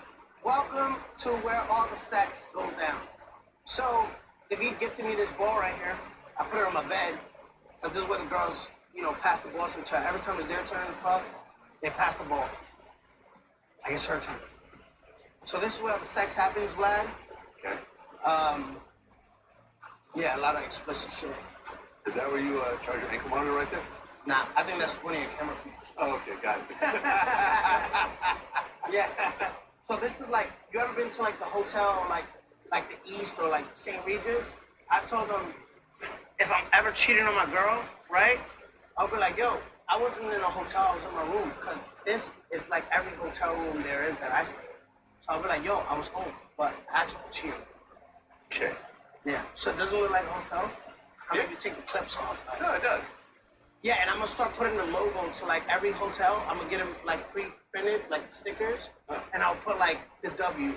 Welcome to where all the sex goes down. So, if he gifted me this ball right here, I put it on my bed. Because this is where the girls, pass the ball to each other. Every time it's their turn to fuck, they pass the ball. Like it's her turn. So this is where the sex happens, Vlad. Okay. Yeah, a lot of explicit shit. Is that where you charge your ankle monitor right there? Nah, I think that's one of your camera features. Oh, okay, got it. Yeah. So this is like, you ever been to like the hotel, like the East or like St. Regis? I told them, if I'm ever cheating on my girl, right? I'll be like, yo, I wasn't in a hotel, I was in my room. Because this is like every hotel room there is that I stay in. So I'll be like, yo, I was home, but I actually cheated. Okay. Yeah. So it doesn't look like a hotel? I mean, Yeah. you take the clips off. Like, No, it does. yeah, and I'm gonna start putting the logo to like every hotel. I'm gonna get them like pre-printed, like stickers, and I'll put like the W,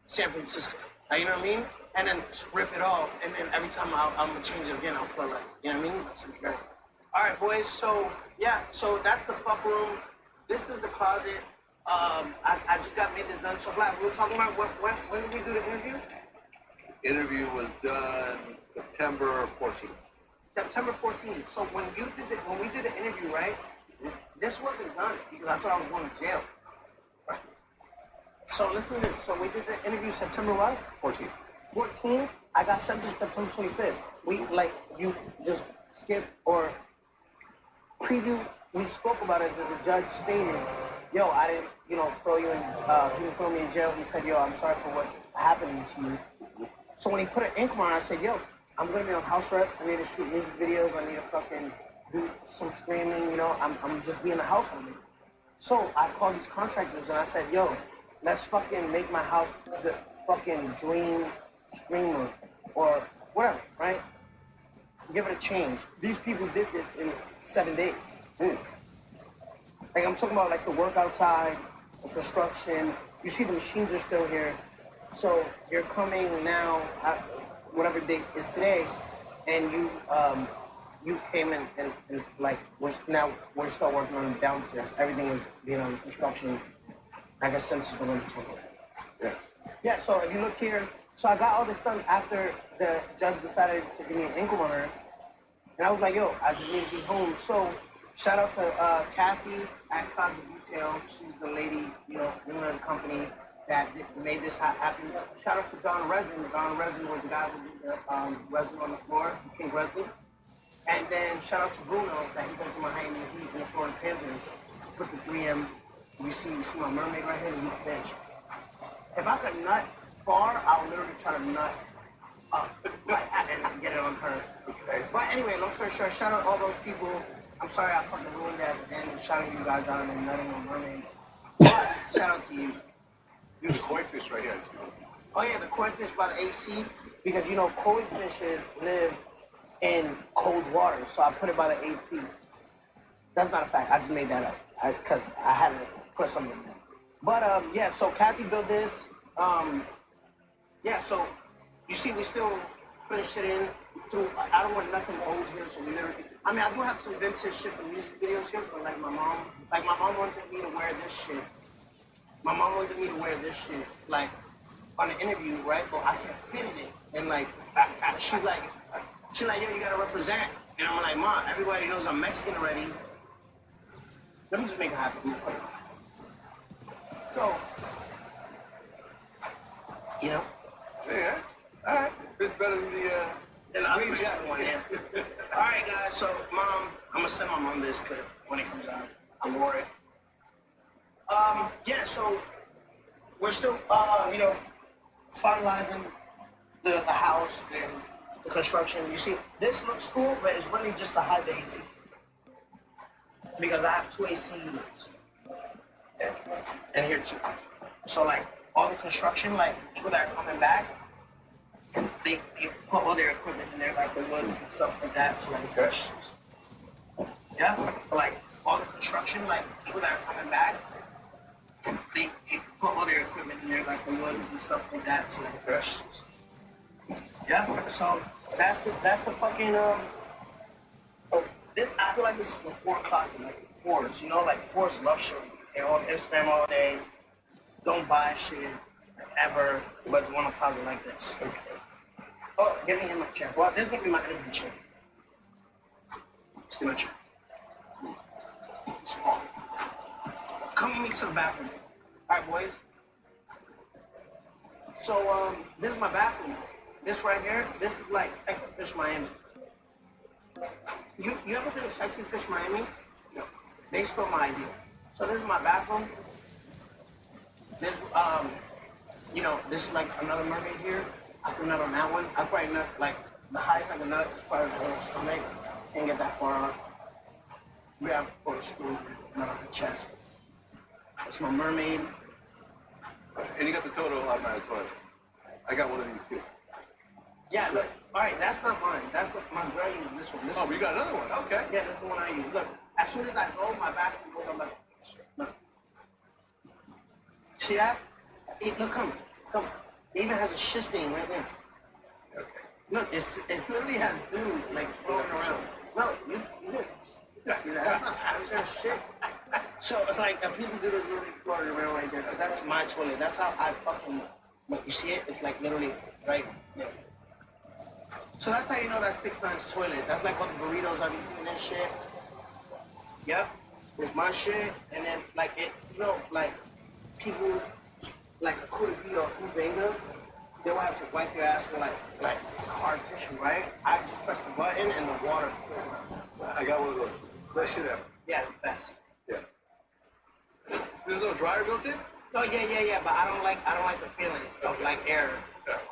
San Francisco. Like, you know what I mean? And then just rip it off, and then every time I'm gonna change it again, I'll put like, you know what I mean? Something great. All right, boys. So yeah, so that's the fuck room. This is the closet. I just got made this done. So Vlad, we were talking about when did we do the interview? Interview was done September 14th. September 14th. So when we did the interview, right? This wasn't done because I thought I was going to jail. Right. So listen to this. So we did the interview September what? 14. 14. I got sentenced September 25th. We like you just skip or preview. We spoke about it. The judge stated, "Yo, I didn't, throw you in. He didn't throw me in jail." He said, "Yo, I'm sorry for what's happening to you." So when he put an ink on, I said, "Yo, I'm gonna be on house arrest. I need to shoot music videos. I need to fucking do some streaming. I'm just being a house with me." So I called these contractors and I said, "Yo, let's fucking make my house the fucking dream streamer or whatever, right? Give it a change." These people did this in 7 days. Like I'm talking about like the work outside, the construction. You see the machines are still here. So you're coming now, whatever date is today, and you came in and like we're still working on downstairs. Everything is being on construction. I guess since it's going to Yeah. Yeah, so if you look here, so I got all this done after the judge decided to give me an ankle monitor. And I was like, yo, I just need to be home. So shout out to Kathy at Closet Detail. She's the lady, owner of the company that made this happen. Shout out to Don Resin. Don Resin was the guy who did the resin on the floor, King Resin. And then shout out to Bruno that he went to Miami Heat in the Florida Panthers. Put the 3M. You see my mermaid right here, the weak bench. If I could nut far, I would literally try to nut up, and get it on her. Okay. But anyway, long story short, shout out all those people. I'm sorry I fucking ruined that, and shouting you guys out and nutting on mermaids. But shout out to you. There's a koi fish right here. Oh yeah, the koi fish by the AC, because koi fishes live in cold water, so I put it by the AC. That's not a fact. I just made that up because I had to put something in there. But yeah, so Kathy built this. Yeah, so you see, we still finish it in through. I don't want nothing old here, so we never. I mean, I do have some vintage shit from music videos here, but like my mom wanted me to wear this shit. My mom wanted me to wear this shit, like on an interview, right? But I can't fit in it, and like she's like, yo, you gotta represent. And I'm like, Mom, everybody knows I'm Mexican already. Let me just make it happen. So, Yeah. All right. It's better than the other Mexican one, yeah. All right, guys. So, Mom, I'm gonna send my mom this clip when it comes out. I wore it. Yeah. So we're still, finalizing the house and the construction. You see, this looks cool, but it's really just to hide the AC because I have 2 AC units. And here too. So like all the construction, like people that are coming back, they put all their equipment in there, like the woods and stuff like that. So like, yeah, like all the construction, like people that are coming back, they put all their equipment in there, like the woods and stuff like that. So like, yeah. So that's the fucking this I feel like this is the Ford closet, like Fords, like Fords love shit. They're on Instagram all day. Don't buy shit ever, but want a closet like this. Okay. Oh, give me in my chair. Well, this is gonna be my interview chair. Just in my chair. Small. Come with me to the bathroom. All right, boys. So, this is my bathroom. This right here, this is like Sexy Fish Miami. You ever been to Sexy Fish Miami? No. They stole my idea. So this is my bathroom. This, this is like another mermaid here. I can nut on that one. I probably nut, like, the highest I can nut is part of the whole stomach. Can't get that far on. We have to go to school, nut on the chest. That's my mermaid. And you got the total automatic toilet. I got one of these too. Yeah, look. All right, that's not mine. That's what my girl uses. This one. Oh, you got another one. Okay. Yeah, that's the one I use. Look, as soon as I go, my bathroom goes on my. Look. See that? Look, come. It even has a shit stain right there. Okay. Look, it literally has dude like floating around. No, you look. See that? That's not shit. So like a piece of dude is literally floating around right there. Cause that's my toilet. That's how I fucking. Look, you see it? It's like literally right there. So that's how you know that's 6ix9ine's toilet. That's like what the burritos are eating and shit. Yep. It's my shit. And then like it, like people like a could be or Fubenga, they will have to wipe their ass with like hard tissue, right? I just press the button and the water. I got one of those. Best shit ever. Yeah, it's the best. Yeah. There's no dryer built in? No, yeah, but I don't like the feeling of like air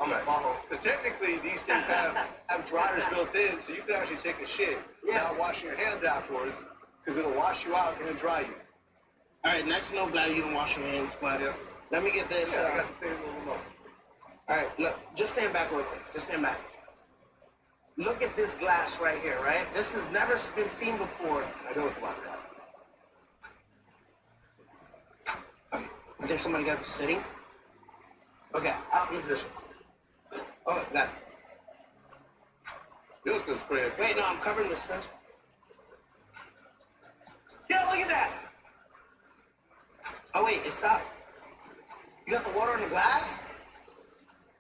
on my bottle. Because technically these things have dryers built in, so you can actually take a shit without washing your hands afterwards, because it'll wash you out and then dry you. All right, nice to know, glad you don't wash your hands, but let me get this. I got the thing a little more. All right, look, just stand back real quick. Just stand back. Look at this glass right here, right? This has never been seen before. I know it's a lot of that. I think somebody got to be sitting. Okay, out in position. Oh, got it. Bill's gonna spray it. Wait, no, I'm covering this sensor. Yeah, look at that. Oh, wait, it stopped. You got the water in the glass?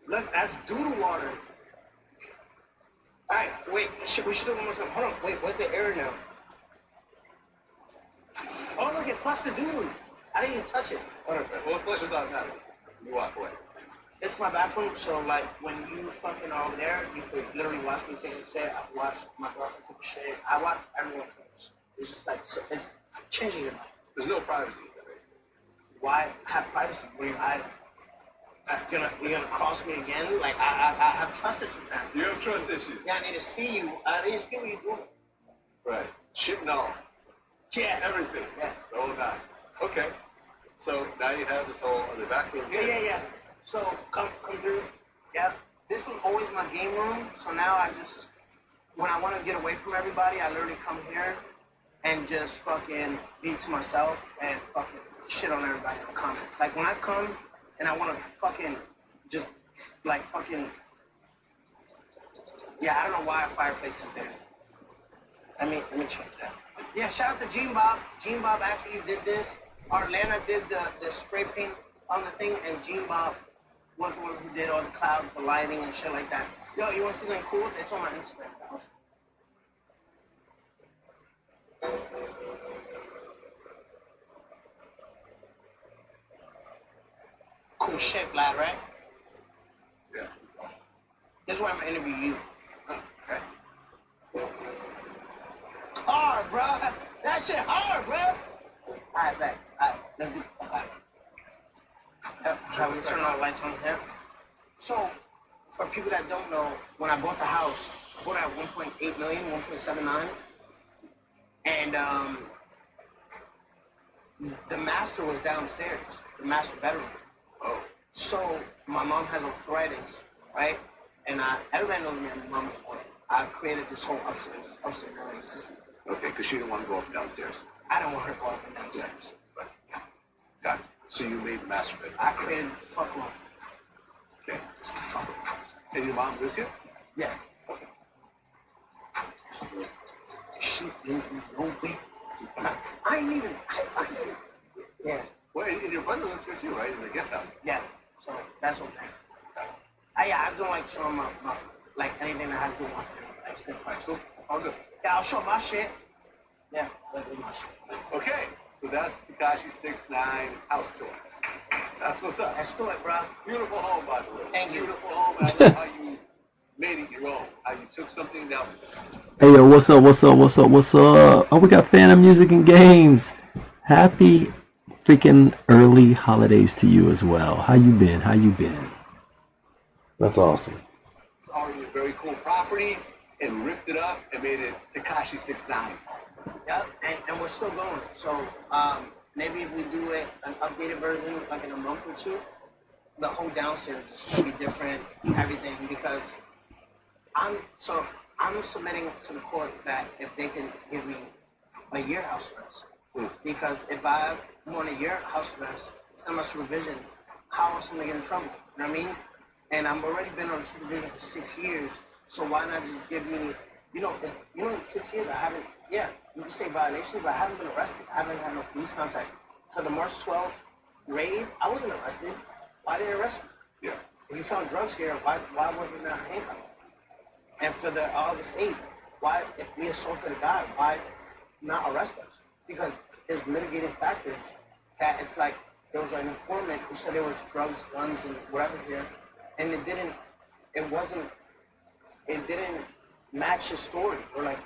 Look, that's doodle water. All right, wait, we should do one more time. Hold on, wait, where's the air now? Oh, look, it flushed the doodle. I didn't even touch it. Well, it flushes automatically. You walk away. It's my bathroom, so like when you fucking are over there, you could literally watch me take a shit. I watch my girlfriend take a shit. I watch everyone take a shit. It's just like, so it's changing your life. There's no privacy. Why have privacy when you're gonna cross me again? Like I have trust issues now. You have trust issues. Yeah, I need to see you. I need to see what you're doing. Right. Shit and all. Yeah. Everything. Yeah. The whole nine. Okay. So now you have this whole other back room here. Yeah. So come through. Yeah. This was always my game room. So now I just, when I want to get away from everybody, I literally come here and just fucking be to myself and fucking shit on everybody in the comments. Like when I come and I want to fucking just like fucking, yeah, I don't know why a fireplace is there. Let me check that. Yeah, shout out to Gene Bob. Gene Bob actually did this. Arlana did the spray paint on the thing, and Gene Bob was the one who did all the clouds, the lighting, and shit like that. Yo, you want to see something cool? It's on my Instagram. Cool shit, Vlad, right? Yeah. This is why I'm gonna interview you. Okay. Hard, bro. That shit hard, bro. Alright, back. Alright, let's get the fuck out. How we turn our lights on here? So, for people that don't know, when I bought the house, I bought it at 1.8 million, 1.79. And the master was downstairs, the master bedroom. Oh. So my mom has arthritis, right? And everybody knows me and my mom. I created this whole upstairs system. Okay, because she didn't want to go up and downstairs. I don't want her to go up and downstairs. Right. Got it. So you made the master bedroom. I created the fuck room. Okay. It's the fuck room. And your mom lives here? Yeah. Okay. She didn't know me. I ain't even. Yeah. Well, and your brother lives here too, right? In the guest house. Yeah. So that's okay. I don't like showing my like anything that has to do with my like stick price. So, all good. Yeah, I'll show my shit. Yeah, that's my shit. Okay, so that's Tekashi 6ix9ine house tour. That's what's up. Let's do it, bro. Beautiful home, by the way. Thank you. Beautiful home. And I love how you made it your own. How you took something that. Hey yo, what's up? Oh, we got Phantom Music and Games. Happy freaking early holidays to you as well. How you been? That's awesome. Already a very cool property and ripped it up and made it Tekashi 6ix9ine. Yep, and we're still going. So maybe if we do an updated version like in a month or two, the whole downstairs is gonna be different, everything, because I'm submitting to the court that if they can give me a year house arrest. Because if I want a year house arrest, it's not much supervision, how else am I get in trouble? You know what I mean? And I've already been on supervision for 6 years, so why not just give me, in 6 years I haven't, you can say violations, but I haven't been arrested. I haven't had no police contact. For the March 12th raid, I wasn't arrested. Why didn't they arrest me? Yeah. If you found drugs here, why wasn't there handcuffed? And for the August 8th, why, if we assaulted a guy, why not arrest us? Because there's mitigating factors that it's like, there was an informant who said there was drugs, guns, and whatever here, and it didn't match his story. Or like,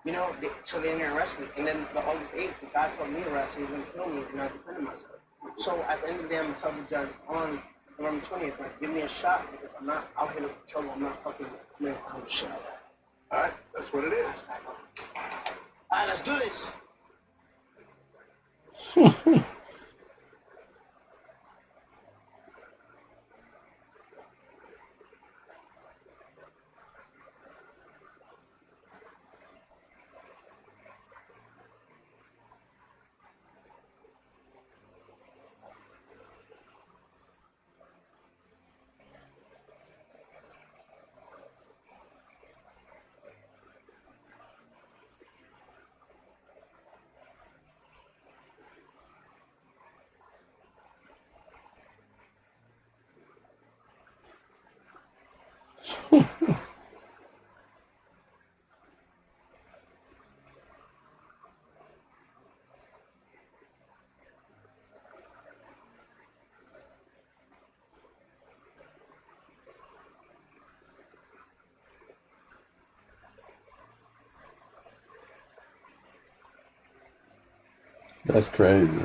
you know, so they didn't arrest me. And then the August 8th, the guy called me arrested, he was gonna kill me, and I defended myself. So at the end of the day, I'm gonna tell the judge on November 20th, like, give me a shot because I'm not out here looking for trouble. I'm not fucking committing shit. All right, that's what it is. All right, let's do this. That's crazy.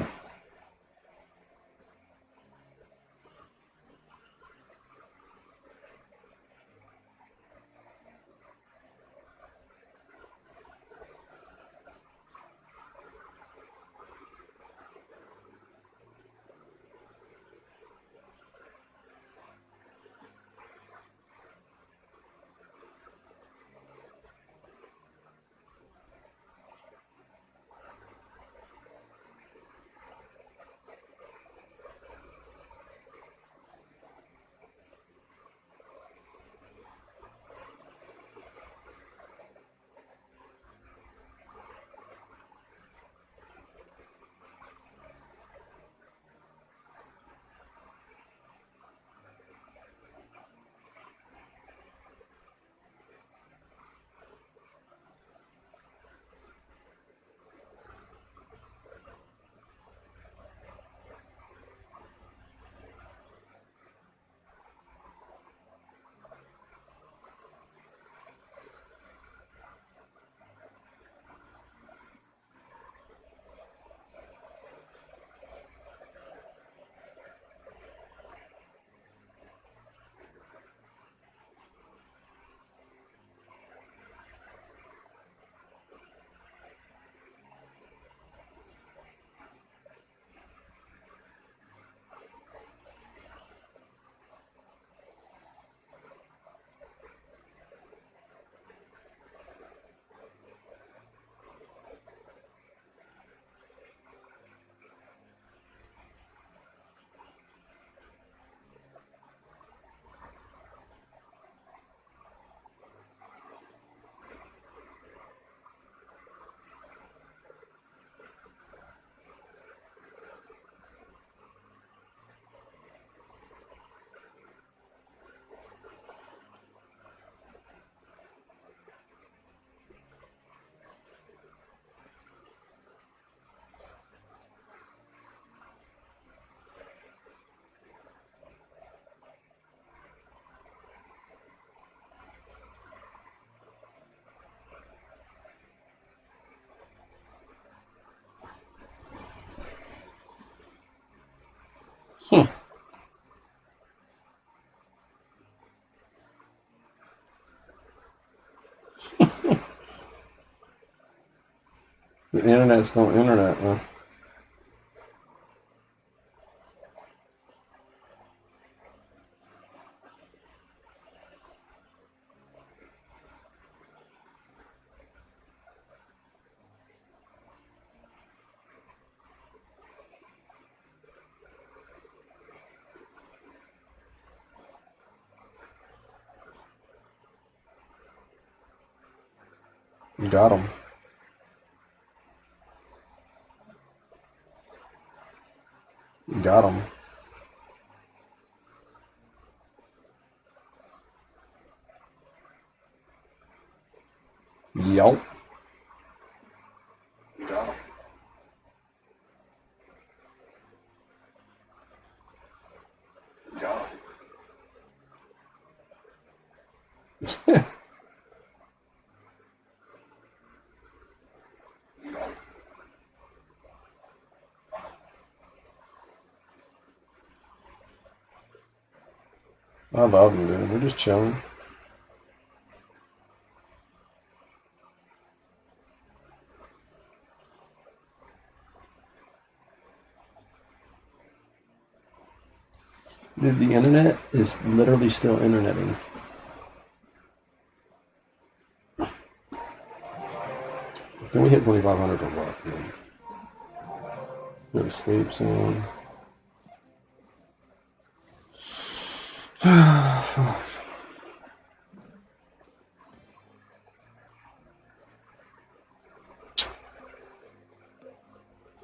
The internet's going internet, man. Got him. Got him. Yup. I love them, dude. We're just chilling. Dude, the internet is literally still interneting. Can we hit 2,500 or what, dude? Go to sleep soon.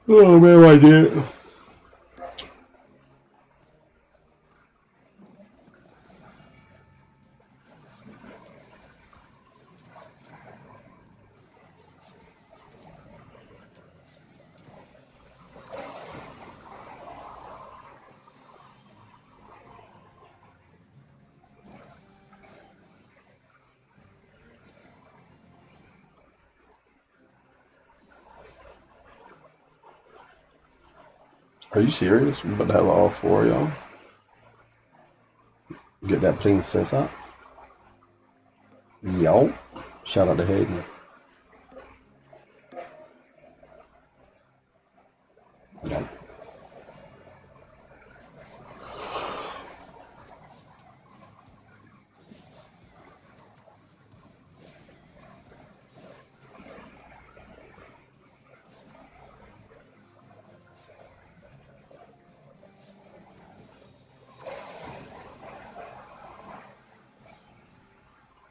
Oh man, I did. Are you serious? We about to have all four of y'all? Get that princess up. Yo. Shout out to Hayden. Yo.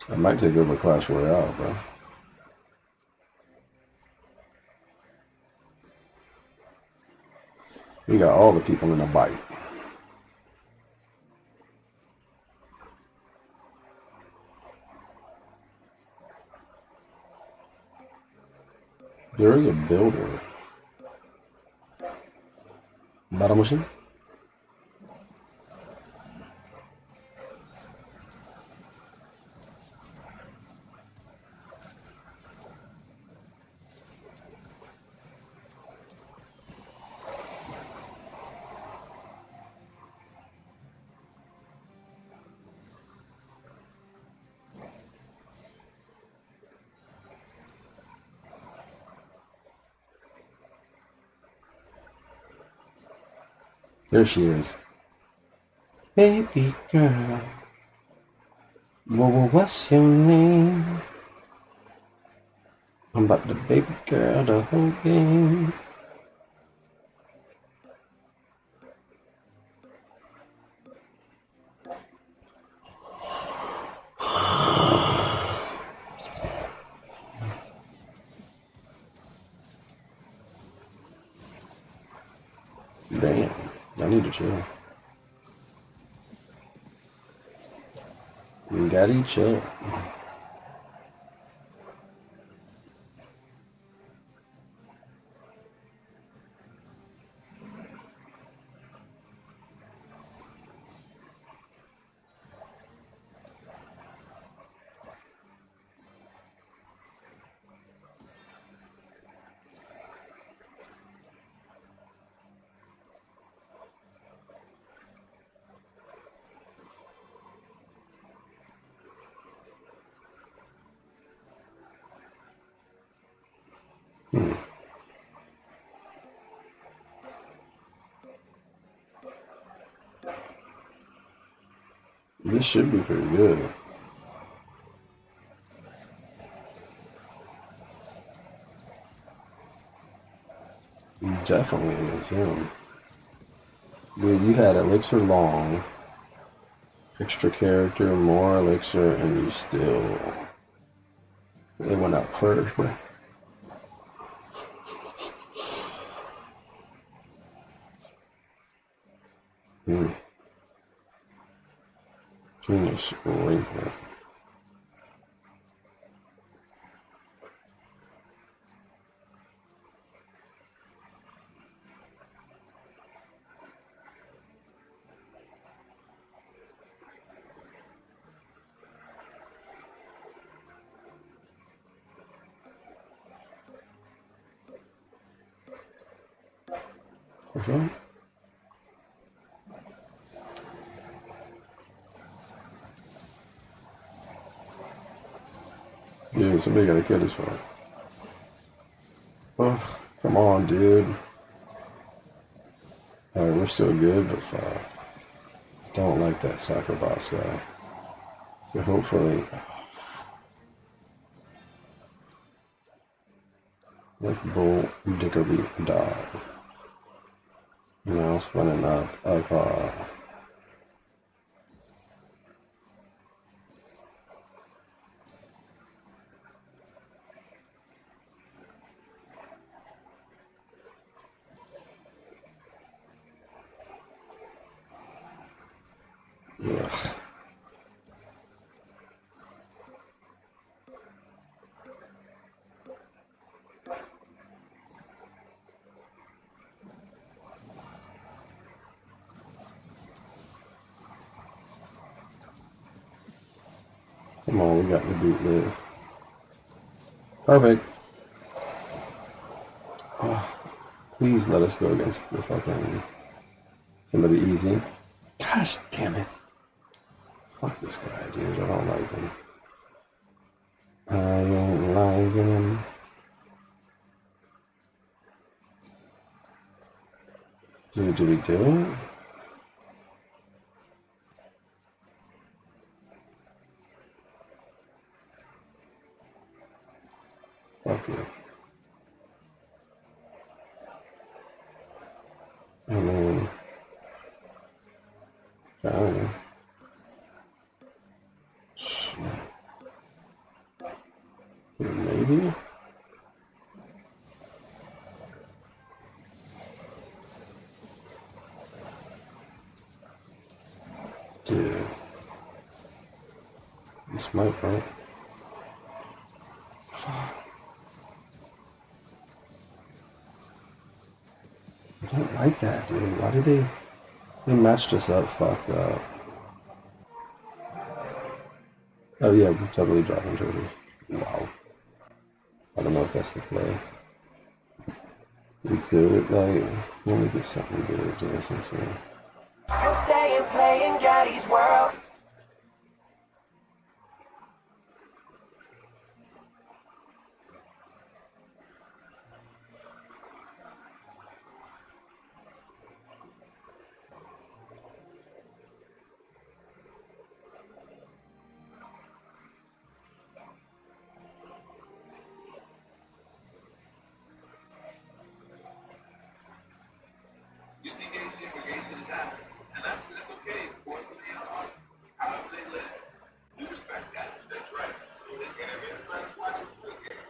I might take over Clash Royale, bro. We got all the people in a bite. There is a builder. Battle machine? There she is. Baby girl. What's your name? I'm about the baby girl the whole game. Damn, I need to chill. You gotta chill. This should be pretty good. Definitely is him. Dude, you had Elixir Long, extra character, more Elixir, and you still... They went out first, bro. Finish Wrinkle. Okay. Dude, somebody got a kid as fuck. Oh, come on, dude. Alright, we're still good, but fuck. Don't like that soccer boss guy. So hopefully... Let's bull dickerby dog. Now it's running up a car. Ugh. Come on, we got to beat this. Perfect. Oh, please let us go against the fucking somebody easy. Gosh damn it. Fuck this guy, dude. I don't like him. I don't like him. Dude, did we do it? Fuck you. I mean, fine. Shit. Maybe? Dude. This might work. I don't like that, dude. Why did they matched us up fucked up? Oh yeah, we're totally dropping turtles. Wow. I don't know if that's the play. We could, like, let me get something good to listen to. I'm staying playing Daddy's World. You see, segregation is happening, and that's okay. However they live, we respect that. That's right. So they can't be watching the game.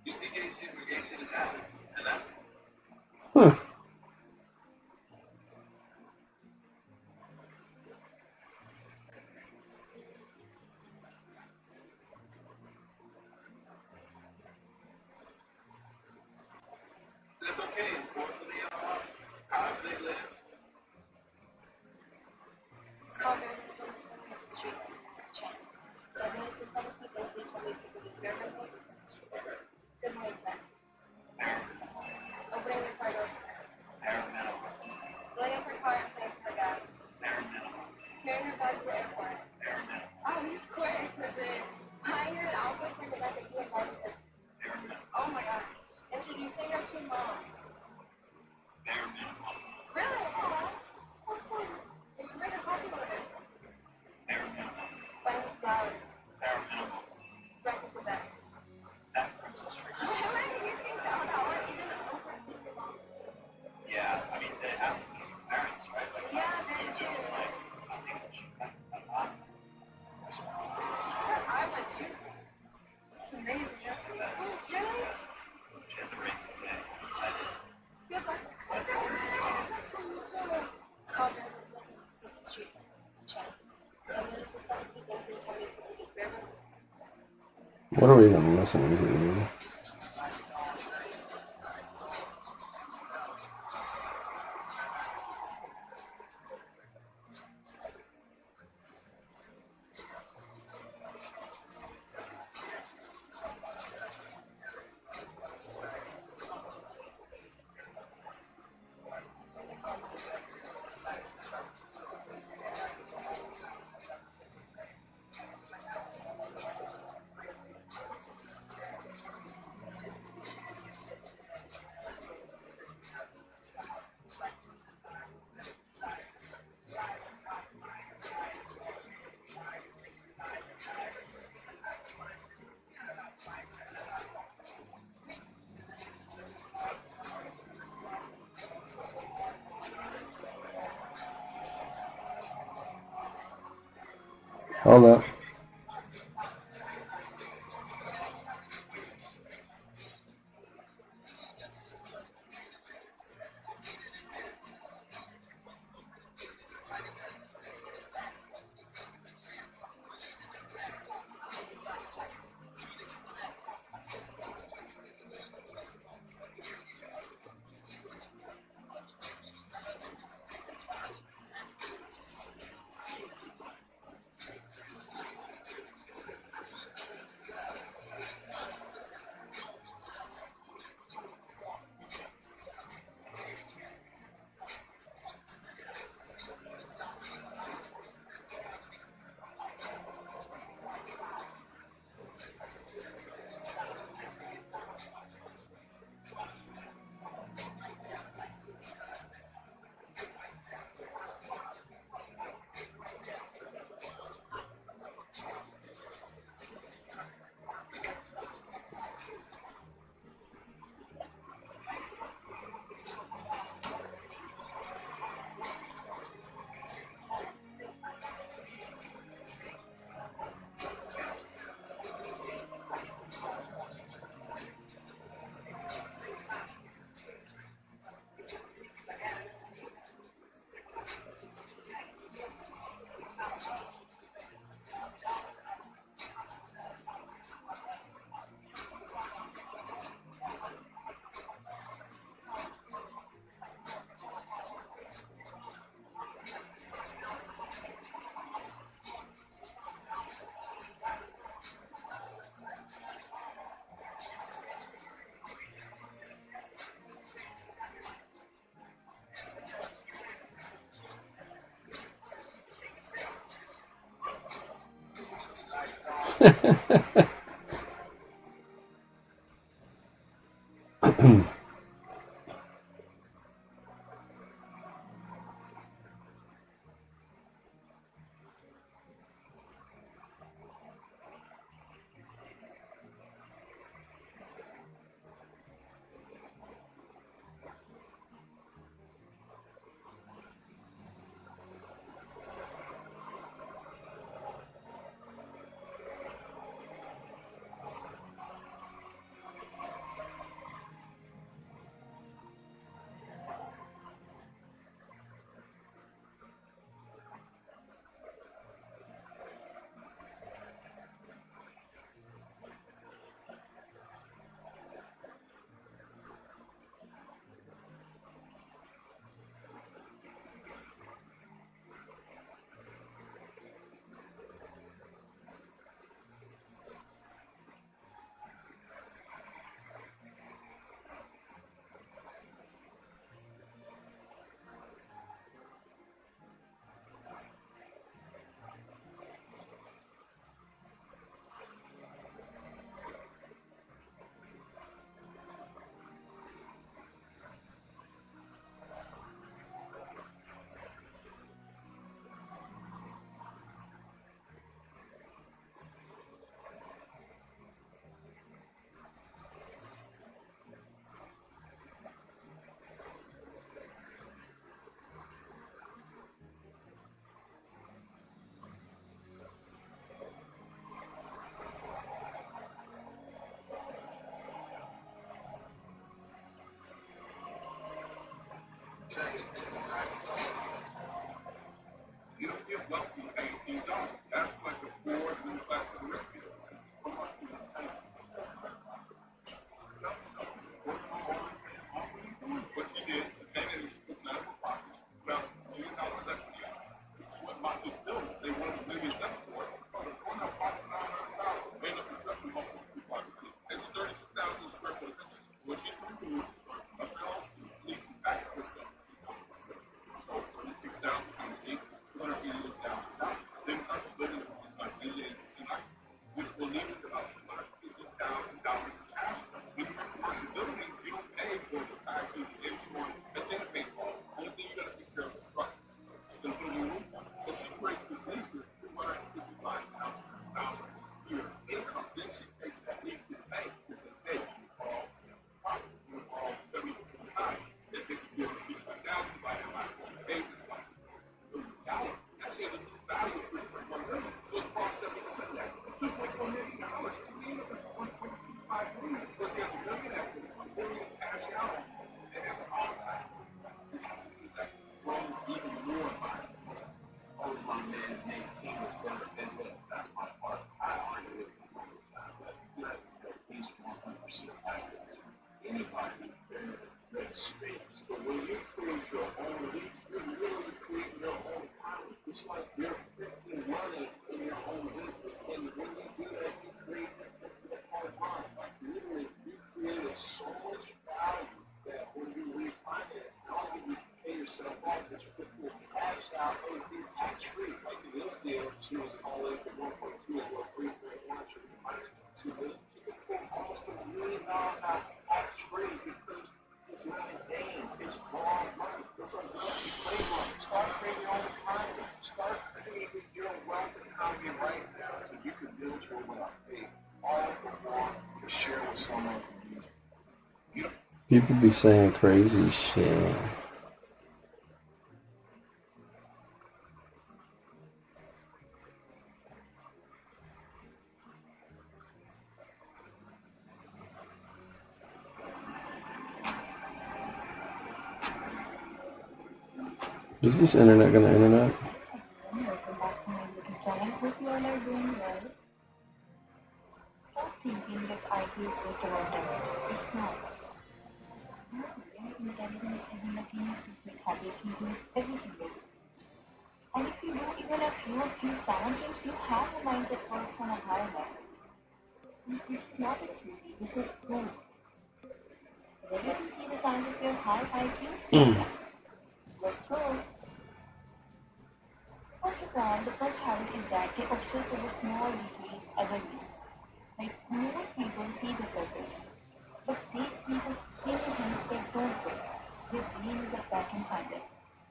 You see, segregation is happening, and that's it's okay. However they live. It's called it's a street. It's a chain. So when it's some people, they tell me people do very well. Good night, friends. Opening the car door. Filling up her car and paying for gas. Carrying her bag to the airport. Oh, he's quick with it. Buying her an outfit for the event that you invited her. Oh my god. Introducing her to mom. Really? Oh, that's fun. You can make a coffee order. Buying flowers. Breakfast with them. You can tell that one. Even Yeah, I mean, they have to be parents, right? Like, yeah, very true. I went to. It's amazing. Oh, really? She has a ring today. I did. Good luck. That's cool. It's called it's a street. It's a chain. So when it's some people, they tell me people do very well. What are we even listening to? on that. You don't get wealthy paying things off. That's like the poor and the class of the rich people. What must be this kind of what she did to pay that she took out of her pockets, about $1 million equity. She went bought this building. They wanted $1.7 million for it. Going up $5,900. Made up for $7.25. It's 36,000 square foot. What she could do a house, leasing back to her stuff. So 36,000 $288,000. Then cut the building by 88%, which will leave it about $250,000 in cash. When you're in commercial buildings, you don't pay for the taxes, the insurance, and then pay for it. Only thing you got to take care of is structure. She's going to put a new roof on it. So she creates this lease with $255,000 a year income. Then she takes that lease to the bank and says, hey, you borrow 70% of the time. Then they can give you $55,000 by the pay this money. That's a new value for $1 million. So it's People be saying crazy shit. Is this internet gonna internet? Hope you all are doing well. Stop thinking that IQ is just about test. It's not. Intelligence is in the key secret habits we use every single day. And if you do even a few of these 7 things, you have a mind that works on a higher level. This is not a theory, this is proof. Ready to see the signs of your high IQ? Let's go. First of all, the first habit is that they obsess over small details other miss. Like most people see the surface, but they see the tiny things that don't work. Their brain is a pattern finder,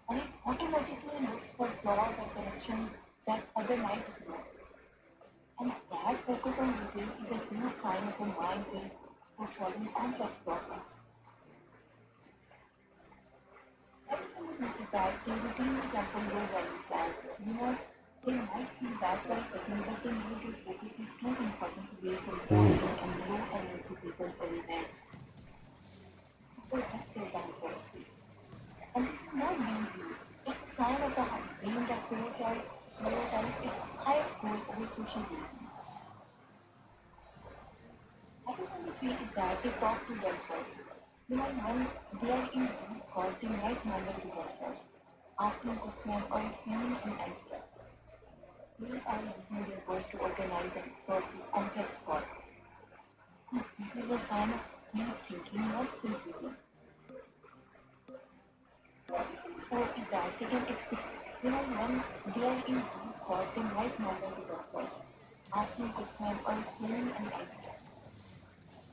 and it automatically looks for flaws or corrections that other might ignore. And that focus on detail is a huge sign of a mind built for solving complex problems. Is that they routinely cancel low value plans. They might feel bad for a second, but they know their focus is too important to waste on boring and low energy people for events. People get their downfalls. And this is not being rude. It's a sign of the brain that prioritizes its highest goal over social media. Habit number 3 is that they talk to themselves. When they are in deep thought, they might mumble to themselves, asking a question or explaining an idea. They are using their voice to organize and process complex thought. This is a sign of deep thinking, not thinking. Four is that they can expect, when they are in deep thought, they might mumble to themselves, asking a question or explaining an idea.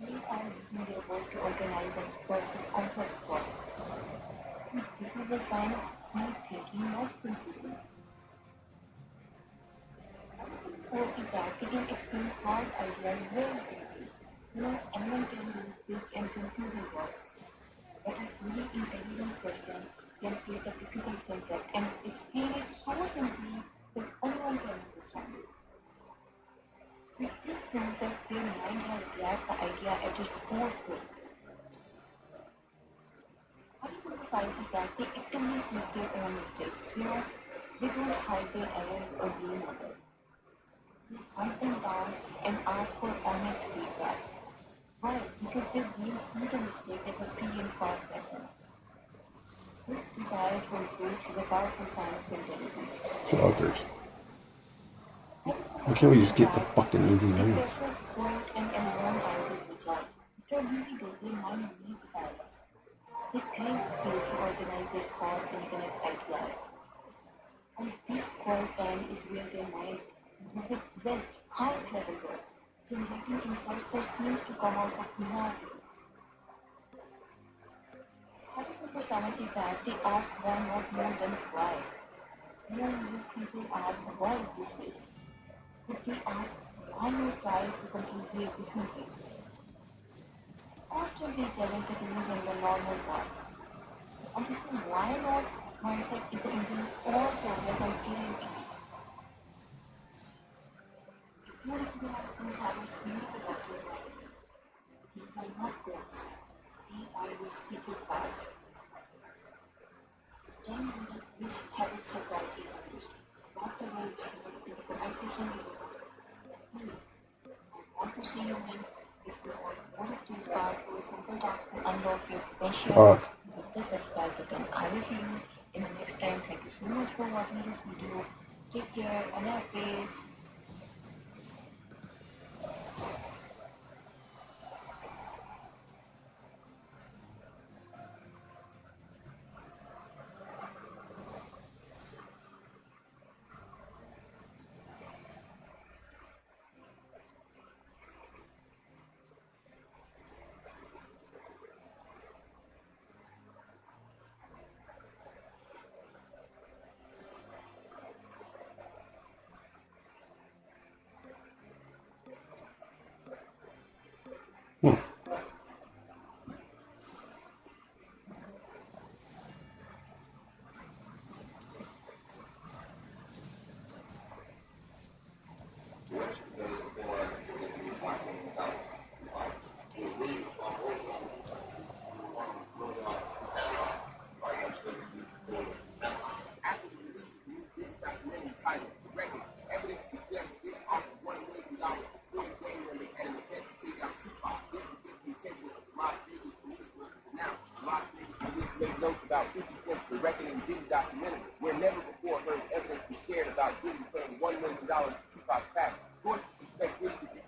They are using their voice to organize and process complex thought. This is a sign of deep thinking, not thinking. Four is that they can explain hard ideas very simply. Anyone can use big and confusing words, but a truly intelligent person can take a difficult concept and explain it so simply that anyone can understand it. This proves that their mind has grabbed the idea at its core truth. Habit number 5 is that they actively seek their own mistakes. They don't hide their errors or blame others. They hunt them down and ask for honest feedback. Why? Because their brain sees the mistake as a free and fast lesson. This desire for growth is a powerful sign of intelligence. Suckers. Why can't we just get the fucking easy ones? After a busy day, their mind needs silence. They crave space to organize their thoughts and connect ideas. And this quiet time is where their mind is at best, highest level work, generating insight that seems to come out of nowhere. Habit number 7 is that they ask why not more than why. Most people ask why this way. But they ask why not try to completely a different way. Constantly challenge the rules and the normal path. And this is why not mindset is the engine of all progress and creativity. If you recognize these habits immediately about your life, these are not goals. They are your secret paths. Tell me which habit surprise you the most. Not the words used in the comment section below. I want to see you win. If you want more of these powerful, simple tasks to unlock your potential, hit the subscribe button. I will see you in the next time. Thank you so much for watching this video. Take care. Allah Hafiz.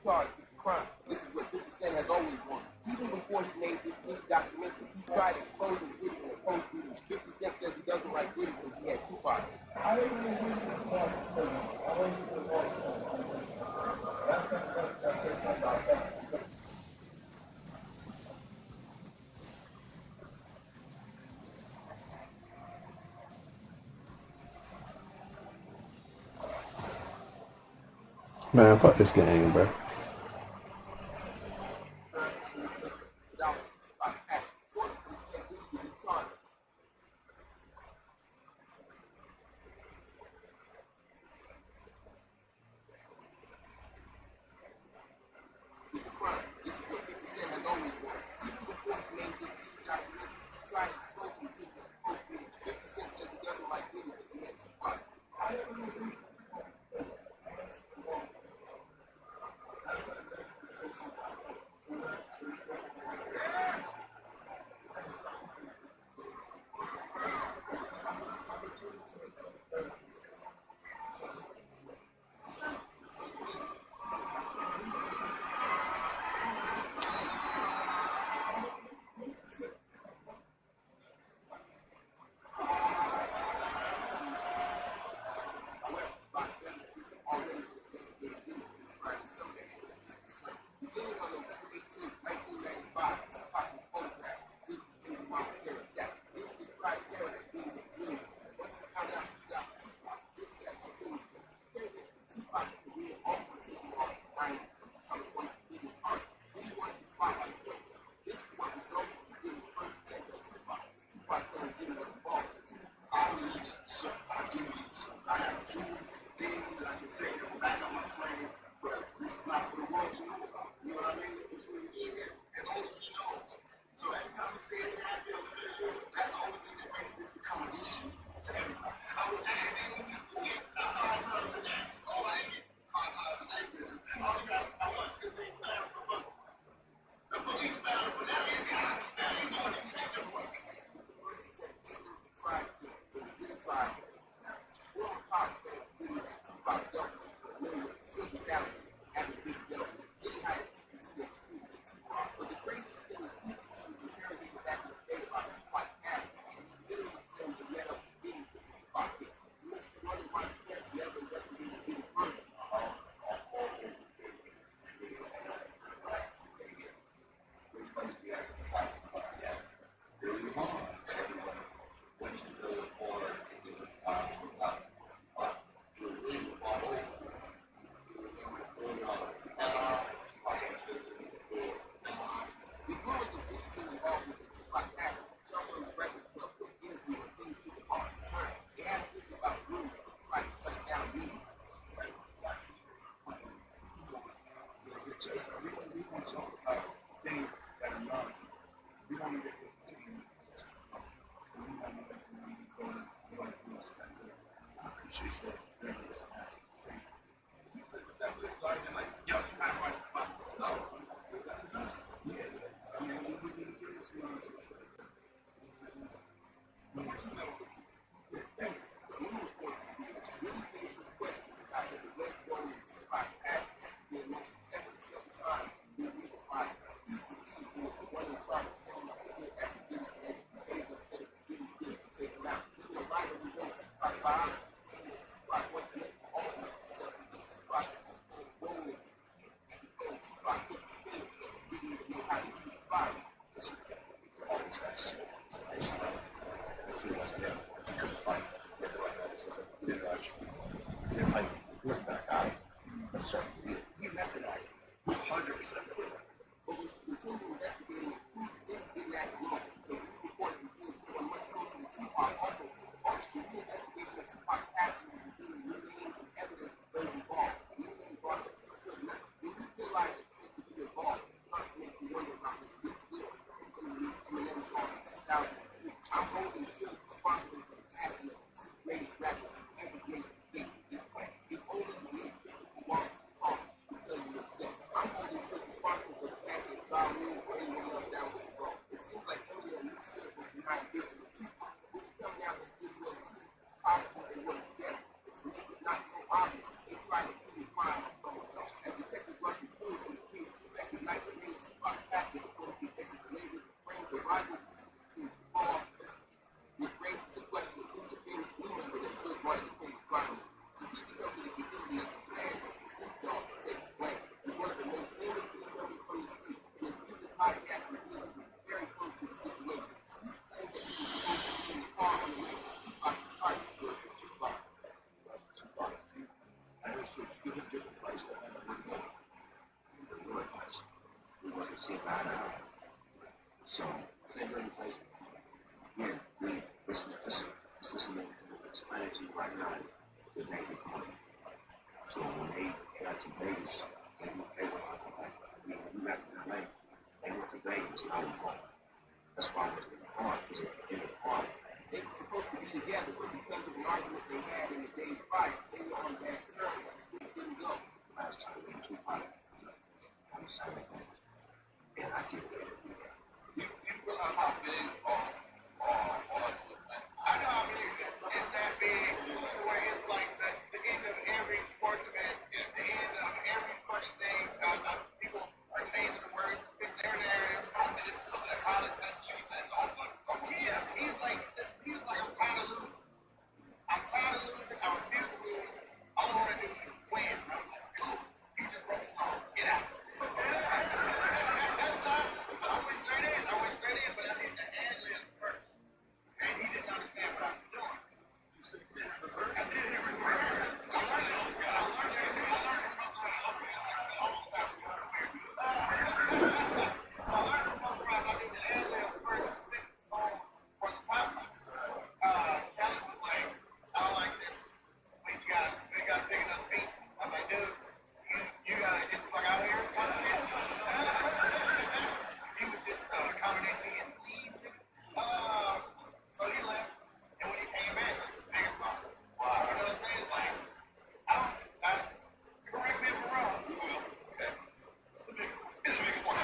charged with the crime. This is what 50 Cent has always wanted. Even before he made this Diddy documentary, he tried exposing Diddy in a post meeting. 50 Cent says he doesn't like Diddy because he had Tupac. I don't really agree with the point because I always see the point. That's something about that. Man, fuck this game, bro. This is what 50 Cent has always wanted. Even before he made this Diddy documentary, he tried exposing Diddy in a post meeting. 50 Cent says he doesn't like Diddy because he had Tupac. I don't really agree. I'm holding shit responsible for the passing of God rule for anyone And I can you realize how big I know how big it is. It's that big to where it's like the end of every sports event, the end of every funny thing. People are changing the words to fit their narrative. It's something that college says to you. He says, yeah, he's like, I'm tired of losing. I'm tired of losing. I refuse to lose. All I want to do is win. I'm like, cool. You just wrote a song. Get out. I went straight in, but I did the ad-lib first. And he didn't understand what I was doing. I did it in reverse. I learned it. I learned it. So I learned it's supposed to rhyme. I did the ad-lib first to set the tone for the top line. Kelly was like, I don't like this. We gotta pick another beat. I'm like, dude, you gotta get the fuck out of here. He would just accommodate me and leave. So he left, and when he came back, it was the biggest song. Wow. You know what I'm saying? It's like, correct me if I'm wrong. You will. Okay. It's the biggest one. It's the biggest one.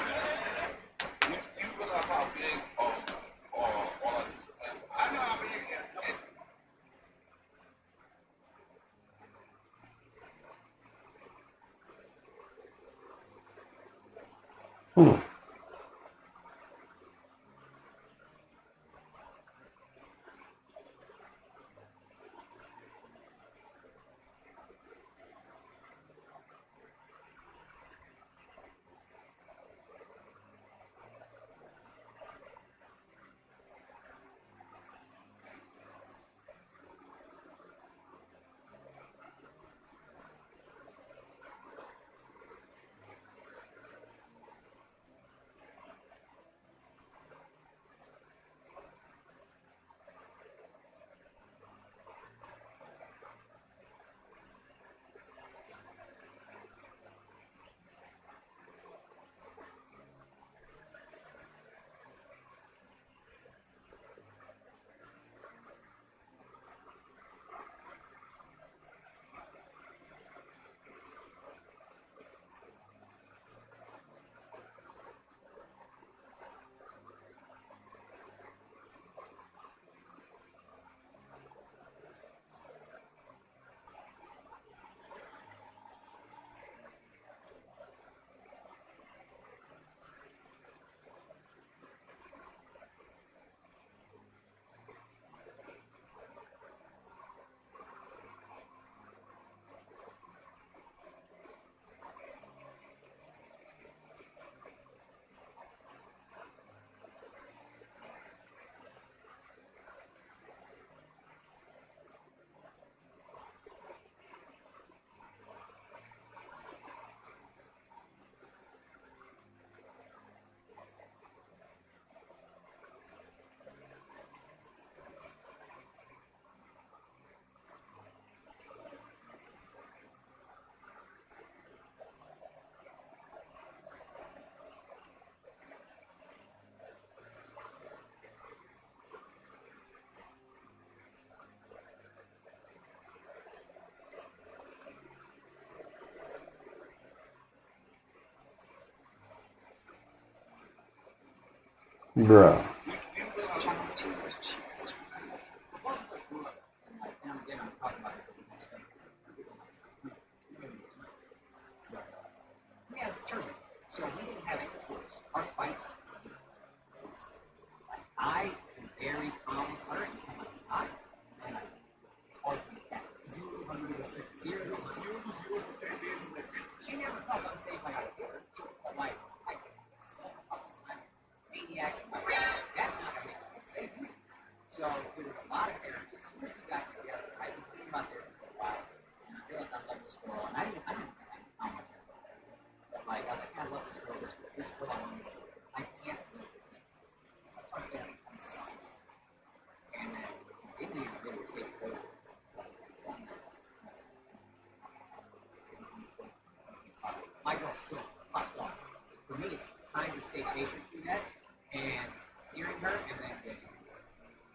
You realize how big I know how big it is. Bruh. Yes, true. So we didn't have any rules. Our fights. I am very calm current. And it's hard to get that. 0 for 10 days. She never felt unsafe like I did. But like, I'm a maniac. That's not gonna make me safe. So there was a lot of areas. As soon as we got together, I've been thinking about there for a while. And I realized I love this girl. And I didn't think how much I love her. But like, I was like, I love this girl. This girl I want to do. I can't do this. So I started getting consistent. And then India really take over. My girl still pops off. For me, it's trying to stay patient through that and hearing her and then getting her.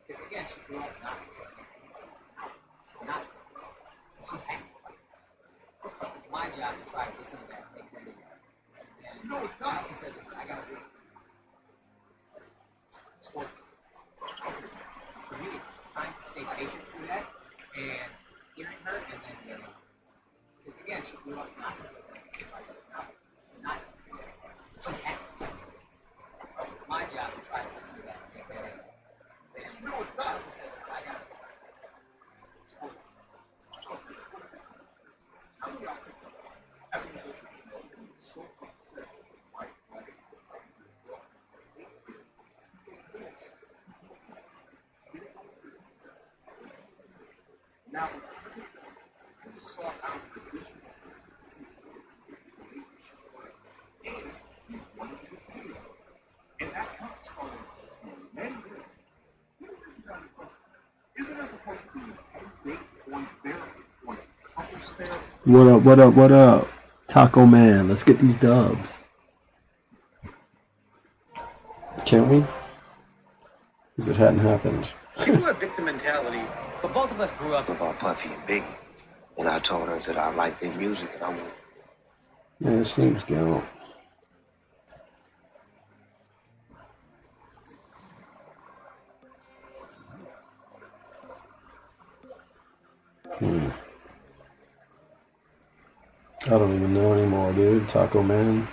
Because again, she grew up not she has to fight. So it's my job to try to listen to that and make her do that. And said, I gotta do it. Sport. For me, it's trying to stay patient through that and hearing her and then, because again, she grew up not it's my job to try to listen to that and make that in. You know what I also said, I got now, What up, what up, what up? Taco Man, let's get these dubs. Can't we? Because it hadn't happened. You have victim mentality, but both of us grew up About Puffy and Biggie. And I told her that I liked their music and I would. Yeah, it seems go. I don't even know anymore, dude. Taco Man.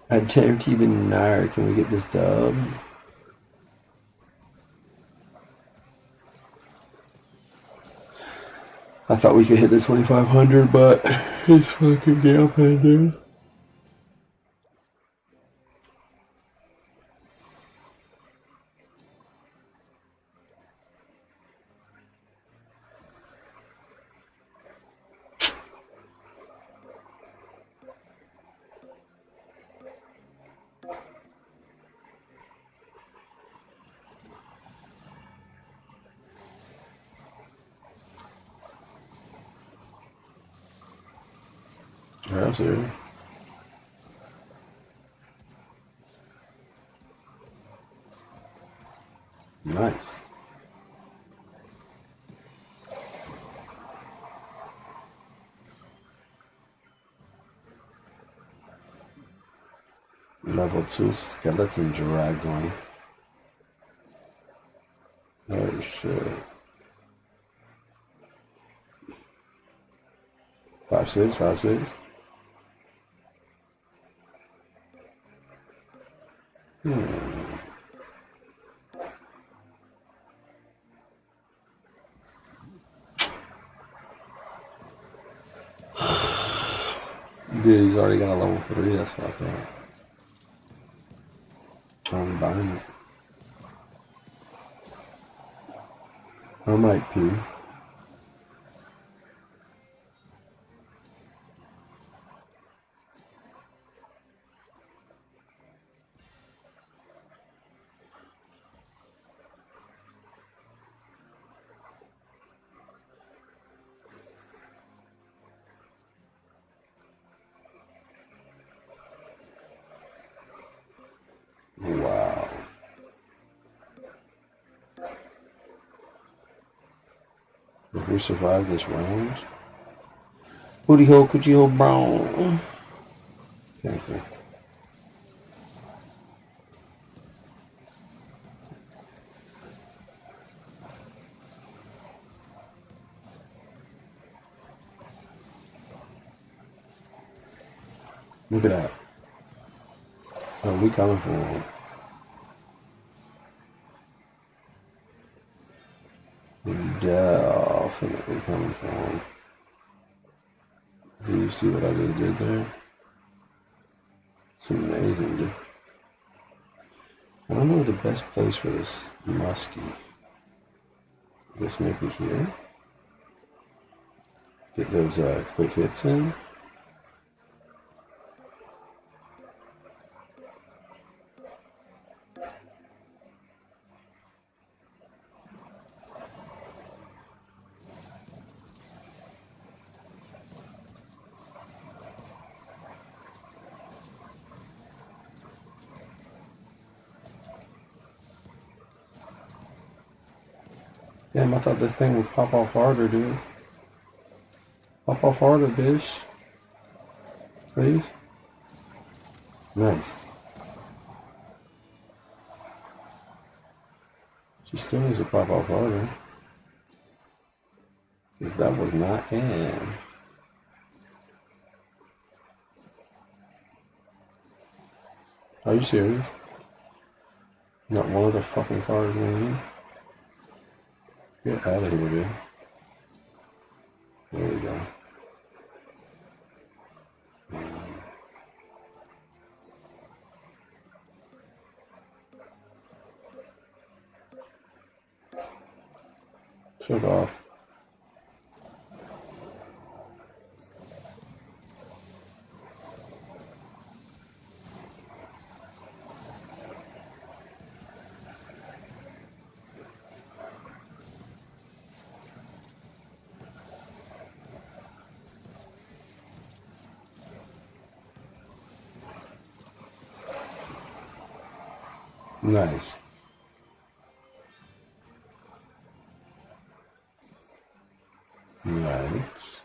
I don't even know. Can we get this dub? I thought we could hit the 2,500, but it's fucking gambling, dude. That's it. Nice. Level 2 skeleton dragon. Oh shit. 5-6, 5-6. Dude, he's already got a level 3, that's fucked up. I'm buying it. I might pee. Wow. If we survive this round, booty hole, coochie hole, brown. Cancel. Look at that. Oh, we coming for him. Definitely coming for him. Do you see what I just did there? It's amazing, dude. I don't know the best place for this muskie. I guess maybe here. Get those quick hits in. Damn, I thought this thing would pop off harder, dude. Pop off harder, bitch. Please. Nice. She still needs to pop off harder. If that was not in. Are you serious? Not one of the fucking cards in. Get out of here, dude. There we go. Took off. Nice. Nice.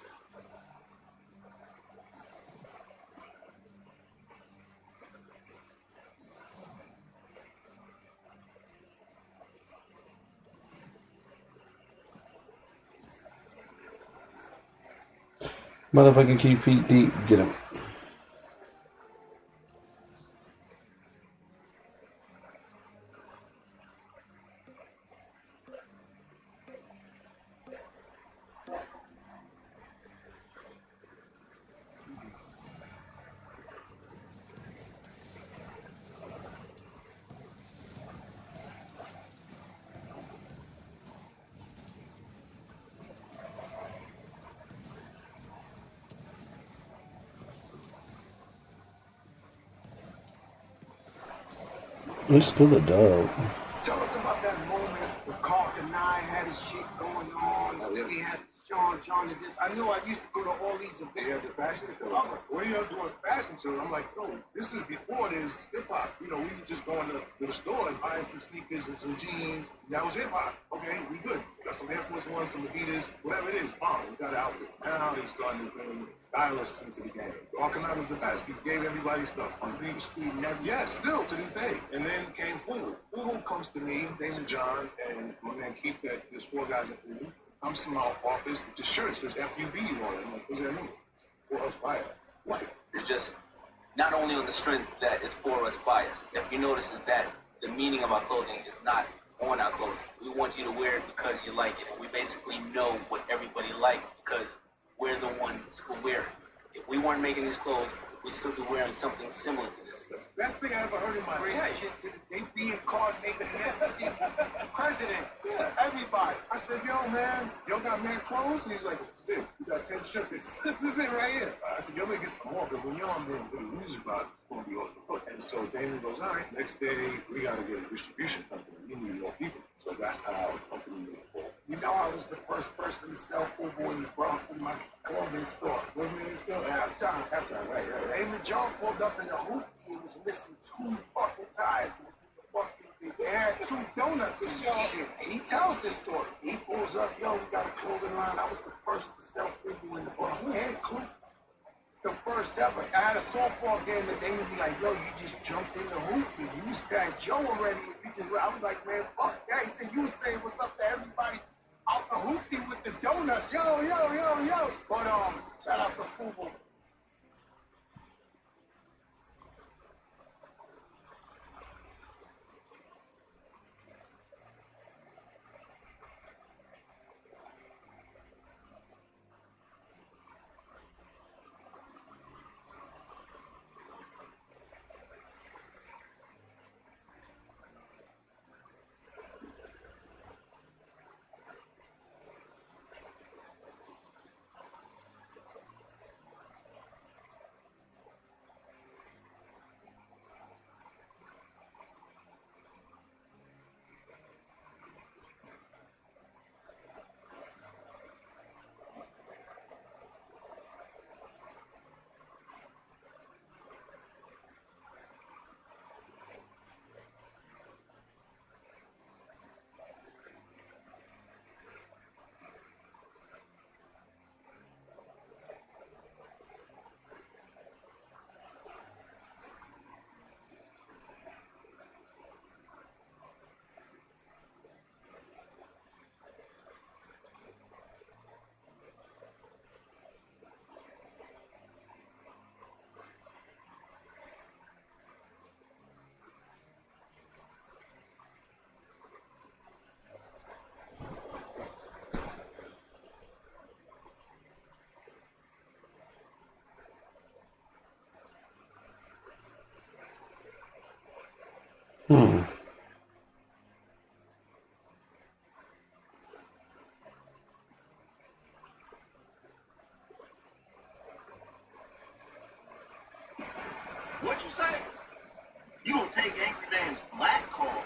Motherfucking keep feet deep. Get him. It's still a dub. Tell us about that moment when Carl Kanai had his shit going on. We had John did this. I know I used to go to all these events. Yeah, the fashion show. What are you doing fashion show? I'm like, no, this is before this hip hop. You know, we were just going to the store and buying some sneakers and some jeans. That was hip hop. Okay, we good. Got some Air Force One, some Adidas, whatever it is. We got an outfit. Now they starting to bring stylists into the game. Arcanine was the best. He gave everybody stuff. On Green Street, never. Yeah, still to this day. And then came Fubu. Fubu comes to me, Damon John, and my man Keith, that there's 4 guys in Fubu. Comes to my office, the shirt says FUB on it. I'm like, what does that mean? For us bias. What? It's just not only on the strength that it's for us bias. If you notice is that the meaning of our clothing is not on our clothing. We want you to wear it because you like it. And we basically know what everybody likes because we're the ones who wear it. If we weren't making these clothes, we'd still be wearing something similar to this. Best thing I ever heard in my life. They being called making president. Yeah, everybody. I said, yo, man, y'all got man clothes? And he's like, this is it. We got 10 shirts. This is it right here. I said, y'all may get some more, but when you're on the music box, it's going to be off the hook. And so Damon goes, all right, next day, we got to get a distribution company. We need more people. So that's how the company moved forward. You know, I was the first person to sell Fubu in the Bronx in my clothing store. Wasn't it still? Halftime, right. Damon John pulled up in the hoop. He was missing 2 fucking tires. They had 2 donuts in the shit. He tells this story. He pulls up, yo, we got a clothing line. I was the first to sell Fubu in the Bronx. And Clue. The first ever. I had a softball game that they would be like, yo, you just jumped in the hoop. You used that Joe already. I was like, man, fuck that. He said, you was saying what's up to everybody out the hoopty with the donuts. Yo. But, shout out to Fubu. Hmm. What'd you say? You gonna take Angry Man's black card?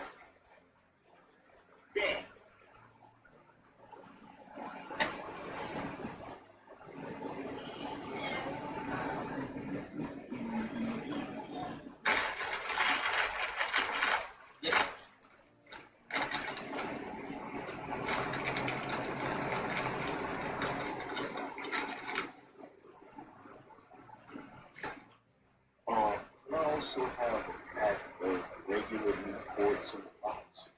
Yeah. I also have a pack of regular Newports in the box.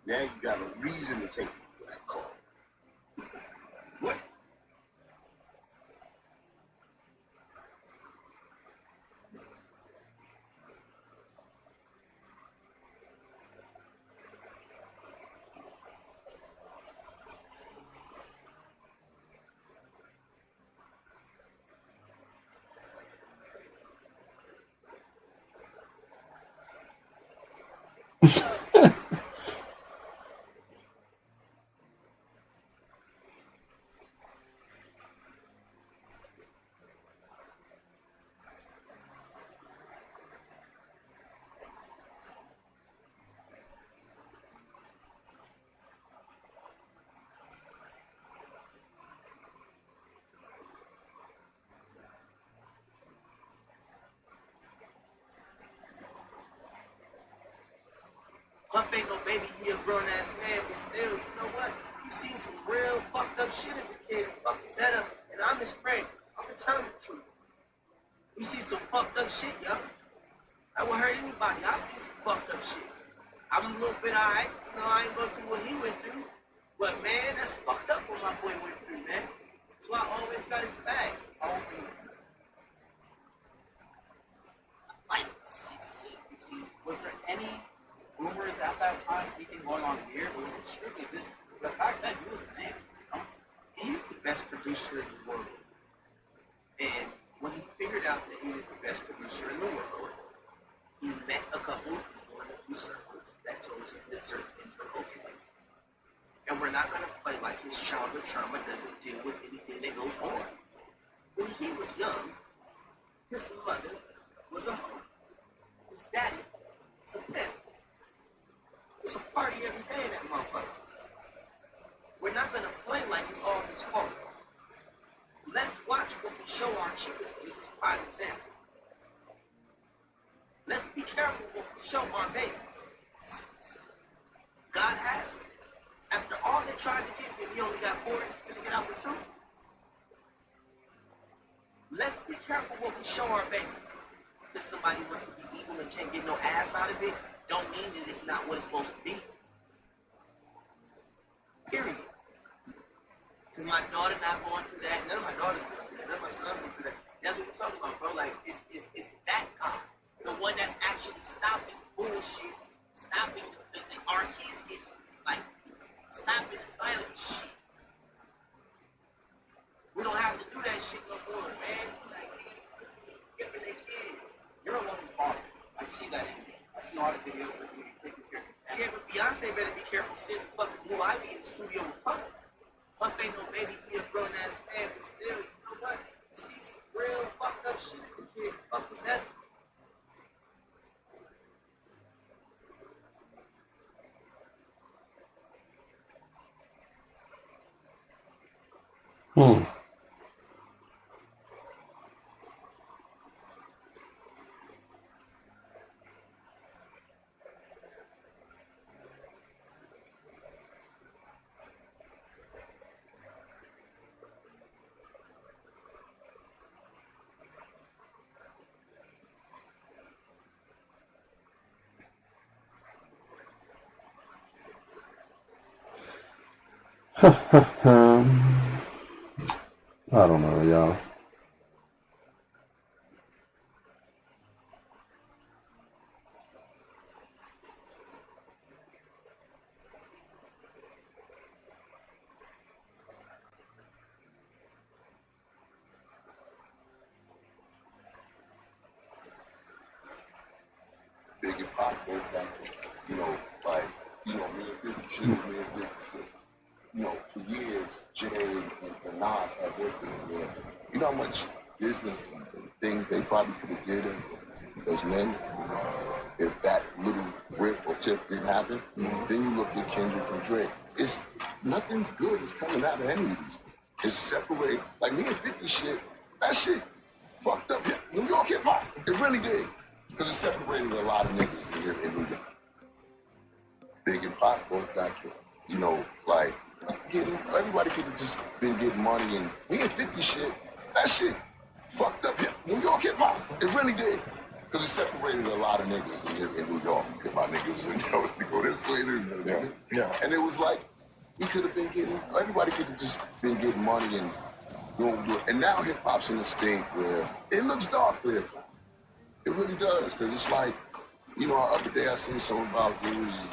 Now you got a reason to take the black card. What? Puff ain't no baby, he a grown ass man, but still, you know what? He seen some real fucked up shit as a kid and fucked his head up. And I'm his friend. I'm gonna tell him the truth. We see some fucked up shit, yo. I would hurt anybody. I see some fucked up shit. I'm a little bit alright. You know, I ain't going through what he went through. But man, that's fucked up what my boy went through, man. That's why I always got his back. Like 16, 18. Was there any rumors at that time, anything going on here, or was it strictly this? But back then, he was the man. He's the best producer in the world. And when he figured out that he was the best producer in the world, he met a couple of people in a few circles that told him that certain things were okay. And we're not going to play like his childhood trauma doesn't deal with anything that goes on. When he was young, his mother was a hoe. His daddy was a pimp. It was a party every day in that motherfucker. We're not going to play like it's all his fault. Let's watch what we show our children. This is prime example. Let's be careful what we show our babies. God has it. After all they tried to get him, he only got 4, he's going to get out with 2. Let's be careful what we show our babies. If somebody wants to be evil and can't get no ass out of it, don't mean that it's not what it's supposed to be. Period. Because my daughter not going through that. None of my daughters going through that. None of my sons going through that. That's what we're talking about, bro. Like, it's that kind. The one that's actually stopping bullshit, stopping our kids getting, like, stopping the silent shit. We don't have to do that shit no more, man. Like, giving their kids. You're a loving father. I see that in you. I see a lot of videos of you taking care of your family. Yeah, but Beyonce better be careful sitting fucking Blue Ivy in the studio with Puff. Puff ain't no baby, he a grown ass man, but still, you know what? You see some real fucked up shit as a kid. Fuck his head. Hmm. I don't know, y'all. Biggie Pop both got, you know, like, you know, me and 50 shit, me and 50 shit. You know, for years, Jay and Nas had their thing there. You know how much business and things they probably could have did as men if that little rip or tip didn't happen? Then you look at Kendrick and Drake. It's nothing good is coming out of any of these things. It's separated. Like me and 50 shit, that shit fucked up New York hip hop. It really did. Because it separated a lot of niggas in here in New York. Big and Pop both got killed. You know, like, everybody could have just been getting money and me and 50 shit, that shit fucked up New York hip hop. It really did. Because it separated a lot of niggas in here in New York. Hip hop niggas, you know, to go this way, yeah. And it was like, we could have been getting, everybody could have just been getting money and doing it. And now hip hop's in a state where it looks dark for hip hop. It really does, because it's like, you know, the other day I seen something about dudes.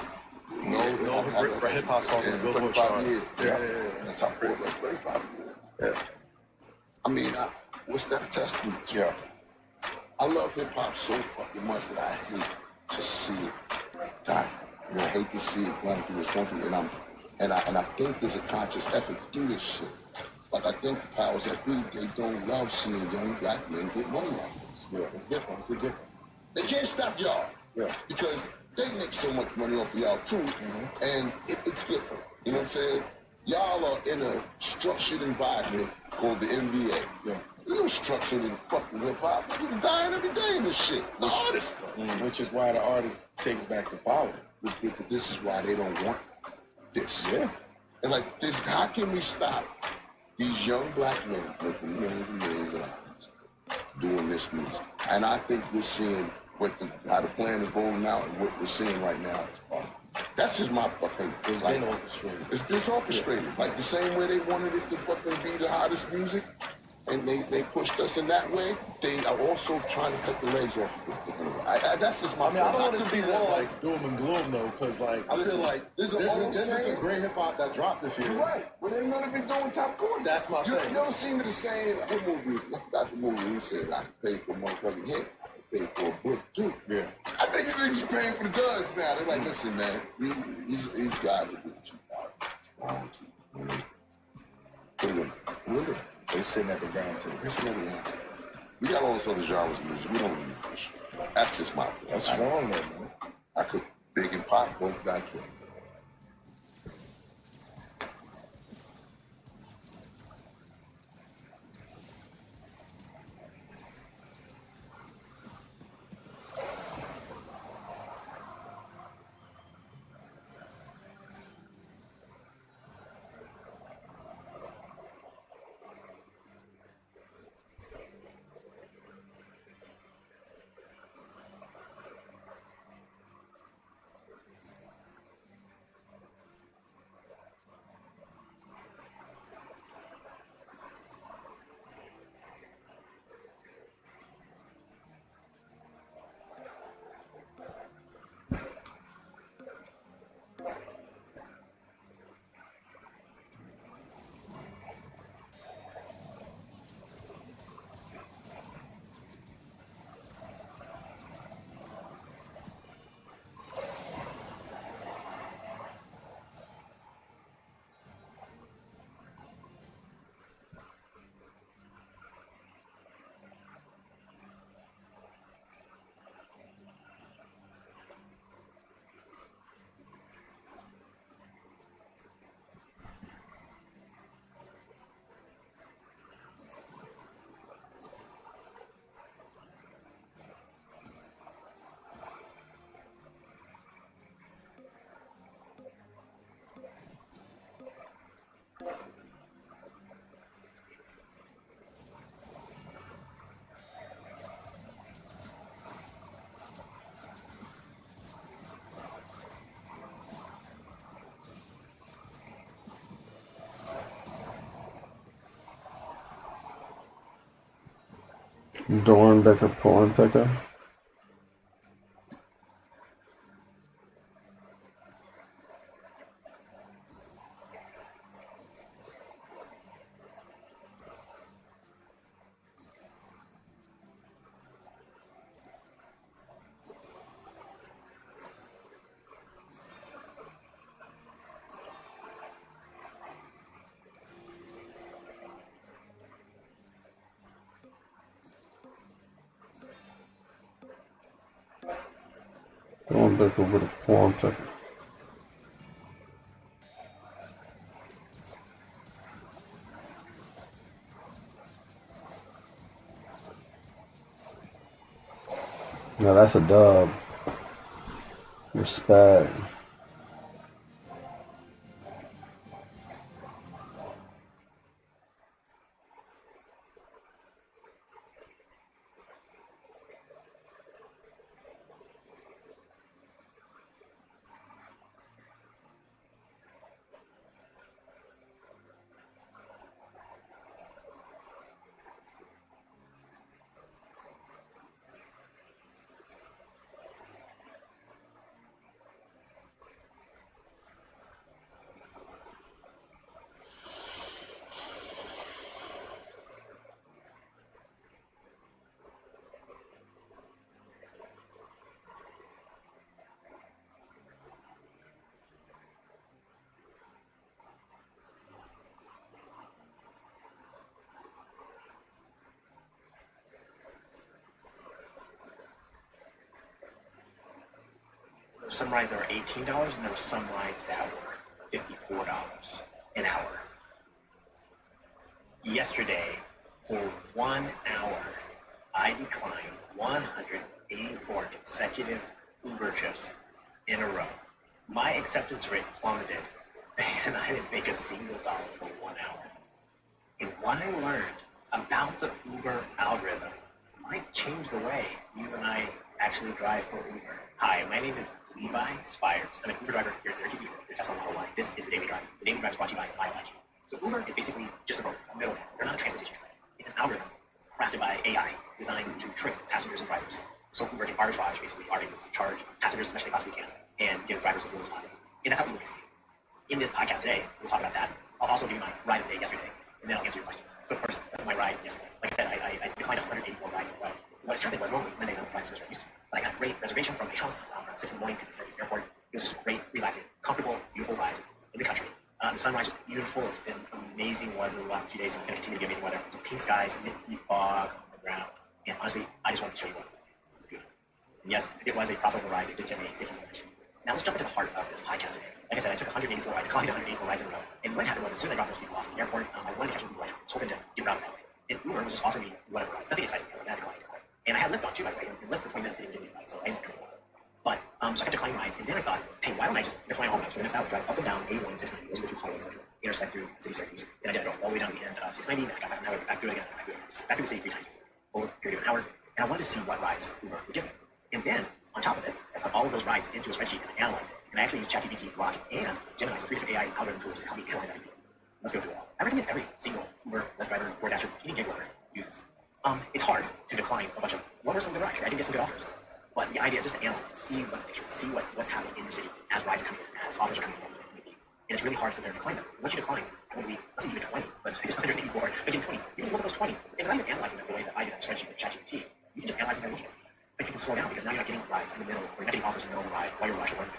No hip hop songs on the Billboard chart. Yeah. That's how crazy like 35 years. Yeah. I mean, what's that testament to? Yeah. I love hip hop so fucking much that I hate to see it die. You know, I hate to see it going through its country, and I think there's a conscious effort to do this shit. Like I think the powers that be, they don't love seeing young black men get money like this. Yeah, it's different. It's different. They can't stop y'all. Yeah. Because they make so much money off of y'all too, and it's different. You know what I'm saying? Y'all are in a structured environment called the NBA. Yeah. Little structured in fucking hip hop. Niggas dying every day in this shit. The artists. Which is why the artist takes back the power. This is why they don't want this. Yeah. And like this, how can we stop these young black men making millions and millions of dollars doing this music? And I think we're seeing how the plan is rolling out and what we're seeing right now. That's just my opinion. It's been orchestrated. It's orchestrated. Yeah. Like the same way they wanted it to fucking be the hottest music, and they pushed us in that way, they are also trying to cut the legs off. That's just my I mean, I don't want to see that like doom and gloom though, because like I feel like there's some great hip hop that dropped this year. You're right. But they none of it doing top chord. That's my thing. You never seen the saying, what movie? I forgot the movie. He said, I can pay for motherfucking hit. Pay for a book too. Yeah. I think these niggas are paying for the guns now. They're like, listen, man, these guys are getting too loud. They sitting at the ground table. We got all this other genres of music. We don't need this shit. That's just my thing. That's strong, man. I could Big and Pop both got killed. Dornbecker porn picker. Dornbecker with a porn picker. Now that's a dub. Respect. Some rides that were $18, and there were some rides that were $54 an hour. Yesterday, for 1 hour, I declined 184 consecutive Uber trips in a row. My acceptance rate plummeted, and I didn't make a single dollar for 1 hour. And what I learned about the Uber algorithm might change the way you and I actually drive for Uber. Hi, my name is Levi Spires. I'm an Uber driver here at Syracuse, New York, your Tesla Model Y. This is the Daily Drive. The Daily Drive is brought to you by iLike. So Uber is basically just a broker, a middleman. They're not a transportation company. It's an algorithm crafted by AI designed to trick passengers and drivers. So Uber can arbitrage basically our payments, charge passengers as much as they possibly can, and give drivers as little as possible. And that's how Uber basically. In this podcast today, we'll talk about that. I'll also give you my ride of the day yesterday, and then I'll answer your questions. So first, my ride yesterday. Like I said, I declined 184 rides in a row. What happened was normally Mondays I'm flying to Syracuse. But I got a great reservation from my house around 6 in the morning to the Syracuse airport. It was just a great, relaxing, comfortable, beautiful ride in the country. The sunrise was beautiful. It's been amazing weather the last 2 days, and it's going to continue to be amazing weather. So pink skies, misty fog on the ground. And honestly, I just wanted to show you what it was beautiful. And yes, it was a profitable ride. It did generate $50. Now let's jump into the heart of this podcast today. Like I said, I took 184 rides, declined 184 rides in a row. And what happened was, as soon as I dropped those people off at the airport, I wanted to catch Uber right now. I was hoping to get routed that way. And Uber was just offering me whatever rides. Nothing exciting. I was like, I declined. And I had Lyft on too, by the way. And Lyft for 20 minutes didn't give me a ride, so I ended up doing it. But, so I kept declining rides. And then I thought, hey, why don't I just decline all rides for the next hour, drive up and down 81 and 690. Those are the two highways that intersect through the city of Syracuse. And I did. I drove all the way down to the end of 690, and I got back, and I went back through it again, and back through the city 3 times over a period of an hour. And I wanted to see what rides Uber would give me. And then, on top of it, I put all of those rides into a spreadsheet and I analyzed it. And I actually used ChatGPT, Grok, and Gemini, so 3 different AI algorithm tools to help me analyze everything. Let's go through it all. I recommend every single Uber, Lyft driver, DoorDasher, any gig worker do this. It's hard to decline a bunch of what were some good rides. I did get some good offers. But the idea is just to analyze, see what the picture, see what's happening in your city as rides are coming in, as offers are coming in. And it's really hard to sit there and decline them. Once you decline, probably, let's say you get 20, but 184, but getting 20, you can just look at those 20. And not even analyzing them the way that I did that spreadsheet with ChatGPT. You can just analyze them by looking at them. But you can slow down because now you're not getting rides in the middle, or you're not getting offers in the middle of the ride while you're rushing work.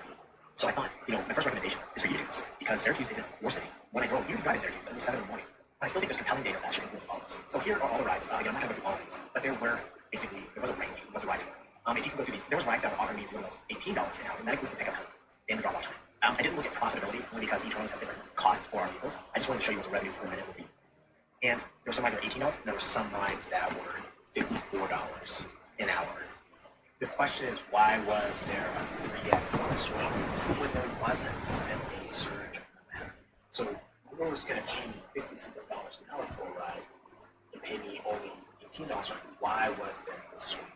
So I thought, my first recommendation is for you to do this, because Syracuse isn't your city. When I drove, you can drive in Syracuse, it was 7 in the morning. But I still think there's compelling data that should influence all of us. So here are all the rides. Again, I'm not going to go through all of these, but there was a range of what the rides were. If you can go through these, there was rides that were offering me as little as $18 an hour, and that includes the pickup time and the drop-off time. I didn't look at profitability, only because each one of us has different costs for our vehicles. I just wanted to show you what the revenue per minute would be. And there were some rides that were $18, and there were some rides that were $54 an hour. The question is, why was there a 3x swing when there wasn't even a surge on the map? So Uber was going to pay me $50 an hour for a ride and pay me only $18 for it. Why was there a swing?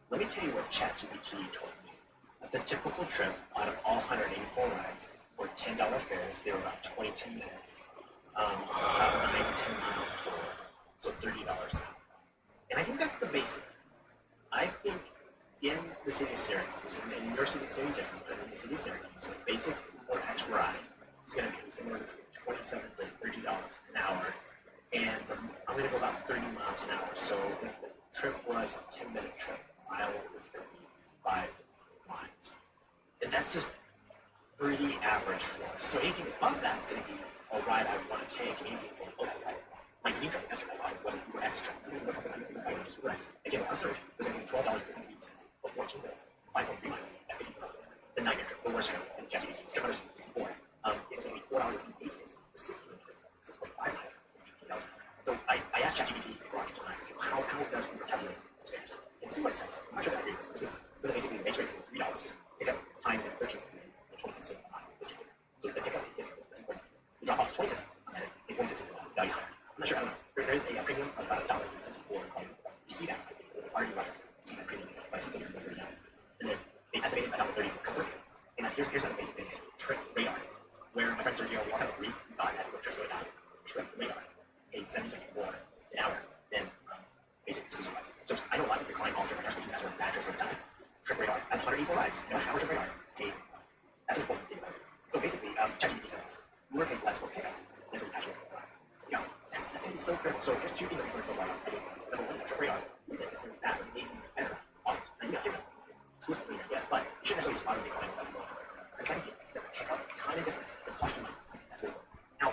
Let me tell you what ChatGPT told me. At the typical trip, out of all 184 rides, were $10 fares. They were about 22 minutes, about 9 to 10 miles total, so $30 an hour. And And I think that's the basic. I think in the city of Syracuse, and in your city it's going to be different, but in the city of Syracuse, a basic Uber X ride is going to be somewhere between $27 to $30 an hour, and I'm going to go about 30 miles an hour. So if the trip was a 10-minute trip, a mile was going to be 5 miles. And that's just pretty average for us. So anything above that is going to be a ride I want to take, anything below that. My dream trip yesterday was an Uber X trip. Uber X. Again, without search, it was only $12.50 for 14 minutes, 5.3 miles at 50 miles. The nightmare trip, the worst trip, and ChatGPT, trip number 64. It was only $4.08 for 16 minutes, 6.5 miles. So I asked ChatGPT before I came to how does Uber calculate those fares? And this is what it says. I'm not sure that I agree with this, but it says basically the base rate is $3. Pickup times in 13 cents and 26 cents a mile. So the pickup is this important. The drop off is 20 cents, and 46 cents a mile. Value higher. I'm not sure. I don't know. There is a premium of about $1.03 for volume. You see that. Are you right? You see that premium price. And then they estimated $1.30 for comfort. And here's the basic thing. Trip radar. Where my friend Sergio, we all kind of agreed, we thought that Uber trips going down. Trip radar paid 70 cents more an hour than basic exclusive rides. So I know a lot of people decline all trip radar, so that's where bad trips go down. Trip radar at 184 rides, no hour trip radar paid. That's an important thing about it. So basically, ChatGPT says Uber pays less for pickup than for actual ride. You know, that's going to be so critical. So here's two things that we've heard so far. Number one is trip radar is that it's that would make better offers. And you know, exclusively yet, but you shouldn't necessarily just auto decline without more. The second thing is that the pickup time and distance is a question mark. That's it. Now,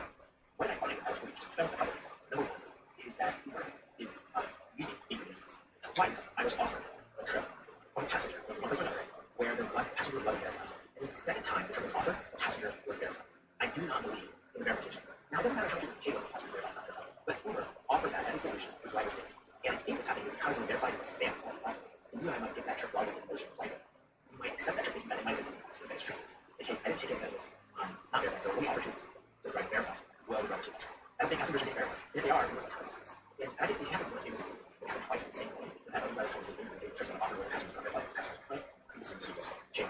what I find out just found a couple things. Number one is that Uber is using these distance. Twice I was offered a trip on a passenger from one place to another where the passenger wasn't verified. And the second time the trip was offered, the passenger was verified. I do not believe in the verification. Now, it doesn't matter how many people pay when the passenger is verified, but Uber offered that as a solution for driver safety. And I think it's happening because when verified is a stamp on the offer. And you and I might get that trip rather than motion like you might accept that trip thinking that it might take something else with extra things. Like, hey, I didn't take it because it was not verified. So let me offer you to drive verified. Well, the driver takes it. I don't think passengers should be verified. And if they are, it was a common sense. And I just think it happened once. It happened twice in the same way. It happened twice in the same thing. They trips on the offer where the passengers are verified. Passengers are right. This is just chain.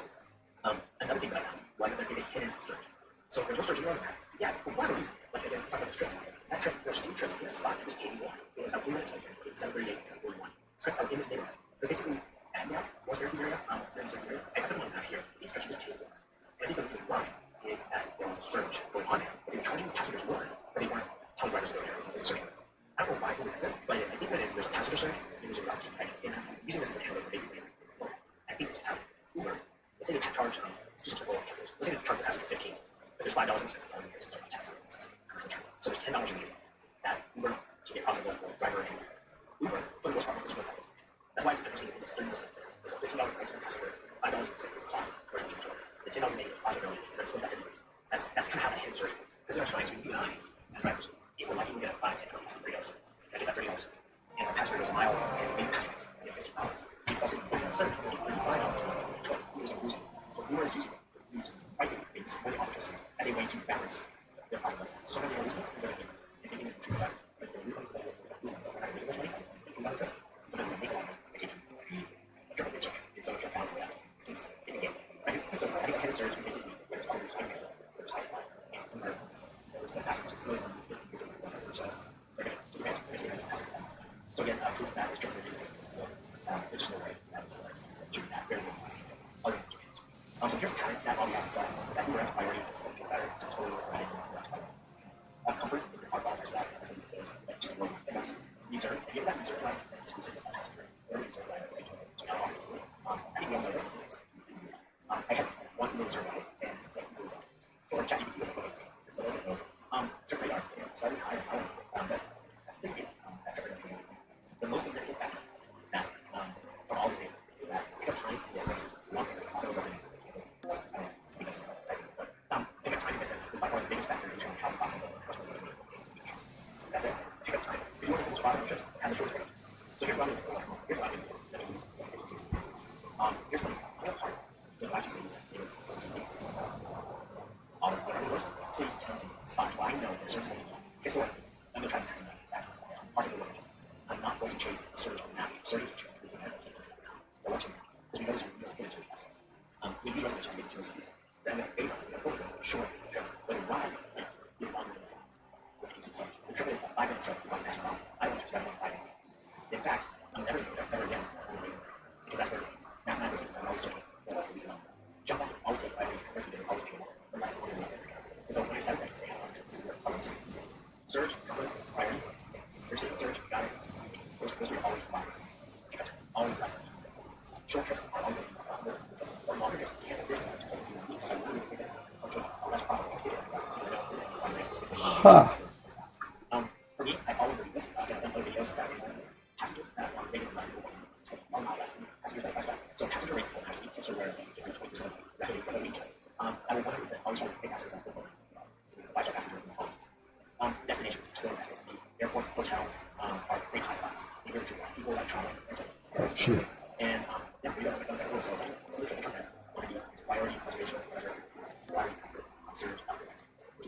Another thing that I found was that there is a hidden search. So there's no searching on the map. Yeah, for whatever reason. Like again, talking about the trips. That trip, there's 2 trips in this spot that was 81. It was about 3 minutes later. It was 738 and 741. Trips are in this neighborhood. There's basically Admiral or Syracuse area. They're in Syracuse area. I put them on the map here. These trips were 81. And I think the reason why is that there was a surge going on there. They were charging the passengers more, but they weren't telling drivers to go there. It's a surge. I don't know why Uber does this, but it is. I think what it is, there's a passenger surge and there's a driver surge. Right? And I'm using this as an analytic basically. I think this is how Uber, let's say they charge, let's say they charge the passenger 15, but there's $5 in expenses on years and certain taxes and commercial charges. So there's $10 a year that Uber can get profitable for the driver and Uber, for the most part, is split. That's why it's interesting that it's 30% fair. It's a $15 price per passenger, $5 in expenses costs for an insurance. The $10 make is profitability, and then split that into That's kind of how the hidden surge works. Because there are times when you and I, as drivers, if we're lucky, we get a 5, 10, 20, $30. I get that $30. And the passenger goes a mile and maybe passengers get $15. It's also $35. So Uber is using these pricing things for the offer systems as a way to balance their profit. So sometimes they're losing, sometimes they're thinking of true value. Like they're losing, so they're making much money, it's not a trip. Sometimes they make a lot of money, they can a trip is it's something that balances out. It's in the game. Right? So I think the hidden surge is basically when it's always time there, there's high supply. And there's the passengers, it's really they're going to take advantage of the passenger. So again, proof of that is driven by distance. There's just no way that's doing that very well. So here's a counting stat on the asset side. That Uber X priority is something better. It's totally overriding Uber X priority. Comfort, if you're hard to that, I think there's just a little bit of reserve. If you have that reserve line, that's exclusive to the passenger. Or reserve line, if you don't offer it. I think we all know this is I had one reserve line, and it was or ChatGPT is like, it's a little bit lower. Trip radar, slightly higher, but that's pretty basic. That trip radar. The most significant factor that from all this data is that pickup time and distance, long distance, those are pickup time and distance is by far the biggest factor in terms of how profitable a customer can be. That's it. Pickup time. If you want to do spot trips, have the shortest pickup. So here's what I'm doing. Here's what I'm doing. Here's what I'm part of the actual cities is all of the cities, towns, and spots where I know there's certain things. Guess what? I'm going to try to maximize that part of the world. I'm not going to chase a surge on the map. Surge is a trend. I don't chase that. I won't chase it. Because we know there's a really surge possible. We use reservation to get to cities. Then we have beta, we have focus on short trips. But in ride, you have longer than the trip is a 5-minute trip to one national. I don't just ride 5 minutes. In fact, always less than short trips are always or longer trips can't exist because of weeks to okay, less profitable. Huh. For me, I always do this. I've done other videos that passengers that are rated less than 1 are not less than passengers that are so passenger rates that actually tips are where you get 20% revenue for the week. I would 100% always try to pick passengers up for 5-star passengers as possible. Destinations are still the best place to be. Airports, hotels are great hotspots. They're really true. People like traveling. Oh, shit. And yeah, we don't have something cool, so it's literally content. What I do, it's priority, conservation, pleasure, priority, surge,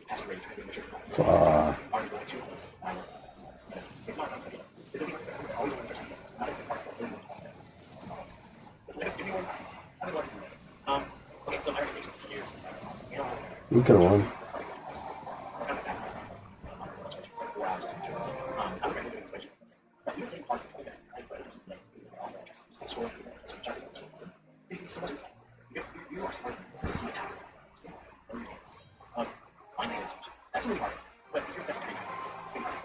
passenger rate, trying to make sure it's not. Are you going to this? If not, okay. It'll be always one person. Not as a part of the give me one price. I would love to do that. Okay, so my recommendations to you, you know, You could have won. that's really hard. But if you're a secretary, it's really hard.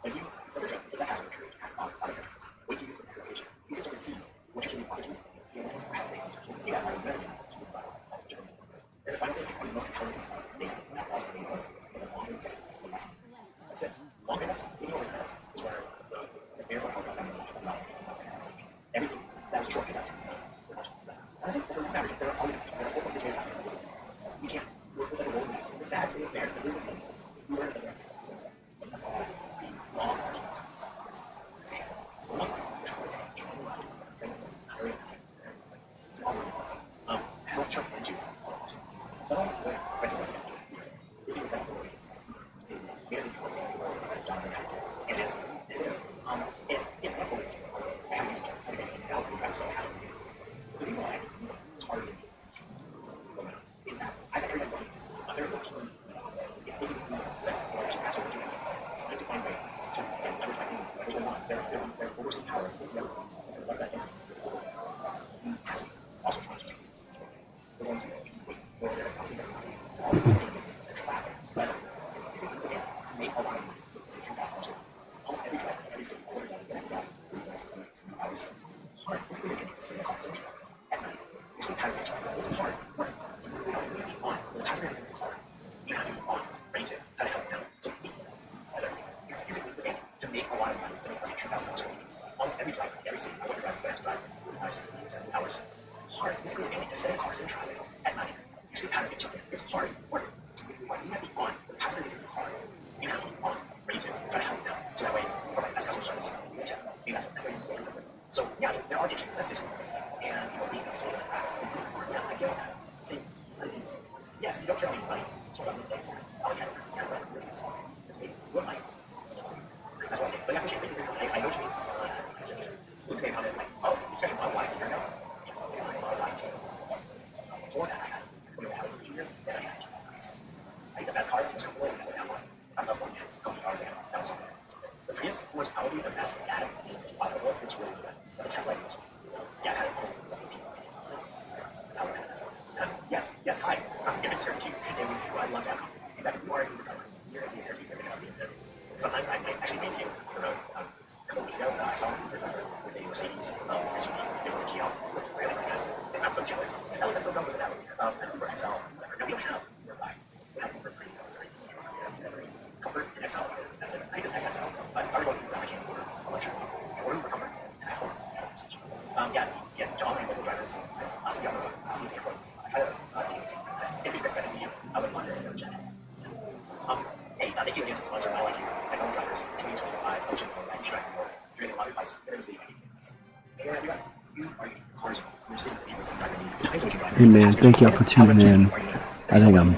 Like you, instead of trying to put that password tree outside of secretaries, wait till you get to the next location. You get to see what you can be monitoring, you know, how things, you can see that right away. And the final thing, one of the most important is they have all the info in a longer less. That's it. Longer less, even over minutes, is where the bear will help out everything that was short enough. That's it. That's a matter because there are always situated passengers. We can't work with like a road race. It's a sad state of affairs, but we're the we learn that long health chart and you. It's the reason why it's hard is that I got everybody working this. They're working. It's easy to do that. Just ask what you're doing. Trying to find ways to leverage my feelings. Whatever they want. They're overseeing power. It's never like that. It's also trying to change it. They're going to wait for their content. All these things they're trapping. But it's easy to make a lot of money. It's a $3,000. Almost every drive, every single quarter, you're going to get $3 hard. It's really good to see the conversation at night. You're seeing patterns it's hard work. It's really hard to be on. When the passenger is in the car, you have to be on, ready to try to help them. So it's physically demanding to make a lot of money to make $2,000 a week. Almost every driver, every single quarter driver, you have to drive 6 7 hours. It's hard. Physically demanding to set cars in traffic at night. You see patterns each other. It's hard work. It's really hard. You have to be on. When the passenger is in the car, you have to be on, ready to try to help them. So that way, provide best customer service. So yeah, there are issues. That's physical. And you know, being so yeah, I get that. See, it's not easy. Yes, you don't care about your money. So about the things. Oh yeah, what money? That's what I'm saying. But I appreciate it. I know what you mean. Look at how they're like, oh, you spent a lot of year ago. Yes, a lot of years. Before that, I had, when I had 2 years, then I had I think the best car was comfortable and I one. I love one. Company cars, that was the Prius was probably the best at it. It's really good. But the Tesla is so yeah, I had it almost 18 months. That's how I had it. Yes, hi. I'm in Syracuse, and I love that company. In fact, you are in recovery. You're in Syracuse, every company. Sometimes I actually made you on the road a couple weeks ago. I saw them with a Mercedes SUV. They were a Geo. Really like that. And I'm so jealous. I'm so done with that. For XL, we don't have nearby. We have for free. Comfort and XL. That's it. I think it's XXL. But I would go through that. I can't order electric. I order for comfort. And I hope. Yeah, John and local drivers. I'll see you on the road. I'll see you on the road. I try to if it's better to you, I would want to see check. Hey, thank you again for sponsoring. I like you. I know drivers. 2025. Ocean Road. I'm sure you're in a lot of advice. There is being hey, you are cars. You're seeing the people driving. Hey man, thank y'all for tuning in. I think I'm